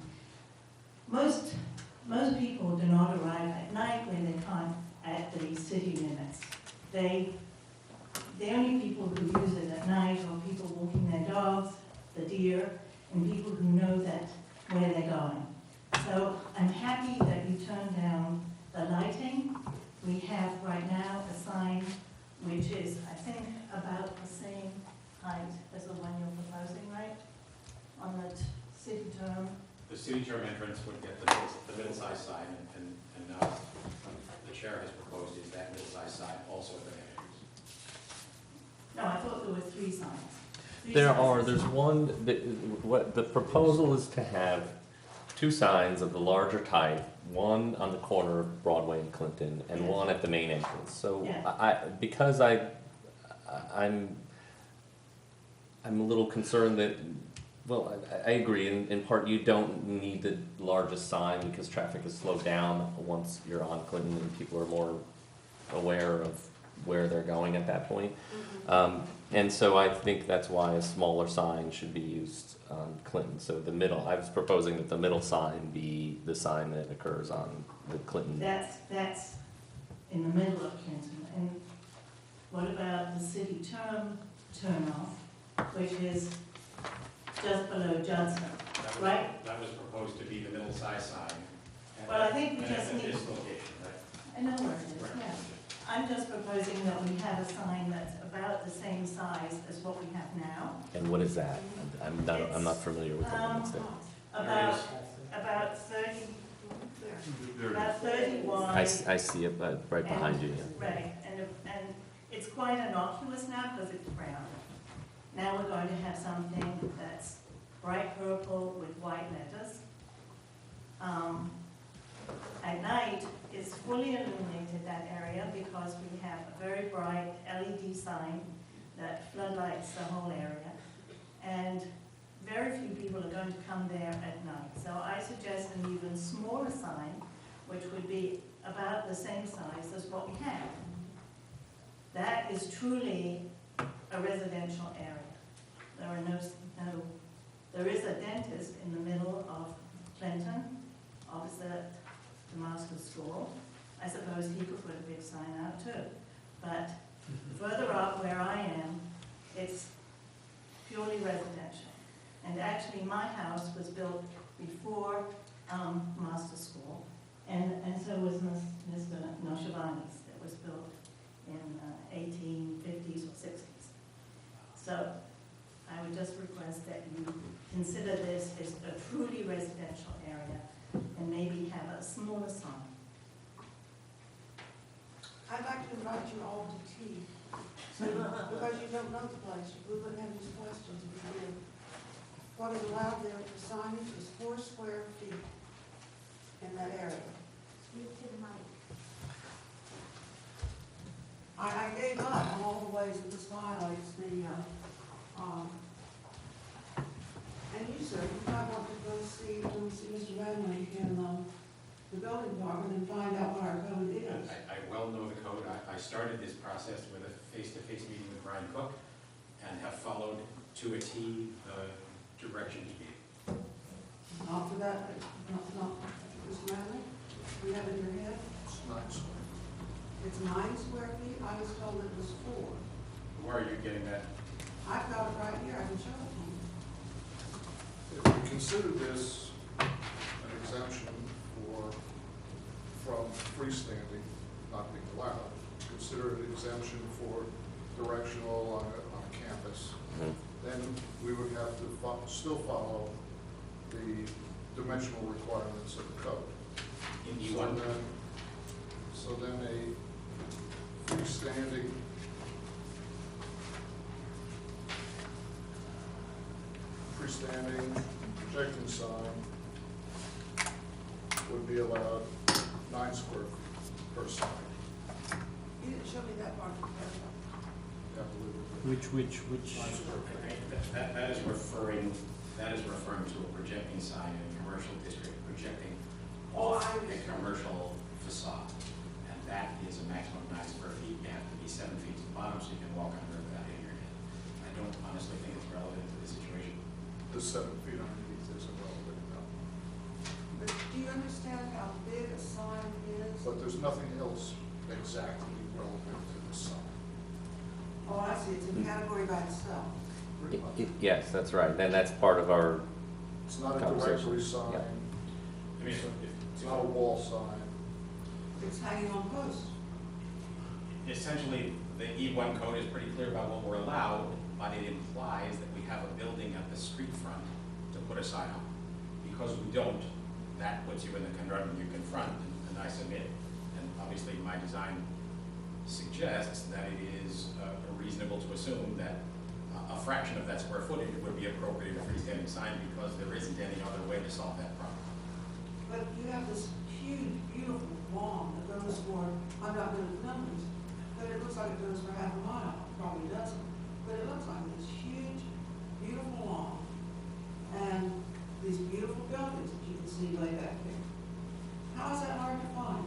Most people do not arrive at night when they can't at the city limits. The only people who use it at night are people walking their dogs, the deer, and people who know that where they're going. So I'm happy that you turned down the lighting. We have right now a sign which is, I think, about the same height as the one you're proposing, right? On the city term. The city term entrance would get the middle-sized sign, and now the chair has proposed is that middle-sized sign also at the main entrance. No, I thought there were 3 signs. There's one, what the proposal is to have 2 signs of the larger type, one on the corner of Broadway and Clinton, and Yes. one at the main entrance. So Yeah. because I'm a little concerned that, well, I agree, in part you don't need the largest sign because traffic is slowed down once you're on Clinton and people are more aware of where they're going at that point. And so I think that's why a smaller sign should be used on Clinton. So the middle, I was proposing that the middle sign be the sign that occurs on the Clinton. That's in the middle of Clinton. And what about the city turnoff, which is just below Judson, right? That was proposed to be the middle-sized sign. Well, I think we just At need, this location, right? I know where it is, yeah. I'm just proposing that we have a sign that's about the same size as what we have now. And what is that? I'm not familiar with the one that's there. About 30, There it about is. 30 wide. I see it right behind you, yeah. Right, and it's quite innocuous now because it's brown. Now we're going to have something that's bright purple with white letters. At night, it's fully illuminated, that area, because we have a very bright LED sign that floodlights the whole area. And very few people are going to come there at night. So I suggest an even smaller sign, which would be about the same size as what we have. That is truly a residential area. There is a dentist in the middle of Clinton, opposite the master's school. I suppose he could put a big sign out too. But further up where I am, it's purely residential. And actually my house was built before master's school, and so was Mr. Noshavani's, that was built in 1850s or 60s. So I would just request that you consider this as a truly residential area and maybe have a smaller sign. I'd like to invite you all to tea, because you don't know the place. We wouldn't have these questions if you did. What is allowed there for signage is 4 square feet in that area. Speak to the mic. I gave up on all the ways that this violates the, and you, sir, you might want to go see Mr. Manley in the building department and find out what our code is. I well know the code. I started this process with a face-to-face meeting with Brian Cook and have followed to a T the direction he gave. Not for that, not, Mr. Manley, you have it in your head? It's 9 square. It's 9 square feet, I was told it was 4. Where are you getting that? I've got it right here, I can show it to you. If you consider this an exemption from freestanding not being allowed, consider it an exemption for directional on a campus, then we would have to still follow the dimensional requirements of the code. In E1? So then a freestanding projecting sign would be allowed 9 square feet per sign. You didn't show me that part of the paragraph. You have to live with it. 9 square feet. That is referring to a projecting sign in a commercial district, projecting off a commercial facade. And that is a maximum of 9 square feet. You have to be 7 feet to the bottom so you can walk under without hitting your head. I don't honestly think it's relevant to the situation. The 7 feet underneath isn't relevant, no. But do you understand how big a sign is? But there's nothing else exactly relevant to the sign. Oh, I see, it's a category by itself. Pretty much. Yes, that's right, and that's part of our It's not a conversation. directory sign. Yeah. I mean, It's not a wall sign. It's hanging on posts. essentially, the E1 code is pretty clear about what we're allowed, but it implies that we have a building at the street front to put a sign on. Because we don't, that puts you in the conundrum you confront, and I submit, and obviously my design suggests that it is reasonable to assume that a fraction of that square footage would be appropriate for a freestanding sign because there isn't any other way to solve that problem. But you have this huge, beautiful lawn that goes for, I'm not good at numbers, but it looks like it goes for half a mile, probably doesn't. But it looks like this huge, beautiful lawn, and these beautiful buildings that you can see way back there. How is that hard to find?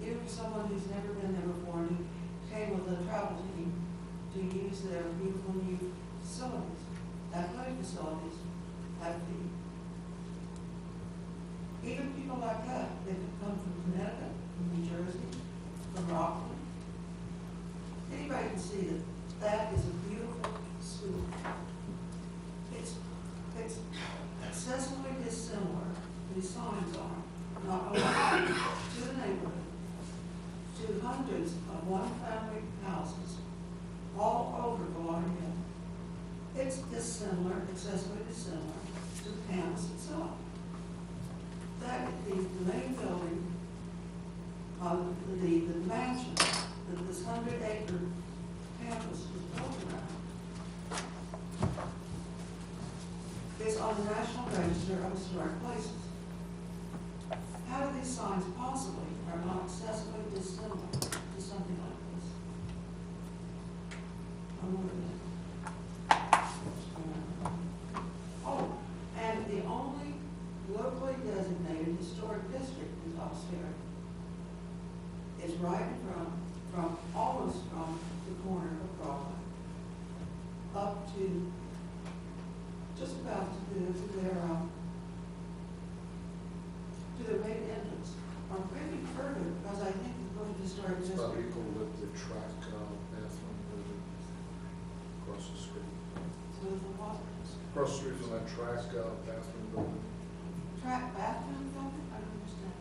Even for someone who's never been there before and who came with a travel team to use their beautiful new facilities, athletic facilities, have the even people like that, they could come from Connecticut, from New Jersey, from Rockland. Anybody can see that that is a beautiful school. It's excessively dissimilar, these signs are, not only to the neighborhood, to hundreds of one-family houses all over Gallar Hill. It's dissimilar, excessively dissimilar to the campus itself. That the main building, the mansion that this 100-acre campus is built around is on the National Register of Historic Places. How do these signs possibly are not excessively dissimilar to something like this? I'm looking at oh, and the only locally designated historic district in Australia is right in front, almost from the corner of Broadway, up to just about to their main entrance, or maybe further, because I think the Bush Historic It's about District. equal with the track bathroom building across the street. So the what? Across the street from that track bathroom building. Track bathroom building? I don't understand.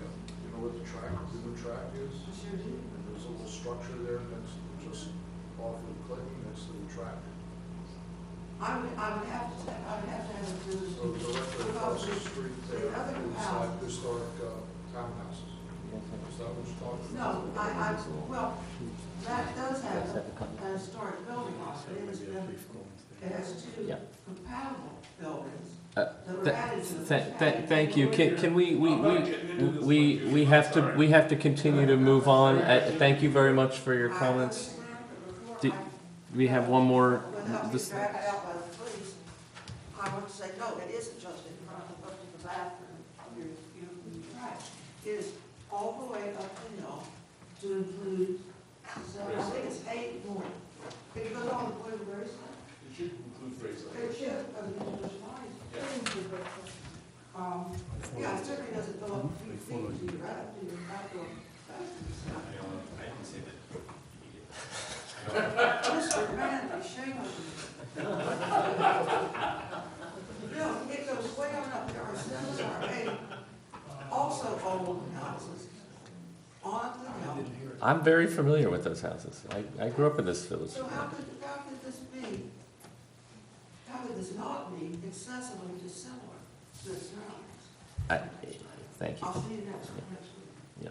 Yeah. You know what the new track is? I sure do. And there's a little structure there next, just off of Clinton, next to the track. I would have to have it do this. So directly across the street there, The other it's house. like historic townhouses. Is that what you're talking No, about? well, that does have a historic building on it. It has two Yeah. compatible buildings that were added to the. Thank you. Can we have to continue to move on. Thank you very much for your comments. We have one more. Without being dragged out by the police, I want to say, no, it isn't just in front of up to the bathroom of your beautiful track. It is all the way up the hill to include, so I think it's 8 more. If you go on the blue bracelet. It should include phrases like It should, I mean, there's lines. Yeah, it certainly doesn't go up 3 feet to your outdoor fences. I can say that. Mr. Manley, shame on you. No, it goes way on up. There are 7 or 8 also old houses on the hill. I'm very familiar with those houses. I grew up in this village. So how could this be, how could this not be excessively dissimilar to its surroundings? Thank you. I'll see you next week. Yeah.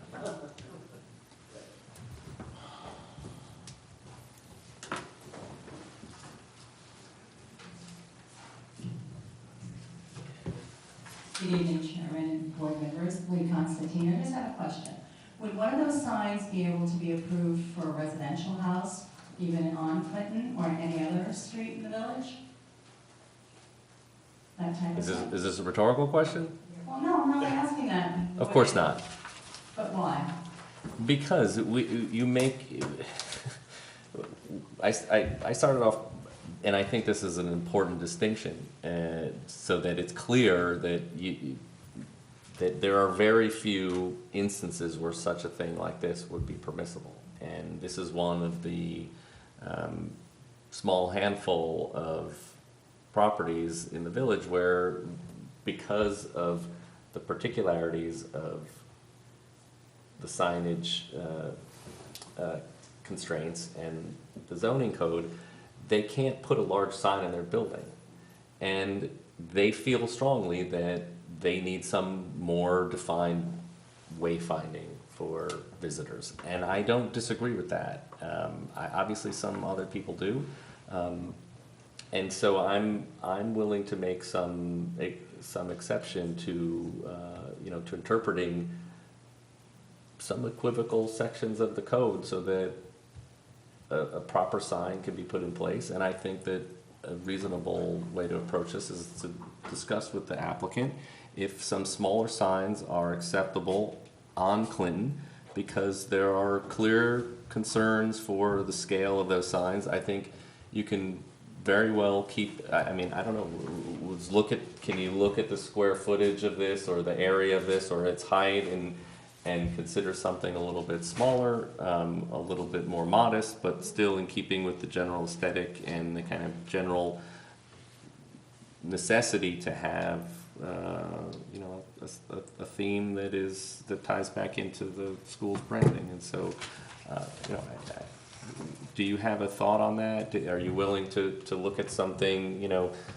Good evening, Chairman and board members. Lee Constantine. I just have a question. Would one of those signs be able to be approved for a residential house, even on Clinton or any other street in the village? That type of sign? Is this a rhetorical question? Well, no, I'm not asking that. Of course not. But why? Because you make, I started off, and I think this is an important distinction, so that it's clear that that there are very few instances where such a thing like this would be permissible. And this is one of the small handful of properties in the village where, because of the particularities of the signage constraints and the zoning code, they can't put a large sign in their building. And they feel strongly that they need some more defined wayfinding for visitors. And I don't disagree with that. Obviously some other people do. And so I'm willing to make some exception to, to interpreting some equivocal sections of the code so that a proper sign can be put in place. And I think that a reasonable way to approach this is to discuss with the applicant if some smaller signs are acceptable on Clinton, because there are clear concerns for the scale of those signs. I think you can very well keep, I mean, I don't know, can you look at the square footage of this or the area of this or its height and consider something a little bit smaller, a little bit more modest, but still in keeping with the general aesthetic and the kind of general necessity to have, a theme that ties back into the school's branding. And so, do you have a thought on that? Are you willing to look at something,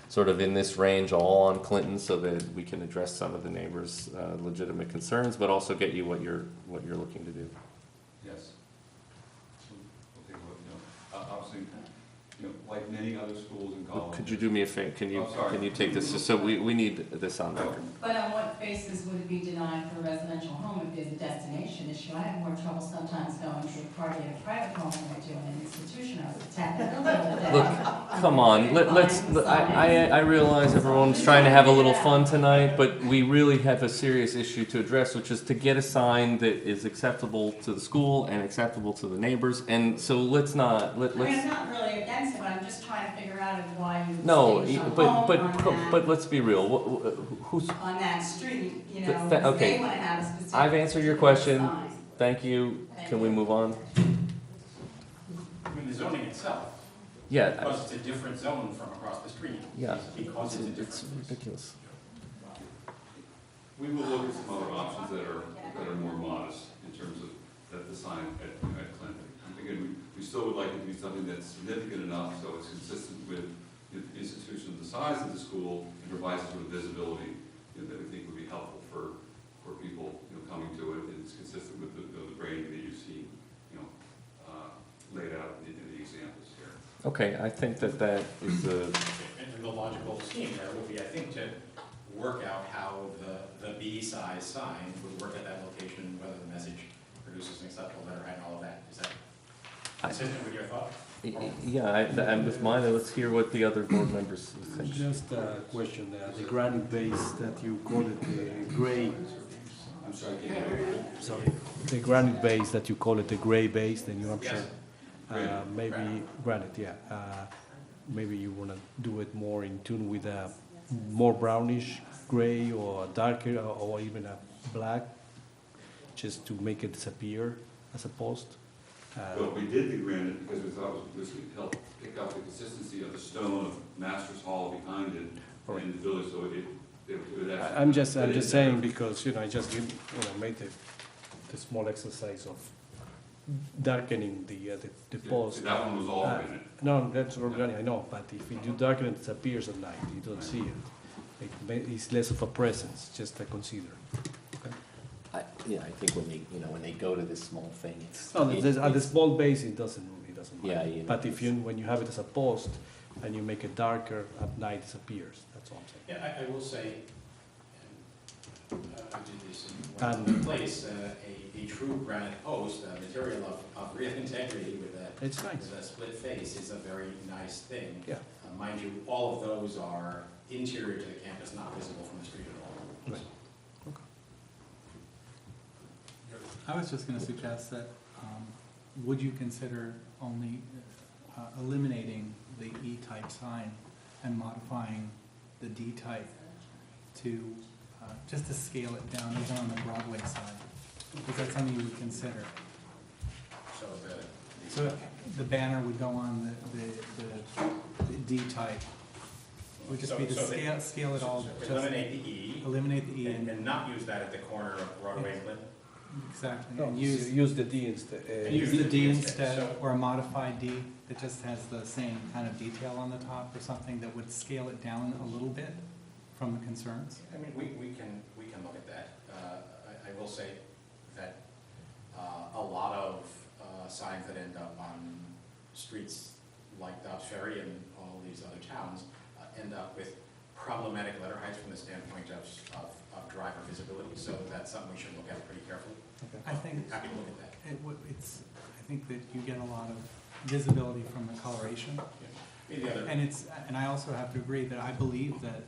sort of in this range, all on Clinton, so that we can address some of the neighbors' legitimate concerns, but also get you what you're looking to do? Yes. Okay, well, obviously, like many other schools and colleges. Could you do me a favor? Can you take this? So we need this on record. But on what basis would it be denied for a residential home if there's a destination issue? I have more trouble sometimes going to a party at a private home than I do in an institution. I was attacked the other day. Look, come on. I realize everyone's trying to have a little fun tonight, but we really have a serious issue to address, which is to get a sign that is acceptable to the school and acceptable to the neighbors. And so let's not. I mean, I'm not really against it, but I'm just trying to figure out why you No, say some but home on but let's be real. Who's on that street, okay. they want to have a specific. I've answered your question. sign. Thank you. Can we move on? I mean, the zoning itself. Yeah. Because it's a different zone from across the street. Yeah. Because it's a different. It's ridiculous. We will look at some other options that are more modest in terms of the sign at Clinton. Again, we still would like it to be something that's significant enough so it's consistent with the institution of the size of the school and provides us with visibility that we think would be helpful for people coming to it. And it's consistent with the branding that you see laid out in the examples here. Okay, I think that is a. And the logical scheme there would be, I think, to work out how the B-size sign would work at that location, whether the message produces an acceptable letterhead and all of that. Is that consistent with your thought? Yeah, I'm with mine. Let's hear what the other board members think. Just a question, the granite base that you call it the gray. I'm sorry, Sorry, the granite base that you call it the gray base, the New Hampshire. Yes. Maybe granite, yeah. Maybe you want to do it more in tune with a more brownish gray or darker or even a black, just to make it disappear as a post. But we did the granite because we thought this would help pick up the consistency of the stone of Masters Hall behind it in the village, so it would actually. I'm just fit in saying better. because, I just, made the small exercise of darkening the post. That one was all granite. No, that's organic, I know, but if you do darken it disappears at night, you don't see it. It's less of a presence, just to consider. Yeah, I think when they go to this small thing, it's. No, at the small base, it doesn't Yeah, matter. you know, But when you have it as a post and you make it darker, at night it disappears, that's all I'm saying. Yeah, I will say, I did this in And- one place, a true granite post, a material of real integrity with It's nice. with a split face is a very nice thing. Yeah. Mind you, all of those are interior to the campus, not visible from the street at all. Right. I was just gonna suggest that, would you consider only eliminating the E-type sign and modifying the D-type to, just to scale it down even on the Broadway side? Is that something you would consider? So the banner would go on the D-type. Would just be to scale it all. So eliminate the E. Eliminate the E And not use that at the corner of Broadway and Clinton. Exactly. No, And use the D instead. use the D instead, or a modified D that just has the same kind of detail on the top, or something that would scale it down a little bit from the concerns. I mean, we can look at that. I will say that a lot of signs that end up on streets like Dobbs Ferry and all these other towns end up with problematic letter heights from the standpoint of driver visibility, so that's something we should look at pretty carefully. I think Happy to look at that. I think that you get a lot of visibility from the coloration. Maybe the other- And I also have to agree that I believe that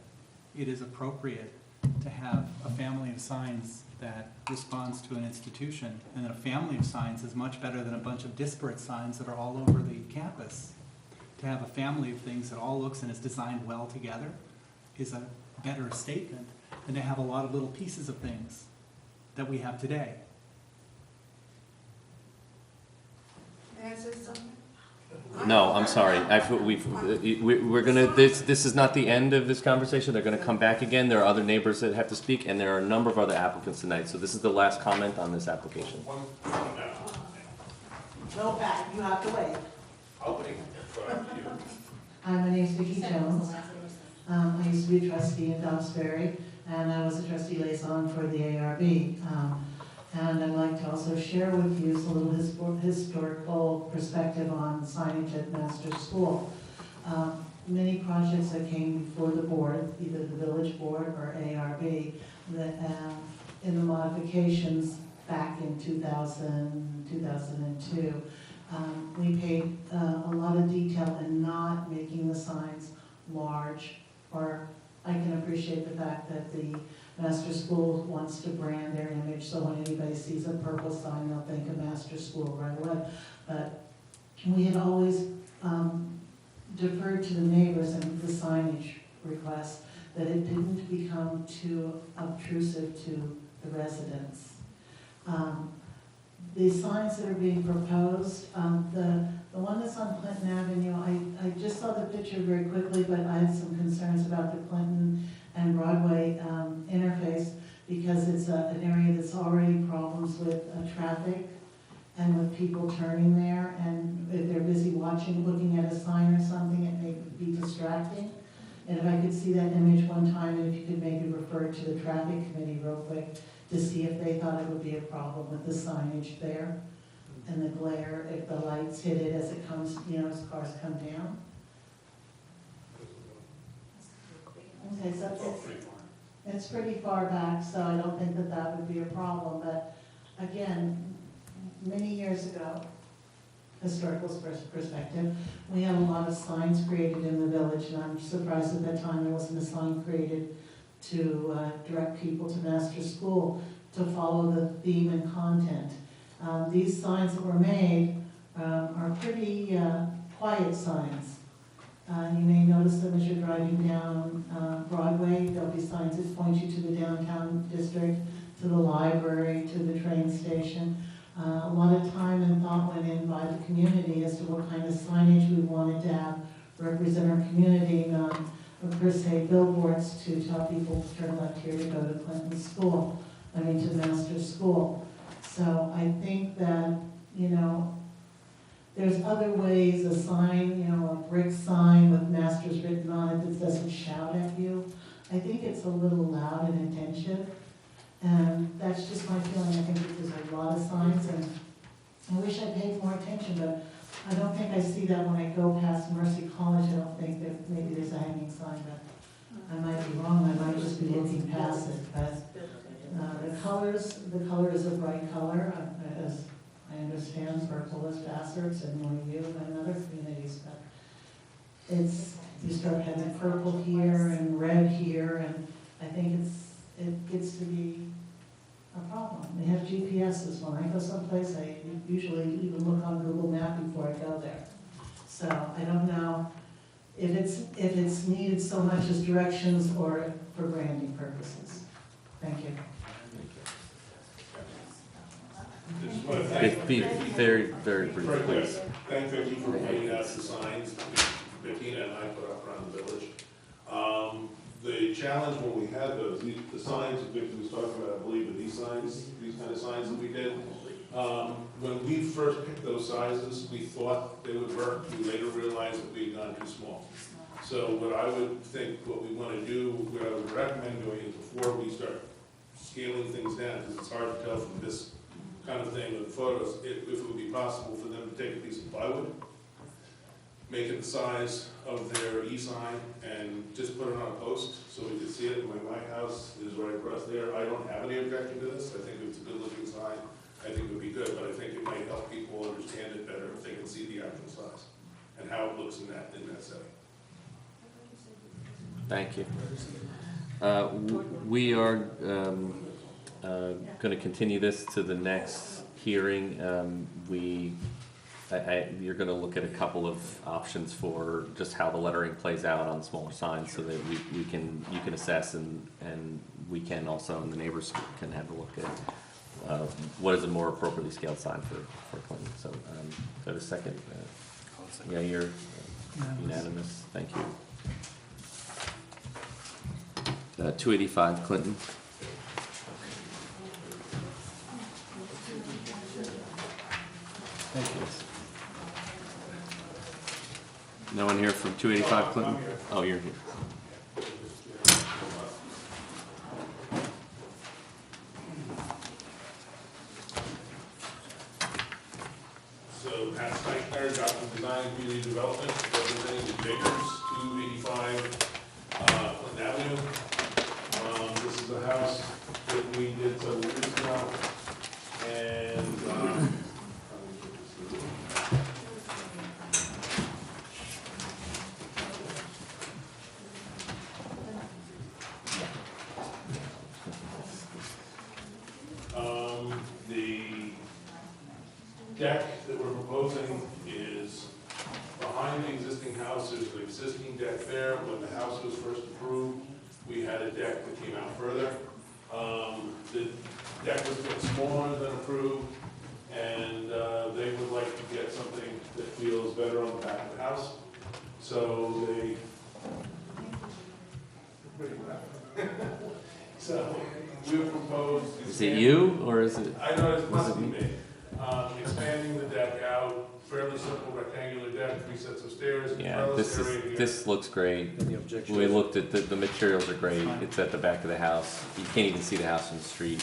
it is appropriate to have a family of signs that responds to an institution, and that a family of signs is much better than a bunch of disparate signs that are all over the campus. To have a family of things that all looks and is designed well together is a better statement than to have a lot of little pieces of things that we have today. May I say something? No, I'm sorry. We're gonna, this is not the end of this conversation. They're gonna come back again. There are other neighbors that have to speak, and there are a number of other applicants tonight. So this is the last comment on this application. No, Pat, you have to wait. Hi, my name's Vicki Jones. I used to be a trustee in Dobbs Ferry, and I was a trustee liaison for the AHRB. And I'd like to also share with you a little historical perspective on signage at Masters School. Many projects that came before the board, either the village board or AHRB, that in the modifications back in 2000, 2002, we paid a lot of detail in not making the signs large, or I can appreciate the fact that the Master School wants to brand their image, so when anybody sees a purple sign, they'll think of Master School right away. But we had always deferred to the neighbors and the signage requests, that it didn't become too obtrusive to the residents. The signs that are being proposed, the one that's on Clinton Avenue, I just saw the picture very quickly, but I had some concerns about the Clinton and Broadway interface, because it's an area that's already problems with traffic and with people turning there, and if they're busy watching, looking at a sign or something, it may be distracting. And if I could see that image one time, and if you could maybe refer to the traffic committee real quick to see if they thought it would be a problem with the signage there and the glare, if the lights hit it as it comes, as cars come down. Okay, so it's pretty far back, so I don't think that that would be a problem, but again, many years ago, historical perspective, we had a lot of signs created in the village, and I'm surprised at that time there wasn't a sign created to direct people to Master School to follow the theme and content. These signs that were made are pretty quiet signs. You may notice them as you're driving down Broadway. There'll be signs that point you to the downtown district, to the library, to the train station. A lot of time and thought went in by the community as to what kind of signage we wanted to have represent our community, not per se billboards to tell people to turn left here to go to Clinton School, to Master's School. So I think that, there's other ways, a sign, a brick sign with Masters written on it that doesn't shout at you. I think it's a little loud and intensive, and that's just my feeling. I think that there's a lot of signs, and I wish I paid more attention, but I don't think I see that when I go past Mercy College. I don't think that maybe there's a hanging sign, but I might be wrong. I might just be looking past it. But the color is a bright color, as I understand, purple is Bassett's and Moyu and other communities. But you start having purple here and red here, and I think it gets to be a problem. They have GPSs. When I go someplace, I usually even look on Google Map before I go there. So I don't know if it's needed so much as directions or for branding purposes. Thank you. Just want to thank Be very, very brief, please. Thank Vicki for pointing out the signs Vicki and I put up around the village. The challenge when we had those, the signs that Vicki was talking about, I believe, are these signs, these kind of signs that we did. When we first picked those sizes, we thought they would work. We later realized that we had gone too small. So what I would think, what we want to do, what I would recommend doing is before we start scaling things down, because it's hard to tell from this kind of thing with photos, if it would be possible for them to take a piece of plywood, make it the size of their e-sign, and just put it on a post so we could see it. My house is right across there. I don't have any objection to this. I think it's a good looking sign. I think it would be good, but I think it might help people understand it better if they can see the actual size and how it looks in that setting. Thank you. We are going to continue this to the next hearing. You're going to look at a couple of options for just how the lettering plays out on smaller signs, so that you can assess, and we can also, and the neighbors can have a look at what is a more appropriately scaled sign for Clinton. So, so a second. Yeah, you're unanimous. Thank you. 285 Clinton. Thank you. No one here from 285 Clinton? Oh, you're here. So Pat Steichner, Joplin Design Community Development, representing the Bakers, 285 Clinton Avenue. This is a house that we did several years ago, and the deck that we're proposing is behind the existing house. There's an existing deck there. When the house was first approved, we had a deck that came out further. The deck was a bit smaller than approved, and they would like to get something that feels better on the back of the house. So they so we proposed. Is it you, or is it? I know it must be me. Expanding the deck out, fairly simple rectangular deck, 3 sets of stairs. Yeah, this looks great. We looked at the materials are great. It's at the back of the house. You can't even see the house from the street.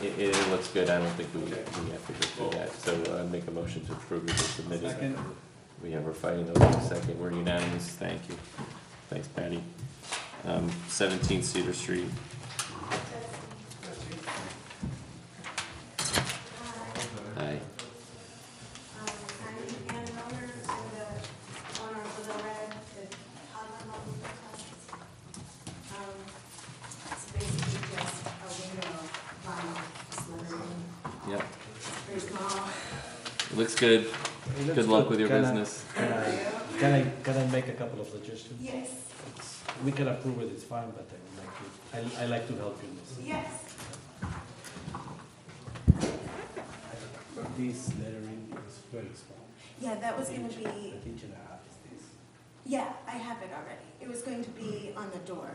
It looks good. I don't think we have to go through that. So make a motion to approve it as submitted. Second. We have our fighting over a second. We're unanimous. Thank you. Thanks, Patty. 17 Cedar Street. Hi. Yep. Looks good. Good luck with your business. Can I make a couple of suggestions? Yes. We can approve it, it's fine, but I like to help you in this. Yes. This lettering is very small. Yeah, that was gonna be, An inch and a half is this. yeah, I have it already. It was going to be on the door.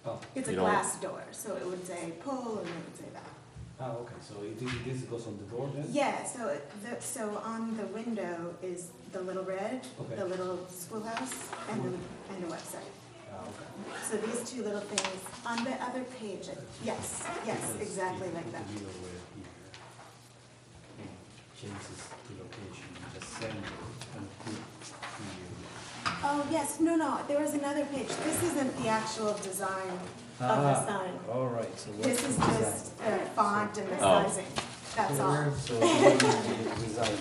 Oh. It's a You don't- glass door, so it would say pull and it would say that. Oh, okay, so this goes on the door then? Yeah, so on the window is the little red, Okay. the little schoolhouse, and the website. Ah, okay. So these two little things, on the other page, yes, Because exactly if like you that. put the middle word here, and changes the location, you just send it and put here. Oh, yes, no, there was another page. This isn't the actual design of the sign. All right, so what's This is the just the font and the Oh. sizing, that's all. So what is the design?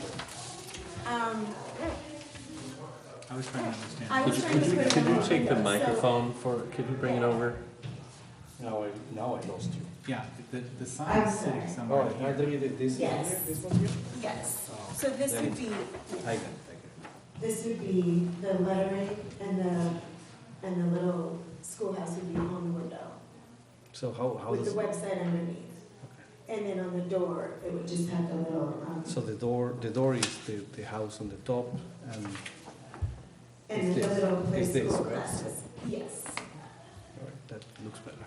I was trying to understand. I was trying to put it Could on you the take the window, so- microphone could you bring it over? Now I lost you. Yeah, the sign is sitting somewhere Oh, here. this one Yes. here, this one here? Yes, Oh, so this then would be, I got it. this would be the lettering and the little schoolhouse would be on the window So how with does? the website underneath. And then on the door, it would just have the little, So the door is the house on the top and and is then the this- little is place this, school right? classes. Yes, all right, that looks better.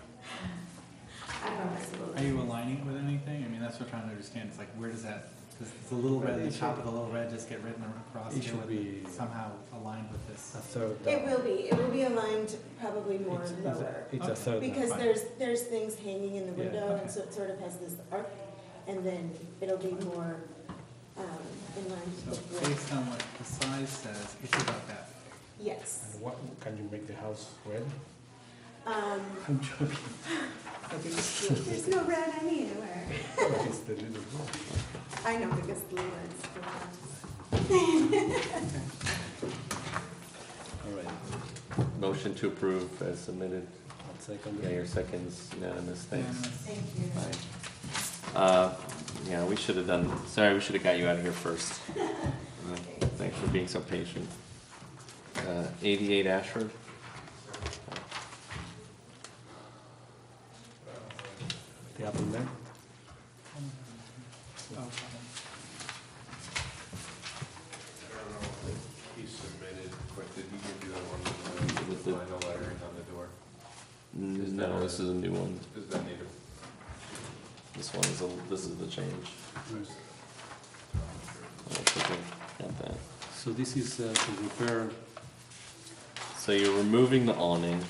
I promise it will. Are you aligning it with anything? I mean, that's what I'm trying to understand. It's like, where does that, does the little red, the top of the little red just get written across It here should with be- somehow aligned with this? A third It down. will be aligned probably more lower. It's a third down. Because Fine. there's things hanging in the Yeah, window, okay. and so it sort of has this arc, and then it'll be more, in line So with, based on what the size says, it's about that. yes. And what, can you make the house red? Um, I'm joking. there's no red anywhere. It's the little door. I know, because the lids. All right, Motion to approve as submitted. I'll second it. Mayor seconds, unanimous, thanks. Thank you. Fine. Yeah, we should have sorry, we should have got you out of here first. Thanks for being so patient. 88 Ashford? The apple man? He submitted, but did he give you the one with the final lettering on the door? No, this is a new one. Does that need a? This one is this is the change. I think I got that. So this is to repair, So you're removing the awning.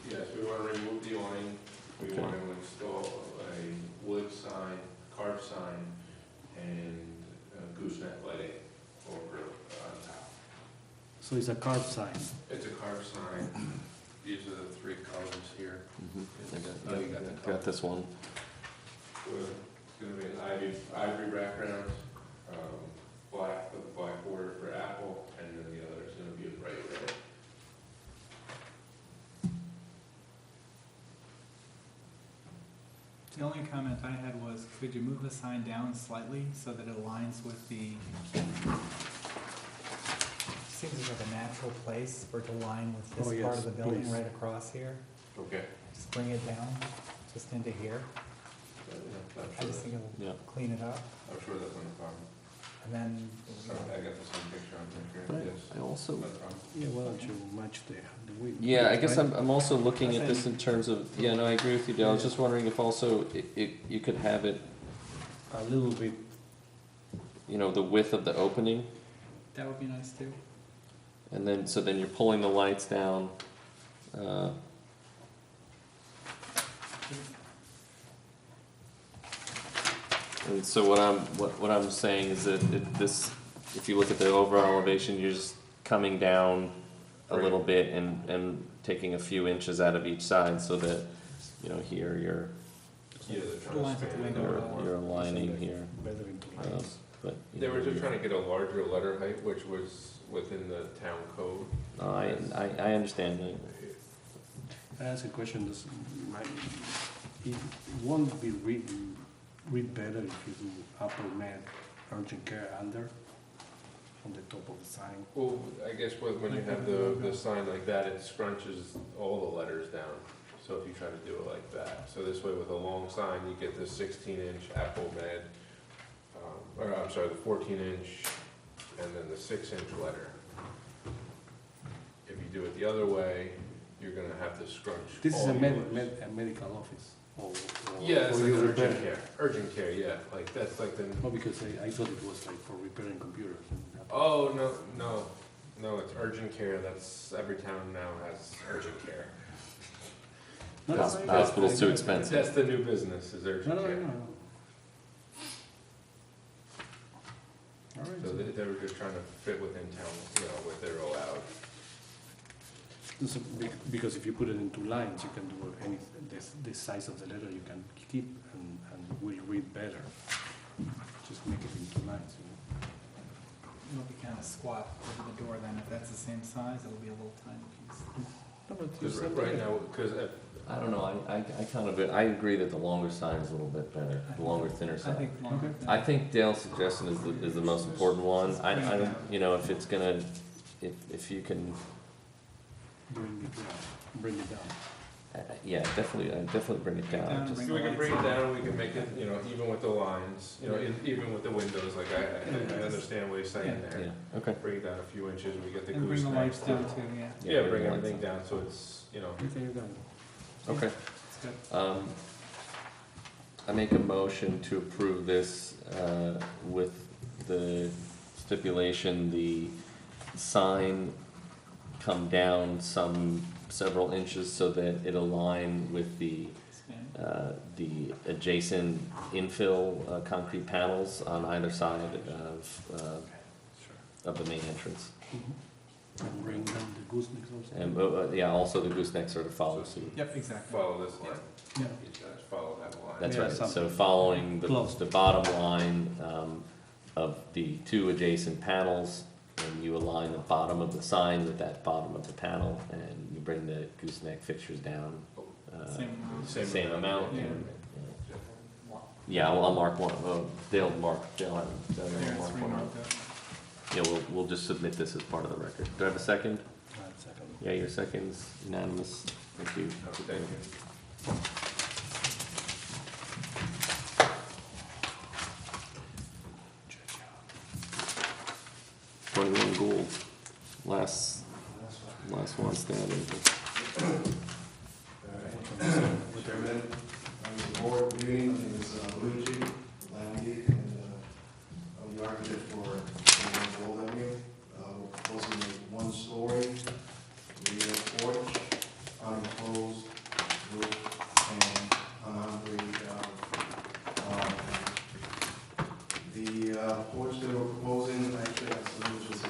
Yes, we want to remove the awning, we Okay. want to install a wood sign, carved sign, and gooseneck lighting over on top. so it's a carved sign. It's a carved sign, these are the three colors here. I Oh, you got the got color. this one. It's gonna be an ivory background, black with a black border for apple, and then the other is gonna be a bright red. The only comment I had was, could you move the sign down slightly so that it aligns with the, seems like a natural place for it to align with Oh, this part yes, of the building please. right across here? Okay. Just bring it down, just into here. I just think Yeah. it'll clean it up, I'm sure that's not a problem. and then, I got the same picture on But there, yes. I also, No problem. Yeah, why don't you match the width? yeah, I guess right? I'm also looking at this in terms of, yeah, no, I agree with you, Dale. I was Yeah. just wondering if also you could have it, A little bit, the width of the opening, that would be nice too. and then, so then you're pulling the lights down. And so what I'm saying is that if you look at the overall elevation, you're just coming down a little bit and taking a few inches out of each side so that, here Yeah, they're trying to Lines with the span it window. out. you're aligning here. better in place. But They were just trying to get a larger letter height, which was within the town code. I understand that. I ask a question, it won't be read better if you do upper med urgent care under? on the top of the sign. Well, I guess when you have the sign like that, it scrunches all the letters down. So if you try to do it like that, so this way with a long sign, you get the 16-inch Apple Med, or I'm sorry, the 14-inch, and then the 6-inch letter. If you do it the other way, you're gonna have to scrunch. This is all a yours. medical office. Or Yeah, it's for like your an repair. urgent care. Urgent care, yeah. Like that's like the. No, because I thought it was like for repairing computers. Oh no! It's urgent care. That's every town now has urgent care. No, Hos- no, Hospital's too I- expensive. That's the new business. Is urgent No. care. All right. So they were just trying to fit within town, what they're allowed. So, because if you put it in 2 lines, you can do any, the size of the letter you can keep and will read better. Just make it in 2 lines, It'll be kind of squat over the door then. If that's the same size, it'll be a little tiny piece. No, but Because right now, because I don't know, I kind of, I agree that the longer sign is a little bit better, the longer, thinner I sign. think longer. I think Dale's suggestion is the most important one. I don't, if it's gonna, if you can, bring it down. yeah, definitely bring it down. Just- we can bring it down, we can make it, even with the lines, even with the windows, like I understand what he's saying there. Yeah, okay. Bring it down a few inches, we get the And bring the gooseneck. lights down too, yeah. Yeah, bring everything down so it's, Everything you got. Okay. It's good. I make a motion to approve this with the stipulation, the sign come down several inches so that it align with the adjacent infill concrete panels on either side of the main entrance. And bring down the goosenecks also. And, also the goosenecks are to follow suit. Yep, exactly. Follow this line. Yeah. You guys follow that line. That's Yeah, right, so something following close. the bottom line of the 2 adjacent panels, and you align the bottom of the sign with that bottom of the panel, and you bring the gooseneck fixtures down. Same amount. Yeah. and, yeah, I'll mark one, Dale mark one. There's remarked up. Yeah, we'll just submit this as part of the record. Do I have a second? Second. Yeah, your second's unanimous. Thank you. Thank you. 21 Gould, last one standing. Chairman, members of the board, good evening. My name is Luigi Landi, and I'm the architect for 21 Gould Avenue. We're proposing a 1-story rear porch, unenclosed roof, and an the porch that we're proposing actually has some images of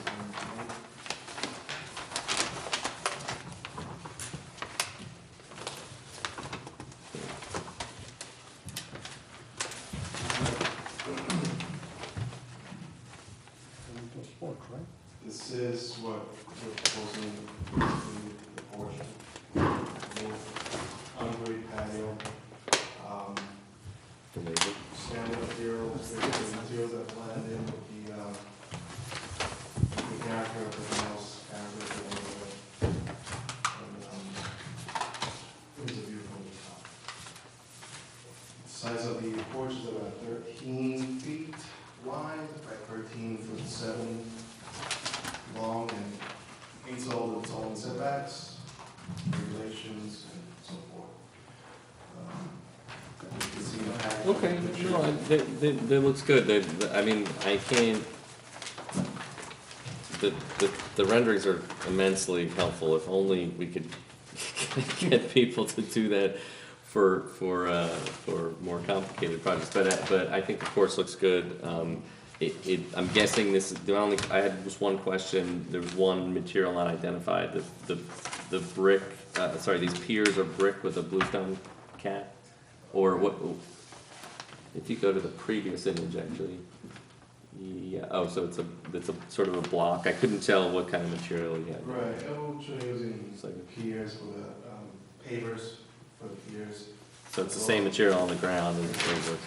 This is what we're proposing, the porch, on-grade patio, standard materials, the materials that blend in with the character of the house, character of the neighborhood. And, here's a view from the top. The size of the porch is about 13 feet wide by 13'7" long, and meets all of its own setbacks, regulations, and so forth. You can see in the packet. Okay, no, that looks good. I can't, the renderings are immensely helpful. If only we could get people to do that for more complicated projects. But I think the course looks good. I'm guessing this is I had just one question. There's one material not identified. The brick. These piers are brick with a bluestone cap, or what? If you go to the previous image, actually. Yeah. Oh, so it's a sort of a block. I couldn't tell what kind of material you had. Right. I will show you using piers for the pavers for the piers. So it's the same material on the ground and the framework.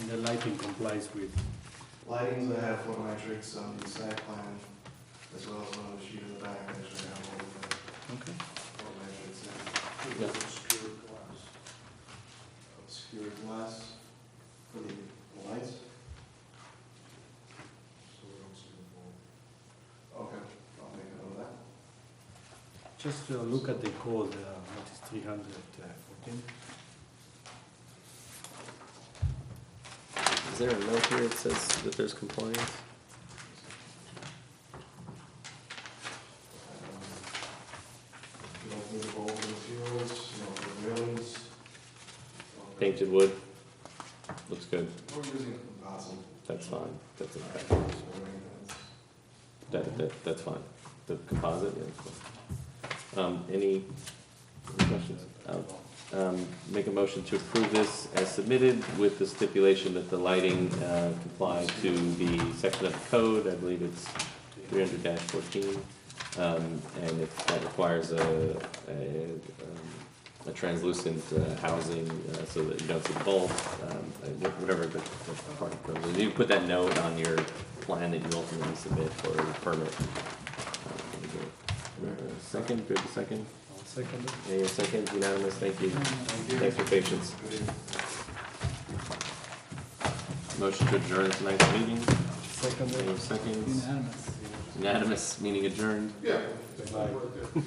And the lighting complies with Lightings, I have photometrics on the side plan, as well as on the sheet in the back, I actually have all of the Okay. photometrics and Yeah. obscured glass for the lights. So we don't see the bulb. Okay, I'll make a note of that. Just look at the code, what is 314? Is there a note here that says that there's compliance? You don't need the bulb materials, you know, the railings. Painted wood? Looks good. We're using composite. That's fine. That's okay. So everything is- That's fine. The composite, yeah. That's fine. Any questions? Make a motion to approve this as submitted with the stipulation that the lighting comply to the section of the code, I believe it's 300-14. And if that requires a translucent housing so that you don't see the bulb, whatever the part of the code is. You can put that note on your plan that you ultimately submit for a permit. Second, good, second? I'll second it. Yeah, your second, unanimous, thank you. Thanks for patience. Motion to adjourn tonight's meeting. Second. Any seconds? Unanimous. Unanimous, meeting adjourned. Yeah. Bye.